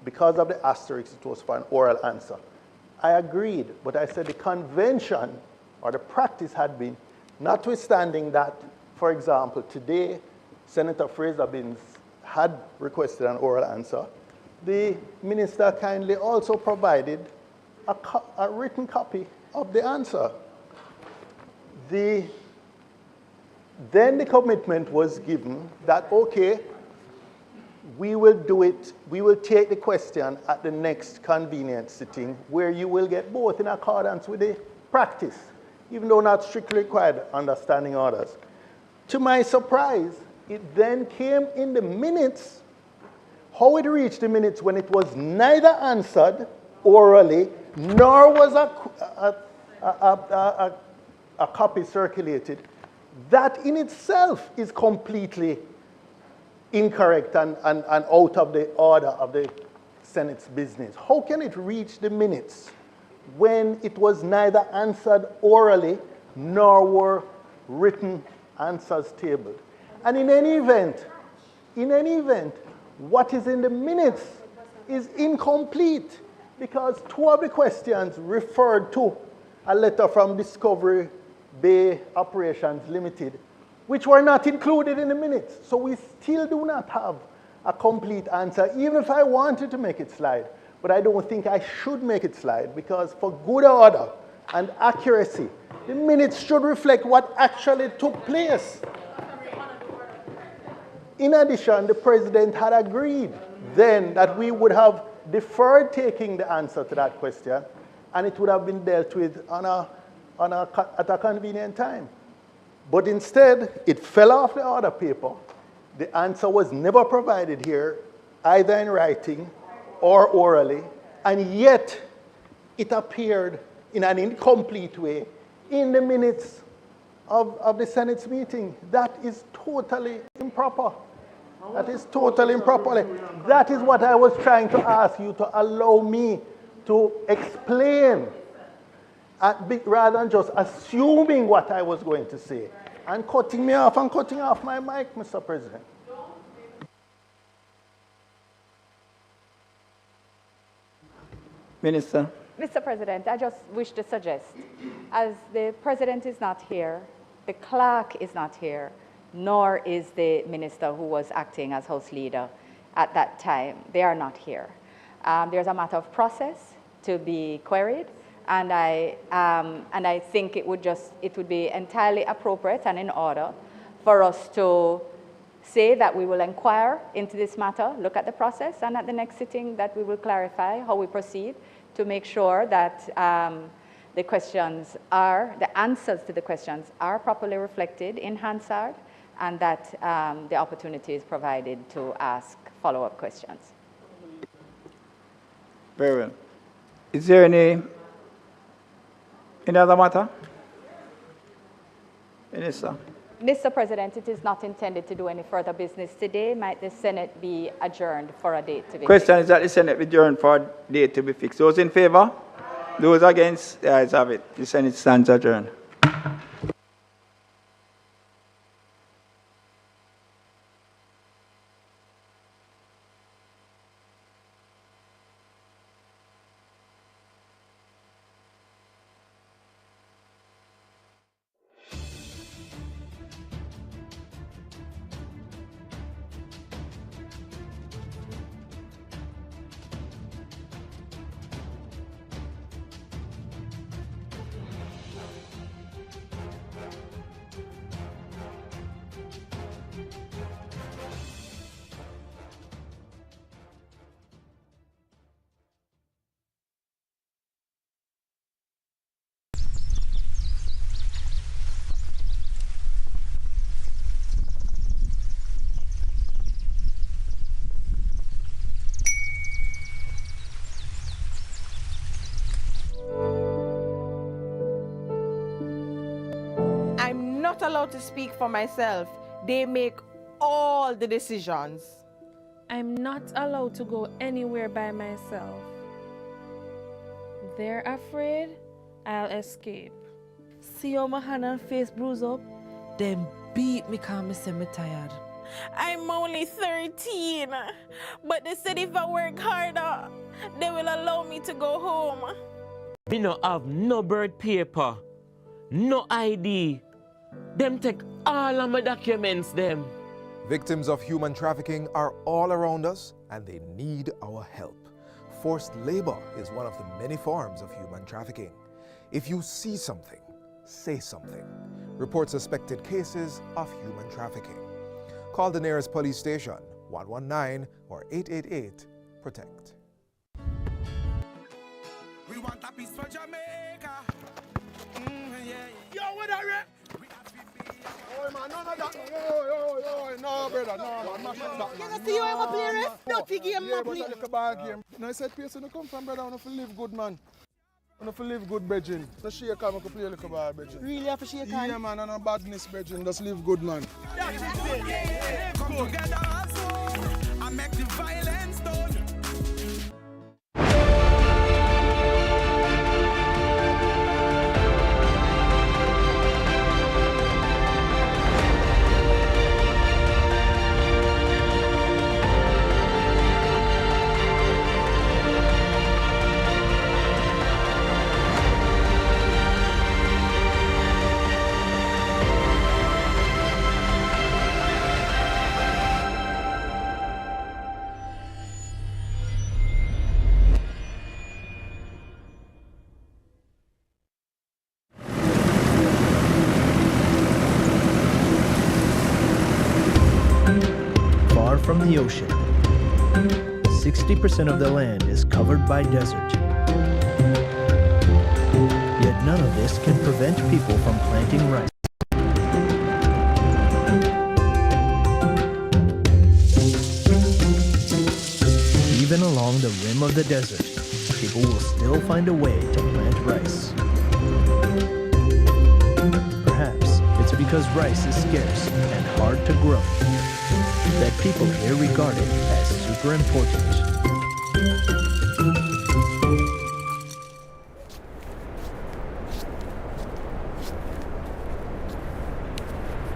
because of the asterisk, it was for an oral answer. I agreed, but I said the convention or the practice had been, notwithstanding that, for example, today, Senator Fraser Binns had requested an oral answer, the minister kindly also provided a written copy of the answer. Then the commitment was given that, okay, we will do it, we will take the question at the next convenient sitting where you will get both in accordance with the practice, even though not strictly required under standing orders. To my surprise, it then came in the minutes. How it reached the minutes when it was neither answered orally, nor was a copy circulated, that in itself is completely incorrect and out of the order of the Senate's business. How can it reach the minutes when it was neither answered orally nor were written answers tabled? And in any event, what is in the minutes is incomplete because 2 of the questions referred to a letter from Discovery Bay Operations Limited, which were not included in the minutes. So we still do not have a complete answer, even if I wanted to make it slide. but I don't think I should make it slide because for good order and accuracy, the minutes should reflect what actually took place. In addition, the president had agreed then that we would have deferred taking the answer to that question, and it would have been dealt with at a convenient time. But instead, it fell off the order paper. The answer was never provided here, either in writing or orally, and yet it appeared in an incomplete way in the minutes of the Senate's meeting. That is totally improper. That is totally improper. That is what I was trying to ask you to allow me to explain, rather than just assuming what I was going to say and cutting me off and cutting off my mic, Mr. President. Minister. Mr. President, I just wish to suggest, as the President is not here, the clerk is not here, nor is the minister who was acting as House Leader at that time. They are not here. There's a matter of process to be queried, and I think it would be entirely appropriate and in order for us to say that we will inquire into this matter, look at the process, and at the next sitting that we will clarify how we proceed to make sure that the answers to the questions are properly reflected in Hansard, and that the opportunity is provided to ask follow-up questions. Very well. Is there any other matter? Minister. Mr. President, it is not intended to do any further business today. Might the Senate be adjourned for a date to be Question fixed? is that the Senate be adjourned for a date to be fixed. Those in favor? Those against? The ayes have it. The Senate stands adjourned. Not allowed to speak for myself. They make all the decisions. I'm not allowed to go anywhere by myself. They're afraid I'll escape. See how my hand and face bruise up? Them beat me because me say me tired. I'm only 13, but they said if I work harder, they will allow me to go home. Me no have no birth paper, no ID. Them take all of my documents, them. Victims of human trafficking are all around us and they need our help. Forced labor is one of the many forms of human trafficking. If you see something, say something. Report suspected cases of human trafficking. Call the nearest police station, 119 or 888, protect. We want a piece for Jamaica. Yo, what are you? Oh, man, none of that. Yo, no, brother, no, man. You see you ever play ref? Dirty game, man, please. Yeah, but a bad game. No, I said, place when you come from, brother, I want to live good, man. I want to live good, brethren. Just shake hands, I can play a little bad, brethren. Really have to shake hands? Yeah, man, and no badness, brethren. Just live good, man. That's it. Come together, and make the violence done. the ocean. 60% of the land is covered by desert. Yet none of this can prevent people from planting rice. Even along the rim of the desert, people will still find a way to plant rice. Perhaps it's because rice is scarce and hard to grow that people here regard it as super important.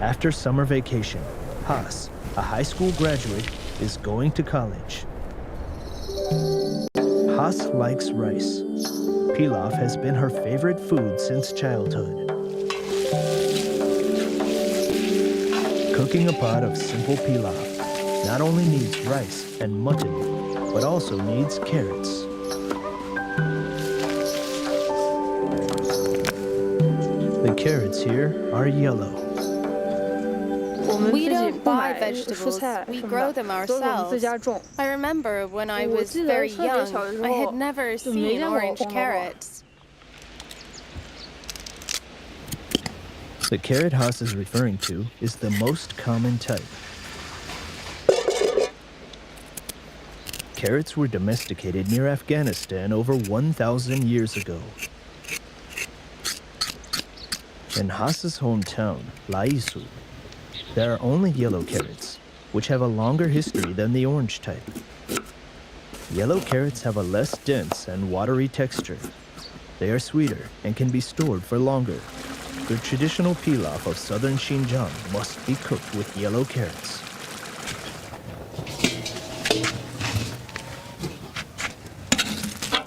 After summer vacation, Haas, a high school graduate, is going to college. Haas likes rice. Pilaf has been her favorite food since childhood. Cooking a pot of simple pilaf not only needs rice and mutton, but also needs carrots. The carrots here are yellow. We don't buy vegetables, we grow them ourselves. I remember when I was very young, I had never seen orange carrots. The carrot Haas is referring to is the most common type. Carrots were domesticated near Afghanistan over 1,000 years ago. In Haas's hometown, Laisu, there are only yellow carrots, which have a longer history than the orange type. Yellow carrots have a less dense and watery texture. They are sweeter and can be stored for longer. The traditional pilaf of southern Xinjiang must be cooked with yellow carrots.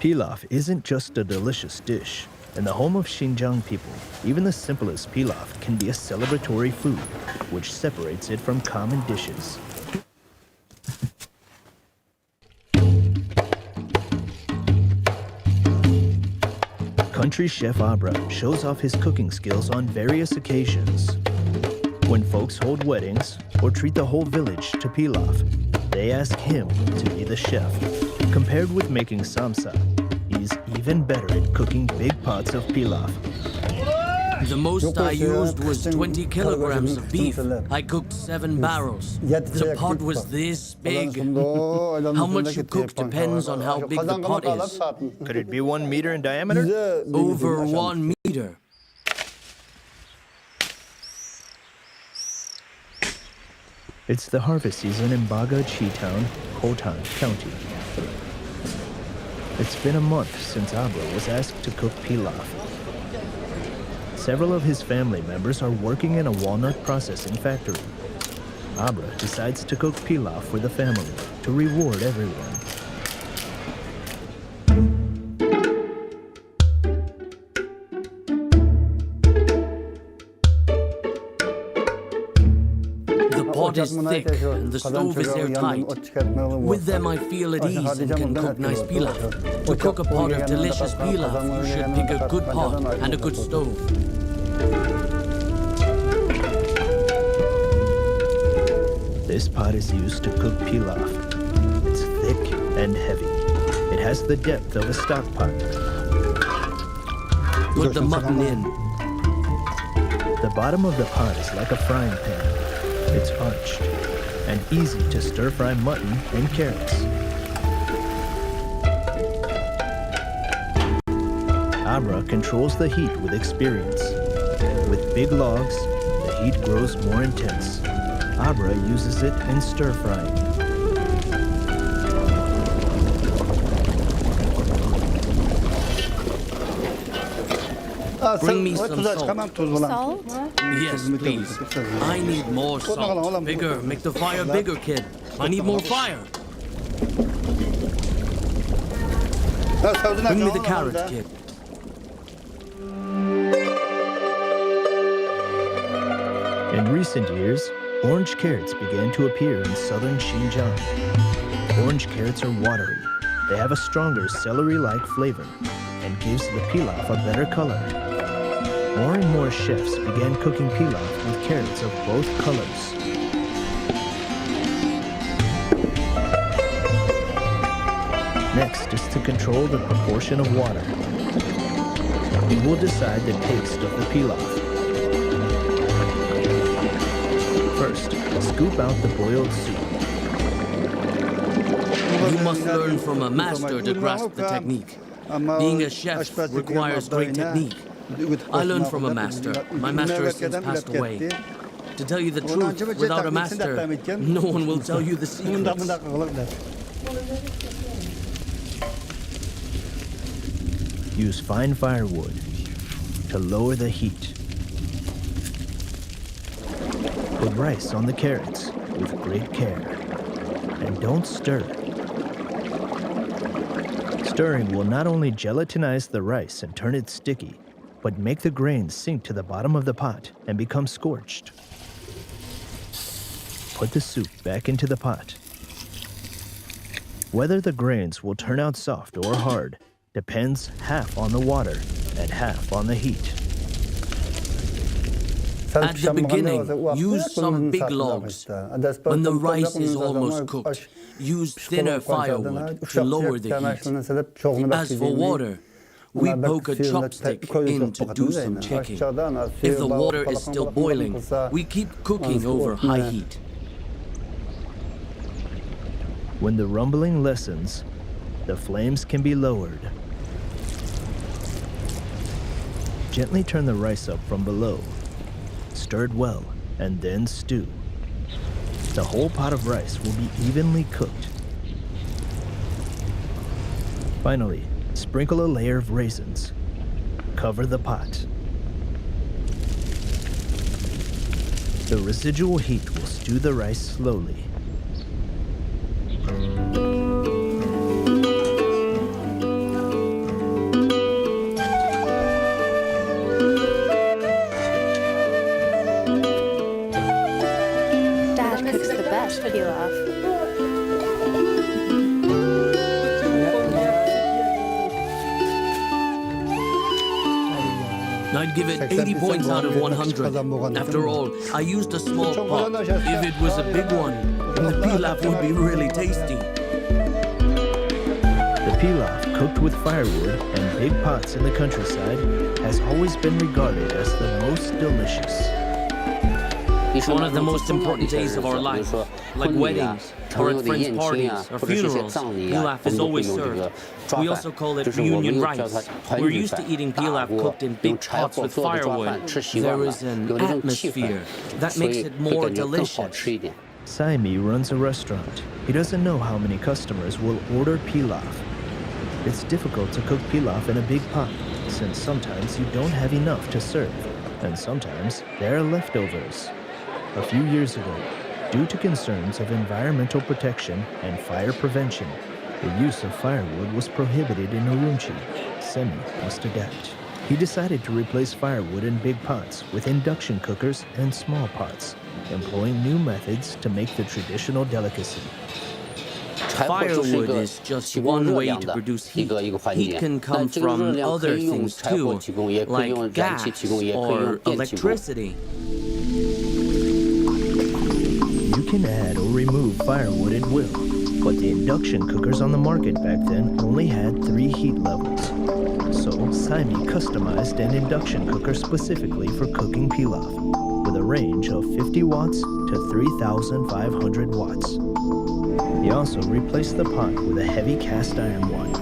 Pilaf isn't just a delicious dish. In the home of Xinjiang people, even the simplest pilaf can be a celebratory food, which separates it from common dishes. Country chef Abra shows off his cooking skills on various occasions. When folks hold weddings or treat the whole village to pilaf, they ask him to be the chef. Compared with making samsa, he's even better at cooking big pots of pilaf. The most I used was 20 kilograms of beef. I cooked 7 barrels. The pot was this big. How much you cook depends on how big the pot is. Could it be 1 meter in diameter? Over 1 meter. It's the harvest season in Baga Chi Town, Khotan County. It's been a month since Abra was asked to cook pilaf. Several of his family members are working in a walnut processing factory. Abra decides to cook pilaf for the family to reward everyone. The pot is thick and the stove is airtight. With them I feel at ease and can cook nice pilaf. To cook a pot of delicious pilaf, you should pick a good pot and a good stove. This pot is used to cook pilaf. It's thick and heavy. It has the depth of a stock pot. Put the mutton in. The bottom of the pot is like a frying pan. It's arched and easy to stir-fry mutton and carrots. Abra controls the heat with experience. With big logs, the heat grows more intense. Abra uses it in stir-frying. Bring me some salt. Salt? Yes, please. I need more salt. Bigger. Make the fire bigger, kid. I need more fire. Bring me the carrots, kid. In recent years, orange carrots began to appear in southern Xinjiang. Orange carrots are watery. They have a stronger celery-like flavor and gives the pilaf a better color. More and more chefs began cooking pilaf with carrots of both colors. Next is to control the proportion of water. You will decide the taste of the pilaf. First, scoop out the boiled soup. You must learn from a master to grasp the technique. Being a chef requires great technique. I learned from a master. My master has since passed away. To tell you the truth, without a master, no one will tell you the secrets. Use fine firewood to lower the heat. Put rice on the carrots with great care. And don't stir. Stirring will not only gelatinize the rice and turn it sticky, but make the grains sink to the bottom of the pot and become scorched. Put the soup back into the pot. Whether the grains will turn out soft or hard depends half on the water and half on the heat. At the beginning, use some big logs. When the rice is almost cooked, use thinner firewood to lower the heat. As for water, we poke a chopstick in to do some checking. If the water is still boiling, we keep cooking over high heat. When the rumbling lessens, the flames can be lowered. Gently turn the rice up from below. Stir it well, and then stew. The whole pot of rice will be evenly cooked. Finally, sprinkle a layer of raisins. Cover the pot. The residual heat will stew the rice slowly. Dad cooks the best pilaf. I'd give it 80 points out of 100. After all, I used a small pot. If it was a big one, the pilaf would be really tasty. The pilaf, cooked with firewood and big pots in the countryside, has always been regarded as the most delicious. It's one of the most important days of our life, like weddings, or at friends' parties, or funerals. Pilaf is always served. We also call it reunion rice. We're used to eating pilaf cooked in big pots with firewood. There is an atmosphere that makes it more delicious. Saimi runs a restaurant. He doesn't know how many customers will order pilaf. It's difficult to cook pilaf in a big pot, since sometimes you don't have enough to serve, and sometimes there are leftovers. A few years ago, due to concerns of environmental protection and fire prevention, the use of firewood was prohibited in Urumqi. Semi must adapt. He decided to replace firewood in big pots with induction cookers and small pots, employing new methods to make the traditional delicacy. Firewood is just one way to produce heat. Heat can come from other things too, like gas or electricity. You can add or remove firewood at will, but the induction cookers on the market back then only had 3 heat levels. So Saimi customized an induction cooker specifically for cooking pilaf, with a range of 50 watts to 3,500 watts. He also replaced the pot with a heavy cast iron one.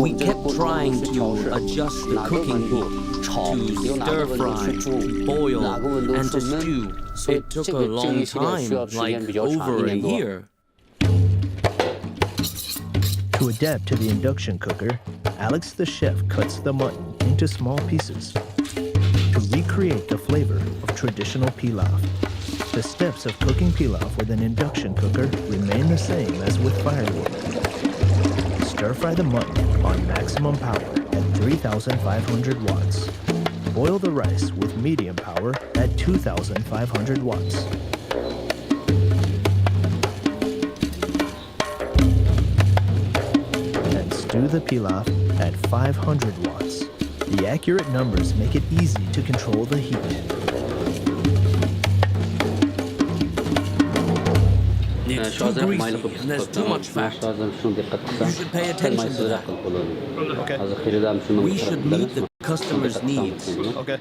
We kept trying to adjust the cooking heat, to stir fry, to boil, and to stew. It took a long time, like over a year. To adapt to the induction cooker, Alex the chef cuts the mutton into small pieces to recreate the flavor of traditional pilaf. The steps of cooking pilaf with an induction cooker remain the same as with firewood. Stir fry the mutton on maximum power at 3,500 watts. Boil the rice with medium power at 2,500 watts. And stew the pilaf at 500 watts. The accurate numbers make it easy to control the heat. It's too greasy and there's too much fat. You should pay attention to that. Okay. We should meet the customer's needs. Okay.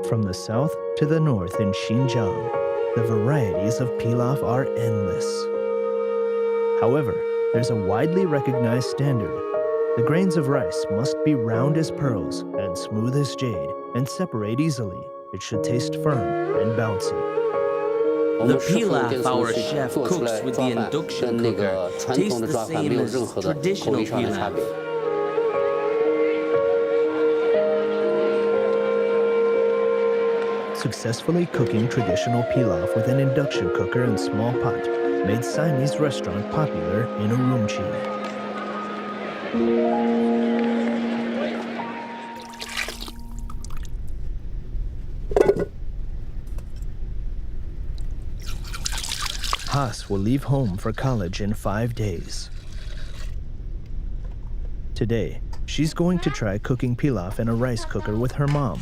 From the south to the north in Xinjiang, the varieties of pilaf are endless. However, there's a widely recognized standard. The grains of rice must be round as pearls and smooth as jade and separate easily. It should taste firm and bouncy. The pilaf our chef cooks with the induction cooker tastes the same as traditional pilaf. Successfully cooking traditional pilaf with an induction cooker and small pot made Siamese restaurant popular in Urumqi. Haas will leave home for college in 5 days. Today, she's going to try cooking pilaf in a rice cooker with her mom.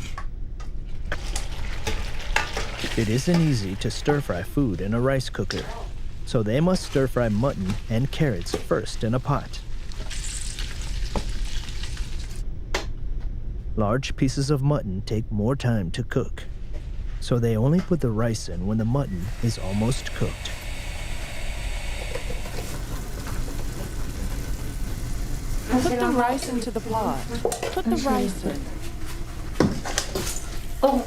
It isn't easy to stir-fry food in a rice cooker, so they must stir-fry mutton and carrots first in a pot. Large pieces of mutton take more time to cook, so they only put the rice in when the mutton is almost cooked. Put the rice into the pot. Put the rice in.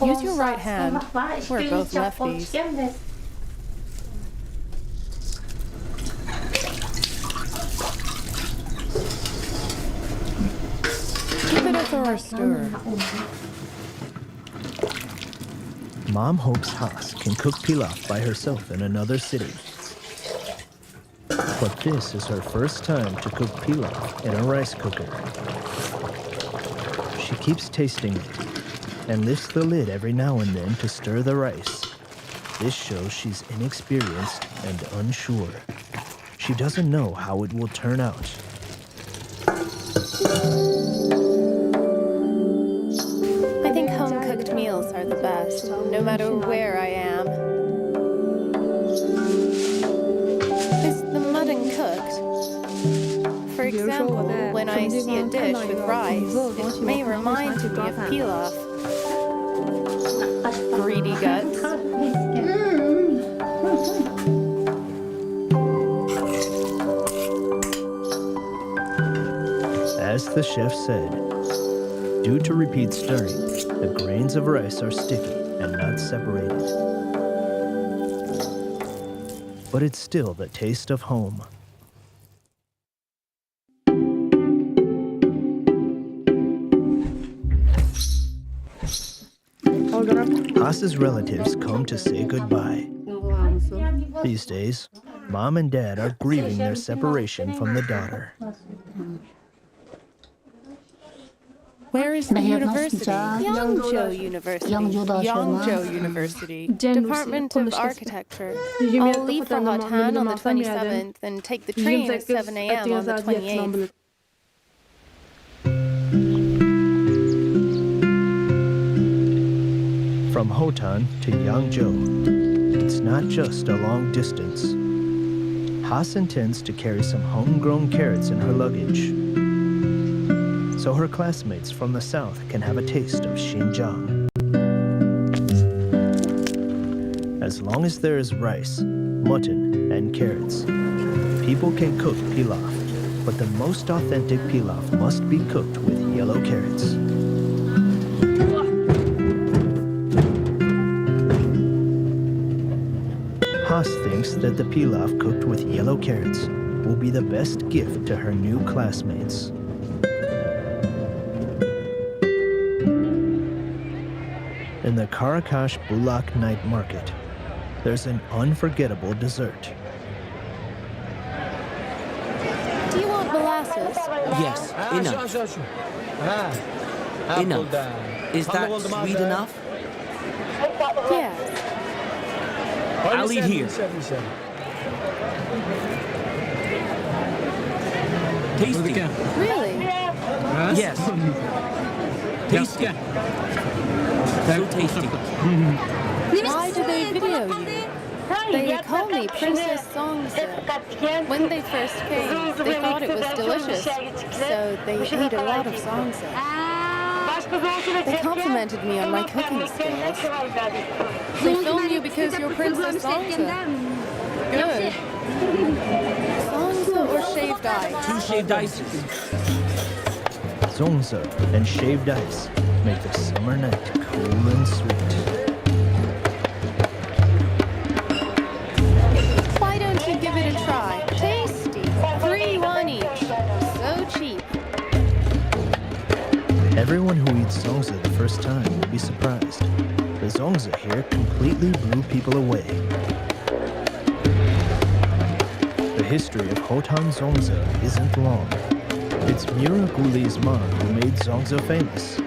Use your right hand. We're both lefties. Give it a thorough stir. Mom hopes Haas can cook pilaf by herself in another city. But this is her first time to cook pilaf in a rice cooker. She keeps tasting it and lifts the lid every now and then to stir the rice. This shows she's inexperienced and unsure. She doesn't know how it will turn out. I think home-cooked meals are the best, no matter where I am. Is the mutton cooked? For example, when I see a dish with rice, it may remind me of pilaf. Greedy guts. As the chef said, due to repeat stirring, the grains of rice are sticky and not separated. But it's still the taste of home. Haas's relatives come to say goodbye. These days, Mom and Dad are grieving their separation from the daughter. Where is the university? Yangzhou University. Yangzhou University. Department of Architecture. I'll leave for Hotan on the 27th and take the train at 7 a.m. on the 28th. From Hotan to Yangzhou, it's not just a long distance. Haas intends to carry some homegrown carrots in her luggage, so her classmates from the south can have a taste of Xinjiang. As long as there is rice, mutton, and carrots, people can cook pilaf, but the most authentic pilaf must be cooked with yellow carrots. Haas thinks that the pilaf cooked with yellow carrots will be the best gift to her new classmates. In the Karakash Bulak night market, there's an unforgettable dessert. Do you want molasses? Yes, enough. Enough. Is that sweet enough? Yes. I'll eat here. Tasty. Really? Yes. Tasty. So tasty. Why do they video you? They call me Princess Songza. When they first came, they thought it was delicious, so they ate a lot of Songza. They complimented me on my cooking skills. They film you because you're Princess Songza. Good. Songza or shaved ice? 2 shaved ices. Zongza and shaved ice make the summer night cool and sweet. Why don't you give it a try? Tasty. 3, 1 each. So cheap. Everyone who eats Zongza the first time will be surprised. The Zongza here completely blew people away. The history of Hotan Zongza isn't long. It's Mira Guli's mom who made Zongza famous.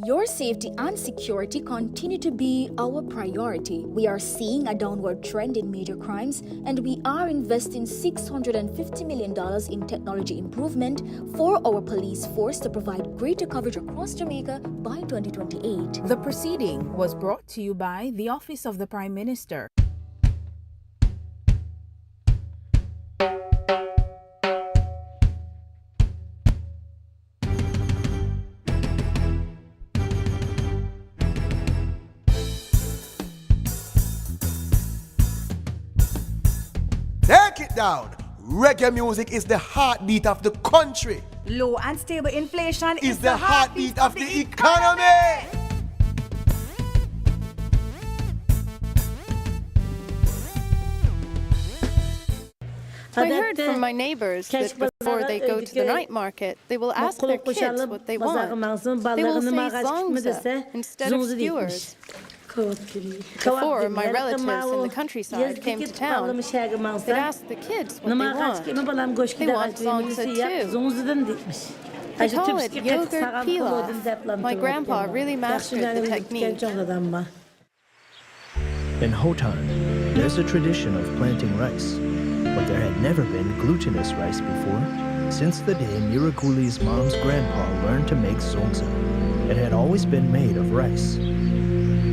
Your safety and security continue to be our priority. We are seeing a downward trend in major crimes, and we are investing $650 million in technology improvement for our police force to provide greater coverage across Jamaica by 2028. The proceeding was brought to you by the Office of the Prime Minister. Take it down. Reggae music is the heartbeat of the country. Low and stable inflation is the heartbeat of the economy. I heard from my neybours that before they go to the night market, they will ask their kids what they want. They will say zongza instead of skewers. Before, my relatives in the countryside came to town, they'd ask the kids what they want. They want zongza too. They call it yogurt pilaf. My grandpa really mastered the technique. In Hotan, there's a tradition of planting rice, but there had never been glutinous rice before. Since the day Miraguli's mom's grandpa learned to make zongza, it had always been made of rice.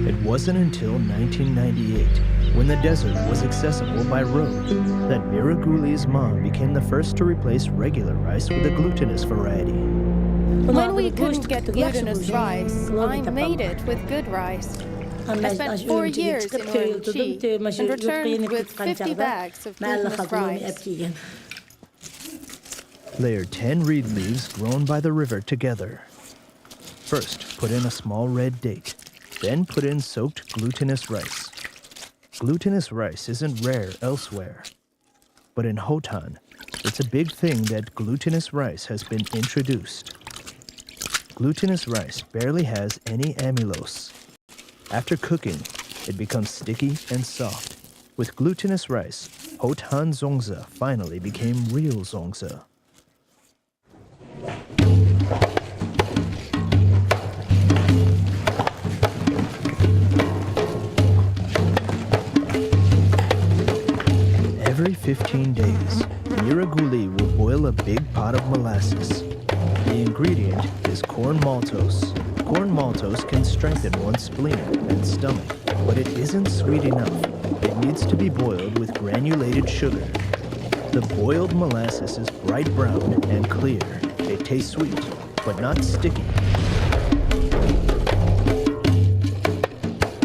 It wasn't until 1998, when the desert was accessible by road, that Miraguli's mom became the first to replace regular rice with a glutinous variety. When we couldn't get glutinous rice, I made it with good rice. I spent 4 years in Oranchi and returned with 50 bags of glutinous rice. Layer 10 reed leaves grown by the river together. First, put in a small red date. Then put in soaked glutinous rice. Glutinous rice isn't rare elsewhere. But in Hotan, it's a big thing that glutinous rice has been introduced. Glutinous rice barely has any amylose. After cooking, it becomes sticky and soft. With glutinous rice, Hotan Zongza finally became real Zongza. Every 15 days, Miraguli will boil a big pot of molasses. The ingredient is corn maltose. Corn maltose can strengthen one's spleen and stomach, but it isn't sweet enough. It needs to be boiled with granulated sugar. The boiled molasses is bright brown and clear. It tastes sweet, but not sticky.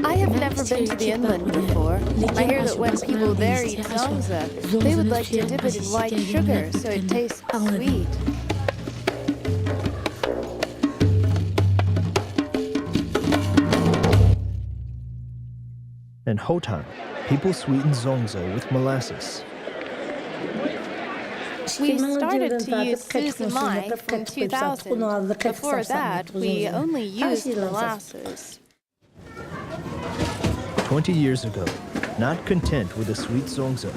I've never been to the inland before. I hear that when people there eat zongza, they would like to dip it in white sugar so it tastes sweet. In Hotan, people sweeten zongza with molasses. We started to use suzamai from 2000. Before that, we only used molasses. 20 years ago, not content with a sweet zongza,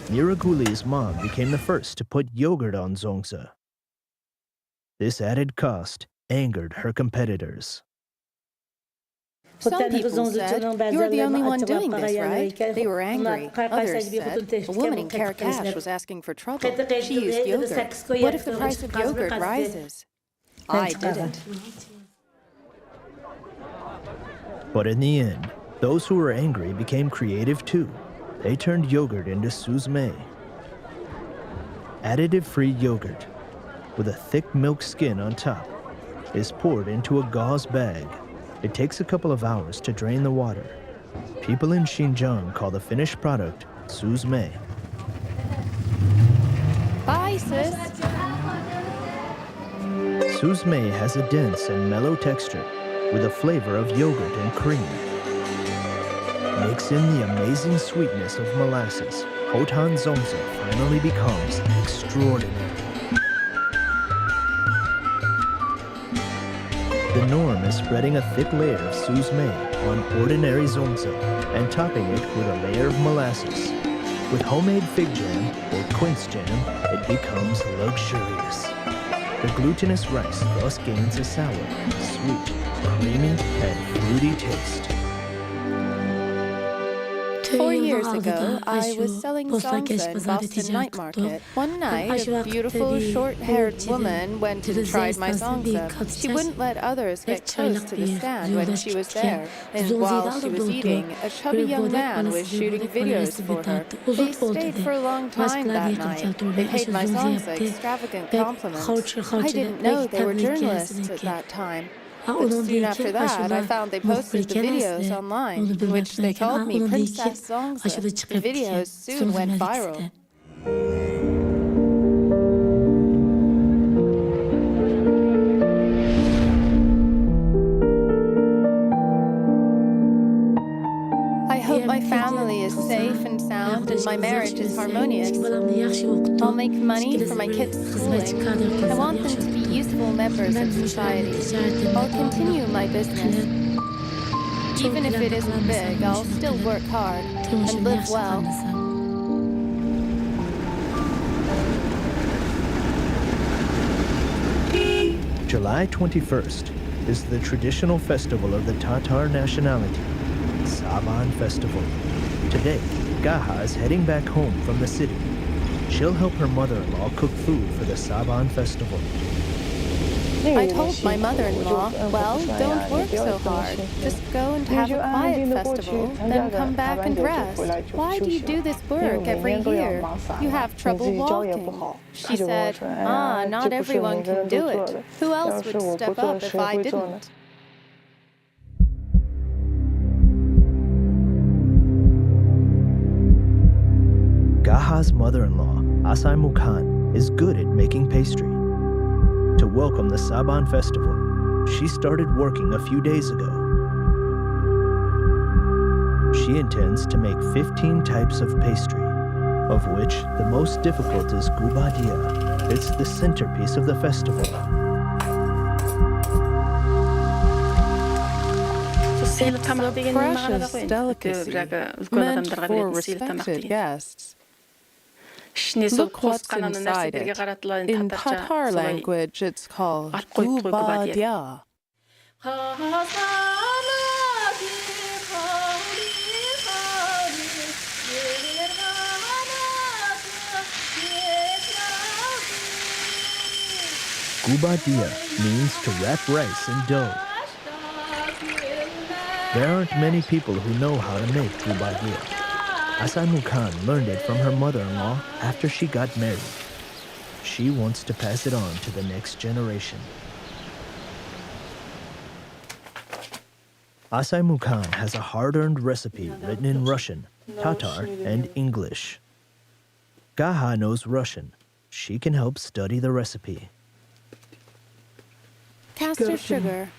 Miraguli's mom became the first to put yogurt on zongza. This added cost angered her competitors. Some people said, "You're the only one doing this, right?" They were angry. Others said, "A woman in Carcass was asking for trouble. She used yogurt. What if the price of yogurt rises?" I didn't. But in the end, those who were angry became creative too. They turned yogurt into suzme. Additive-free yogurt, with a thick milk skin on top, is poured into a gauze bag. It takes a couple of hours to drain the water. People in Xinjiang call the finished product suzme. Bye, sis. Suzme has a dense and mellow texture with a flavor of yogurt and cream. Mix in the amazing sweetness of molasses. Hotan Zongzi finally becomes extraordinary. The norm is spreading a thick layer of suzme on ordinary zongzi and topping it with a layer of molasses. With homemade fig jam or quince jam, it becomes luxurious. The glutinous rice thus gains a sour, sweet, creamy, and fruity taste. 4 years ago, I was selling salsa in Boston night market. One night, a beautiful, short-haired woman went and tried my salsa. She wouldn't let others get close to the stand when she was there. And while she was eating, a chubby young man was shooting videos for her. They stayed for a long time that night. They paid my salsa extravagant compliments. I didn't know they were journalists at that time. But soon after that, I found they posted the videos online, in which they called me Princess Zongzi. The videos soon went viral. I hope my family is safe and sound and my marriage is harmonious. I'll make money for my kids' schooling. I want them to be useful members of society. I'll continue my business. Even if it isn't big, I'll still work hard and live well. July 21st is the traditional festival of the Tatar nationality, Saban Festival. Today, Gaha is heading back home from the city. She'll help her mother-in-law cook food for the Saban Festival. I told my mother-in-law, well, don't work so hard. Just go and have a quiet festival, then come back and rest. Why do you do this work every year? You have trouble walking. She said, not everyone can do it. Who else would step up if I didn't? Gaha's mother-in-law, Asai Mukhan, is good at making pastry. To welcome the Saban Festival, she started working a few days ago. She intends to make 15 types of pastry, of which the most difficult is gubadia. It's the centerpiece of the festival. It's a precious delicacy, meant for respected guests. Look what's inside it. In Tatar language, it's called gubadia. Gubadia means to wrap rice in dough. There aren't many people who know how to make gubadia. Asai Mukhan learned it from her mother-in-law after she got married. She wants to pass it on to the next generation. Asai Mukhan has a hard-earned recipe written in Russian, Tatar, and English. Gaha knows Russian. She can help study the recipe. Castor sugar.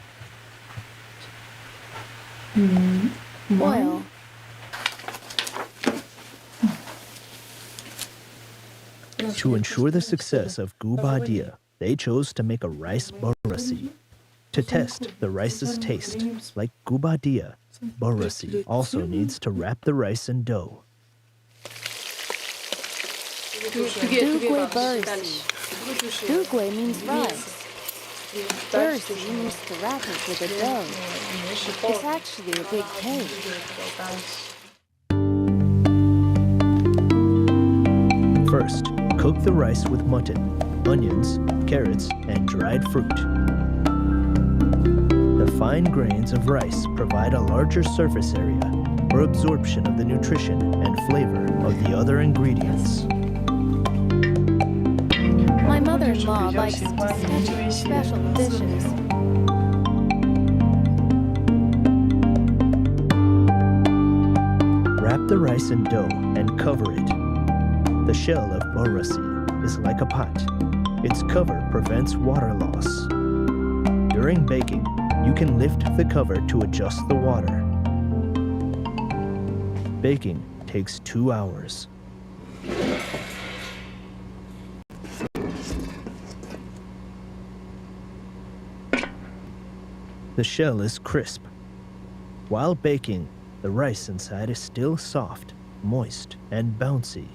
Oil. To ensure the success of gubadia, they chose to make a rice barasi. To test the rice's taste, like gubadia, barasi also needs to wrap the rice in dough. Dugwe barasi. Dugwe means rice. First, you need to wrap it with a dough. It's actually a big cake. First, cook the rice with mutton, onions, carrots, and dried fruit. The fine grains of rice provide a larger surface area for absorption of the nutrition and flavor of the other ingredients. My mother-in-law likes to sketch special dishes. Wrap the rice in dough and cover it. The shell of borasi is like a pot. Its cover prevents water loss. During baking, you can lift the cover to adjust the water. Baking takes 2 hours. The shell is crisp. While baking, the rice inside is still soft, moist, and bouncy.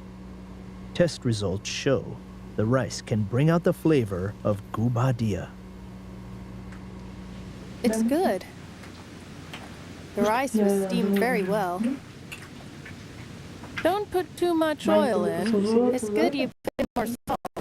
Test results show the rice can bring out the flavor of gubadia. It's good. The rice was steamed very well. Don't put too much oil in. It's good you put more salt.